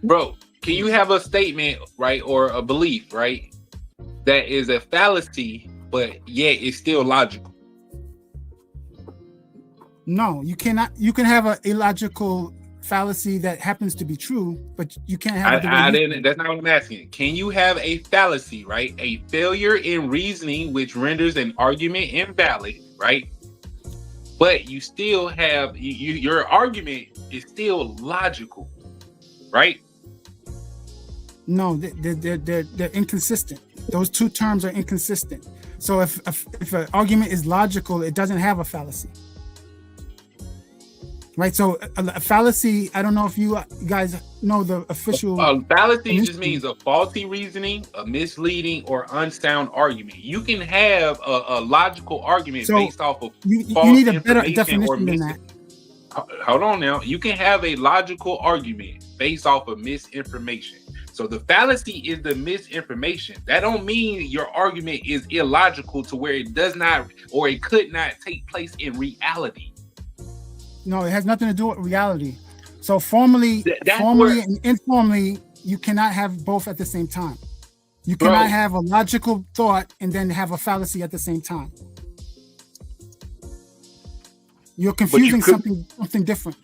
bro, can you have a statement, right, or a belief, right, that is a fallacy, but yet it's still logical? No, you cannot. You can have an illogical fallacy that happens to be true, but you can't have it the way I you didn't. That's not what I'm asking. Can you have a fallacy, right? A failure in reasoning, which renders an argument invalid, right? But you still have your argument is still logical, right? No, they're inconsistent. Those two terms are inconsistent. So if an argument is logical, it doesn't have a fallacy. Right, so a fallacy. I don't know if you guys know the official. Fallacy just means a faulty reasoning, a misleading or unsound argument. You can have a logical argument So based off of you false need a better information or definition than that. Hold on now. You can have a logical argument based off of misinformation. So the fallacy is the misinformation. That don't mean your argument is illogical to where it does not or it could not take place in reality. No, it has nothing to do with reality. So formally and informally, you cannot have both at the same time. You cannot have a logical thought and then have a fallacy at the same time. You're confusing something different.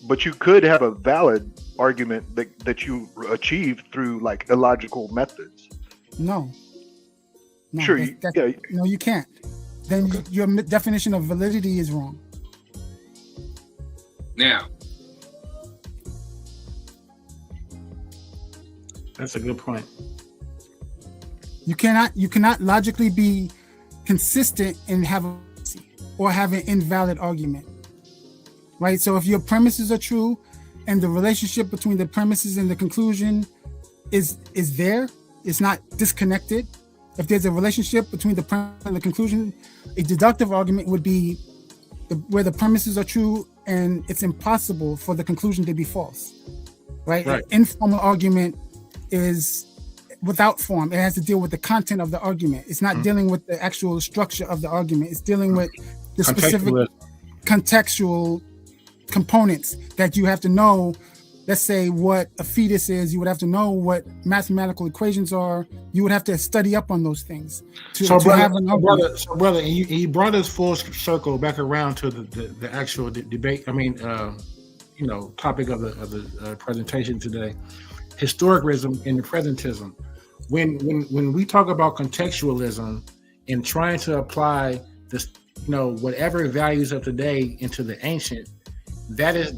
But you could have a valid argument that you achieved through like illogical methods. No. Sure, no, you can't. Then your definition of validity is wrong. Now, That's a good point. You cannot logically be consistent and have an invalid argument. Right? So if your premises are true and the relationship between the premises and the conclusion is there, it's not disconnected. If there's a relationship between the premise and the conclusion, a deductive argument would be where the premises are true and it's impossible for the conclusion to be false. Right? An informal argument is without form. It has to deal with the content of the argument. It's not dealing with the actual structure of the argument. It's dealing with the specific contextual components that you have to know. Let's say what a fetus is. You would have to know what mathematical equations are. You would have to study up on those things to have an argument. Brother, and you brought us full circle back around to the actual debate. I mean, topic of the presentation today. Historicism and the presentism. When we talk about contextualism and trying to apply this, whatever values of today into the ancient, that is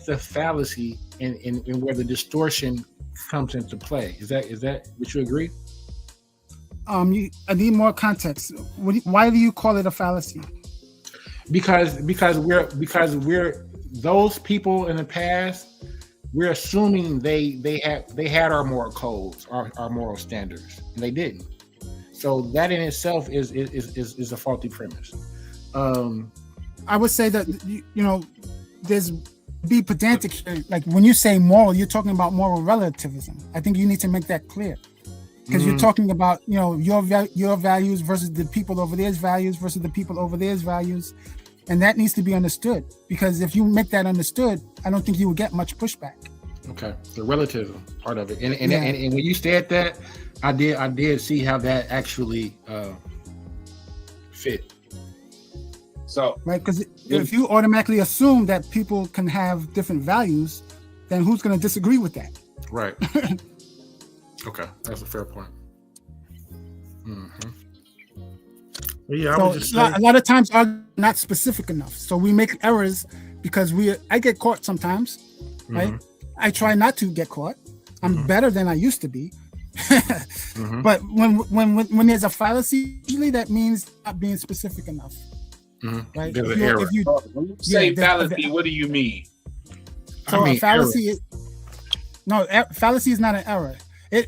the fallacy in where the distortion comes into play. Is that would you agree? I need more context. Why do you call it a fallacy? Because we're those people in the past. We're assuming they had our moral codes, our moral standards, and they didn't. So that in itself is a faulty premise. I would say that there's be pedantic here. Like when you say moral, you're talking about moral relativism. I think you need to make that clear because you're talking about your values versus the people over there's values versus the people over there's values, and that needs to be understood. Because if you make that understood, I don't think you would get much pushback. Okay, the relativism part of it, and when you said that, I did see how that actually fit. So right, because if you automatically assume that people can have different values, then who's going to disagree with that? Right. Okay, that's a fair point. Mm-hmm. Well, yeah, a lot of times are not specific enough, so we make errors because I get caught sometimes, right? I try not to get caught. I'm better than I used to be. But when there's a fallacy, usually that means not being specific enough. Right? There's If an you- error. if you- When you say yeah, there's- fallacy, what do you mean? So a fallacy is fallacy is not an error. It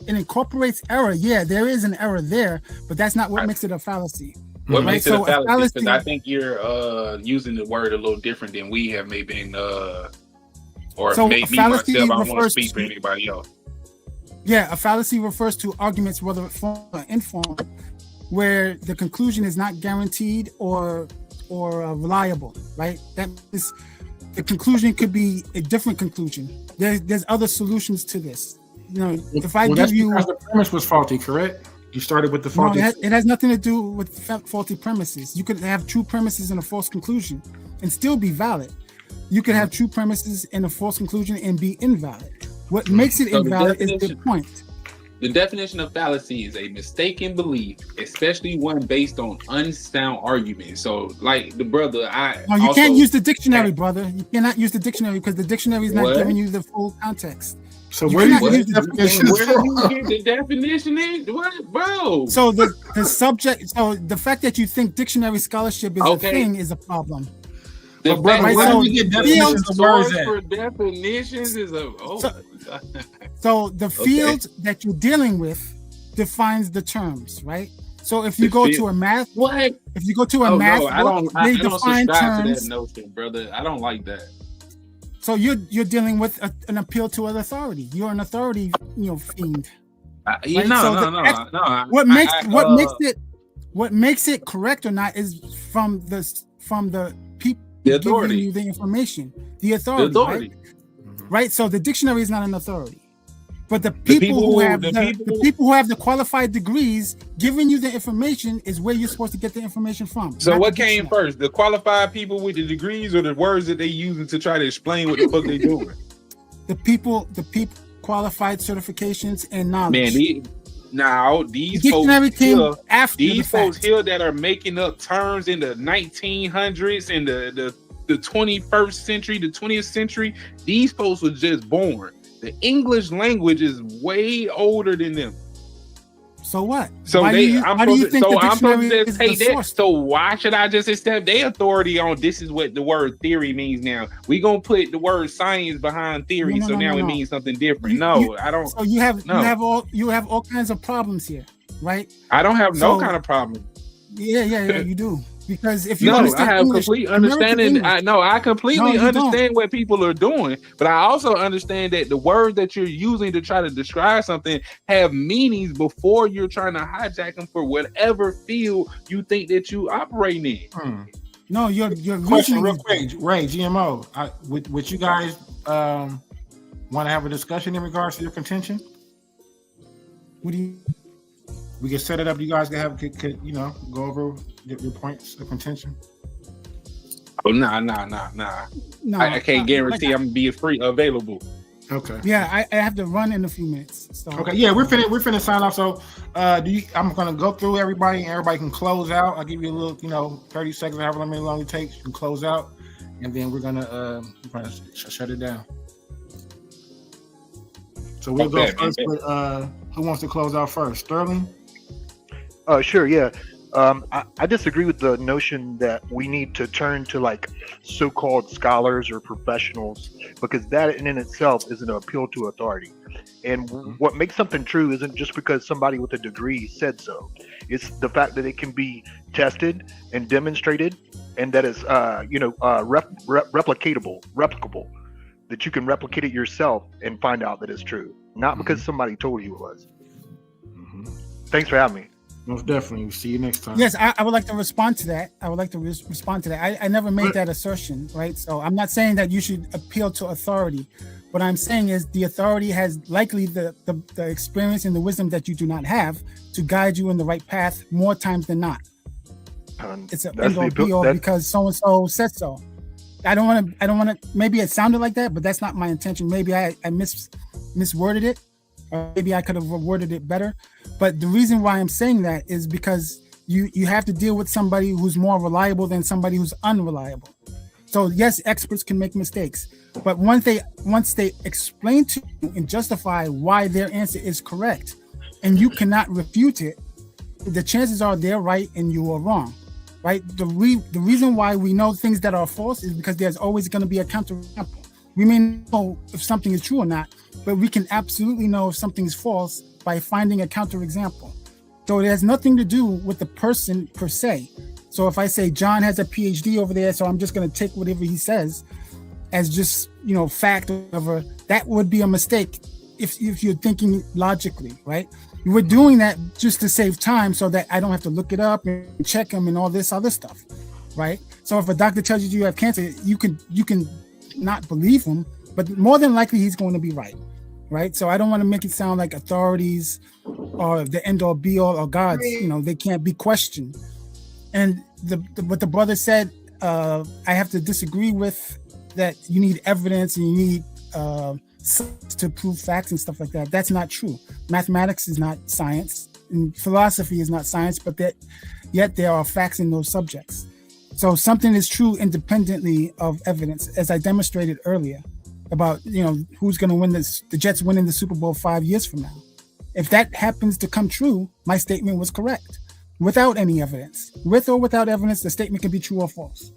incorporates error. Yeah, there is an error there, but that's not what makes it a fallacy. What Right? makes it So a fallacy? Because I think you're using the word a little different than we have maybe or So a maybe fallacy myself. I don't want to refers speak for to- anybody else. Yeah, a fallacy refers to arguments, whether formal or informal, where the conclusion is not guaranteed or reliable. Right? That is, the conclusion could be a different conclusion. There's other solutions to this. You know, if I that's give you because the premise was faulty, correct? You started with the no, faulty. it has nothing to do with faulty premises. You could have true premises and a false conclusion and still be valid. You could have true premises and a false conclusion and be invalid. What makes it So the invalid is the definition- point. The definition of fallacy is a mistaken belief, especially one based on unsound arguments. So, like the brother, No, you can't use the dictionary, brother. You cannot use the dictionary because the dictionary is not What? giving you the full context. So You where do you cannot get use the the definition Where do you from? get the definition in? What, bro? So the subject, so the fact that you think dictionary scholarship is Okay. a thing is a problem. The But brother, fact where that do so we get the definitions field- of words source at? for definitions is a So the field that you're dealing with defines the terms, right? So if you The go field- to a math, What? if you go to a Oh, math no, I book, don't. I they don't define subscribe to terms. that notion, brother. I don't like that. So you're dealing with an appeal to an authority. You're an authority, fiend. Right? So the- What makes it correct or not is from the people The giving authority. you the information, the authority, authority. right? So the dictionary is not an authority, but the people who have the people who have the qualified degrees giving you the information is where you're supposed to get the information from. So not what the came first, the qualified people with the degrees or the words that they using to try to explain what the fuck they doing? The people qualified certifications and knowledge. Man, these The dictionary folks came here, after the these folks fact. here that are making up terms in the 1900s and the 21st century, the 20th century, these folks were just born. The English language is way older than them. So what? So Why do you think the I'm supposed dictionary to is just the take that. source? So why should I just accept their authority on this is what the word theory means now? We gonna put the word science behind theory, No, so now it no. means something different. I don't. So you have No. you have all kinds of problems here, right? I don't have no So- kind of problem. Yeah, you do. Because if you No, I understand have English, complete American understanding. English- I completely No, you don't. understand what people are doing, but I also understand that the words that you're using to try to describe something have meanings before you're trying to hijack them for whatever field you think that you operate in. No, you're Question reasoning real is- quick, Ray, GMO. Would you guys want to have a discussion in regards to your contention? What do you? We can set it up. You guys can have go over your points of contention. Oh nah. No, I can't guarantee like- I'm gonna be available. Okay. Yeah, I have to run in a few minutes. So Okay. Yeah, we're finna sign off. So, I'm gonna go through everybody, and everybody can close out. I'll give you a little, 30 seconds, however long it takes. You can close out, and then we're gonna shut it down. So we'll Okay, go first man. with who wants to close out first? Sterling. Sure, yeah. I disagree with the notion that we need to turn to like so-called scholars or professionals, because that in itself is an appeal to authority. And what makes something true isn't just because somebody with a degree said so. It's the fact that it can be tested and demonstrated, and that it's replicable, that you can replicate it yourself and find out that it's true, not because somebody told you it was. Thanks for having me. Most definitely. We'll see you next time. Yes, I would like to respond to that. Respond to that. I never made that assertion, right? So I'm not saying that you should appeal to authority. What I'm saying is the authority has likely the experience and the wisdom that you do not have to guide you in the right path more times than not. It's an end all be all because so and so said so. I don't want to. Maybe it sounded like that, but that's not my intention. Maybe I misworded it, or maybe I could have worded it better. But the reason why I'm saying that is because you have to deal with somebody who's more reliable than somebody who's unreliable. So yes, experts can make mistakes, but once they explain to you and justify why their answer is correct, and you cannot refute it, the chances are they're right and you are wrong, right? The reason why we know things that are false is because there's always going to be a counterexample. We may know if something is true or not, but we can absolutely know if something is false by finding a counterexample. So it has nothing to do with the person per se. So if I say John has a PhD over there, so I'm just going to take whatever he says as just, fact or whatever, that would be a mistake if you're thinking logically, right? We're doing that just to save time so that I don't have to look it up and check him and all this other stuff, right? So if a doctor tells you have cancer, you can not believe him, but more than likely he's going to be right? So I don't want to make it sound like authorities or the end all be all or gods, they can't be questioned. And what the brother said, I have to disagree with that. You need evidence and you need science to prove facts and stuff like that. That's not true. Mathematics is not science, and philosophy is not science, but yet there are facts in those subjects. So something is true independently of evidence, as I demonstrated earlier about who's going to win the Jets winning the Super Bowl 5 years from now. If that happens to come true, my statement was correct. Without any evidence, with or without evidence, the statement can be true or false.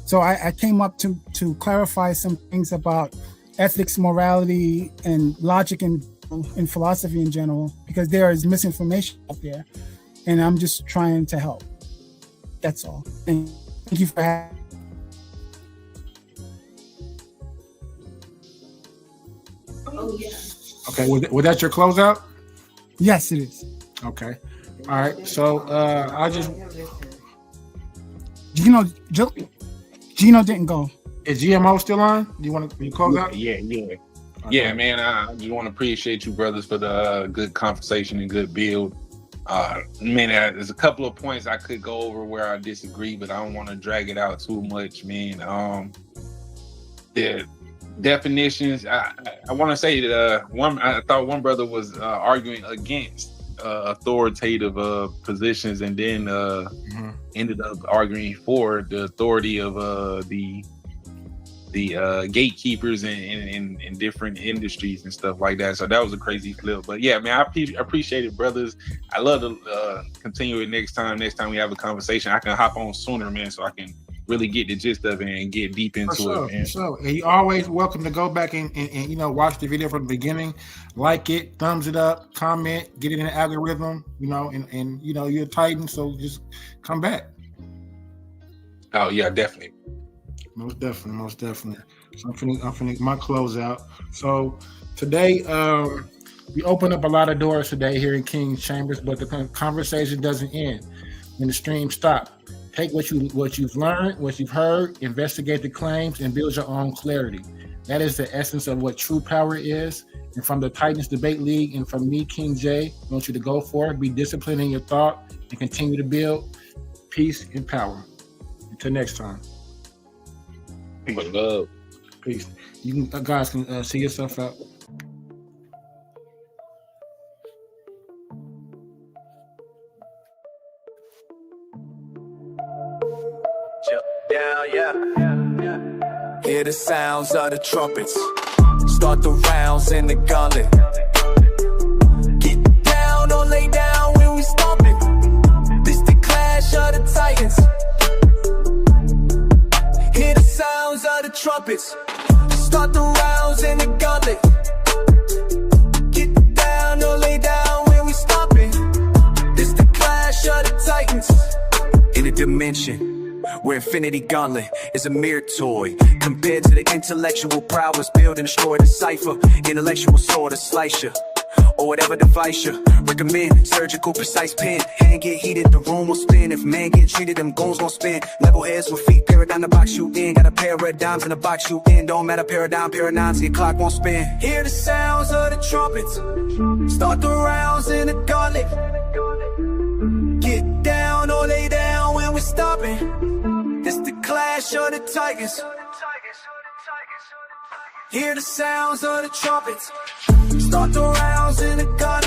So I came up to clarify some things about ethics, morality, and logic in philosophy in general, because there is misinformation out there, and I'm just trying to help. That's all. Thank you for having me. Oh yeah. Okay, was that your closeout? Yes, it is. Okay. All right. So I just Gino didn't go. Is GMO still on? Do you want to close out? Yeah. Yeah, man. I just want to appreciate you brothers for the good conversation and good build. Man, there's a couple of points I could go over where I disagree, but I don't want to drag it out too much, man. The definitions, I want to say that I thought one brother was arguing against authoritative positions, and then ended up arguing for the authority of the gatekeepers in different industries and stuff like that. So that was a crazy flip. But yeah, man, I appreciate it, brothers. I love to continue it next time we have a conversation. I can hop on sooner, man, so I can really get the gist of it and get deep into it, man. For sure. And you're always welcome to go back and watch the video from the beginning, like it, thumbs it up, comment, get it in the algorithm, and you're a Titan, so just come back. Oh yeah, definitely. Most definitely. So I'm finna my closeout. So today, we open up a lot of doors today here in King's Chambers, but the conversation doesn't end when the stream stops. Take what you've learned, what you've heard, investigate the claims, and build your own clarity. That is the essence of what true power is. And from the Titans Debate League and from me, King J, I want you to go for it, be disciplined in your thought, and continue to build peace and power. Until next time. Peace. Peace. You guys can see yourself out. Yeah. Hear the sounds of the trumpets. Start the rounds in the gauntlet. Get down or lay down when we stomp it. This the clash of the Titans. Hear the sounds of the trumpets. Start the rounds in the gauntlet. Get down or lay down when we stomp it. This the clash of the Titans. In a dimension where Infinity Gauntlet is a mere toy compared to the intellectual prowess build and destroy the cipher. Intellectual sword to slice you, or whatever device you recommend. Surgical precise pen, hand get heated, the room will spin. If man get treated, them goons gon' spin. Level heads with feet, paradigm the box you in. Got a pair of red dimes in the box you in. Don't matter, paradigms, your clock won't spin. Hear the sounds of the trumpets. Start the rounds in the gauntlet. Get down or lay down when we're stopping. It's the clash of the Tigers. Hear the sounds of the trumpets. Start the rounds in the gun.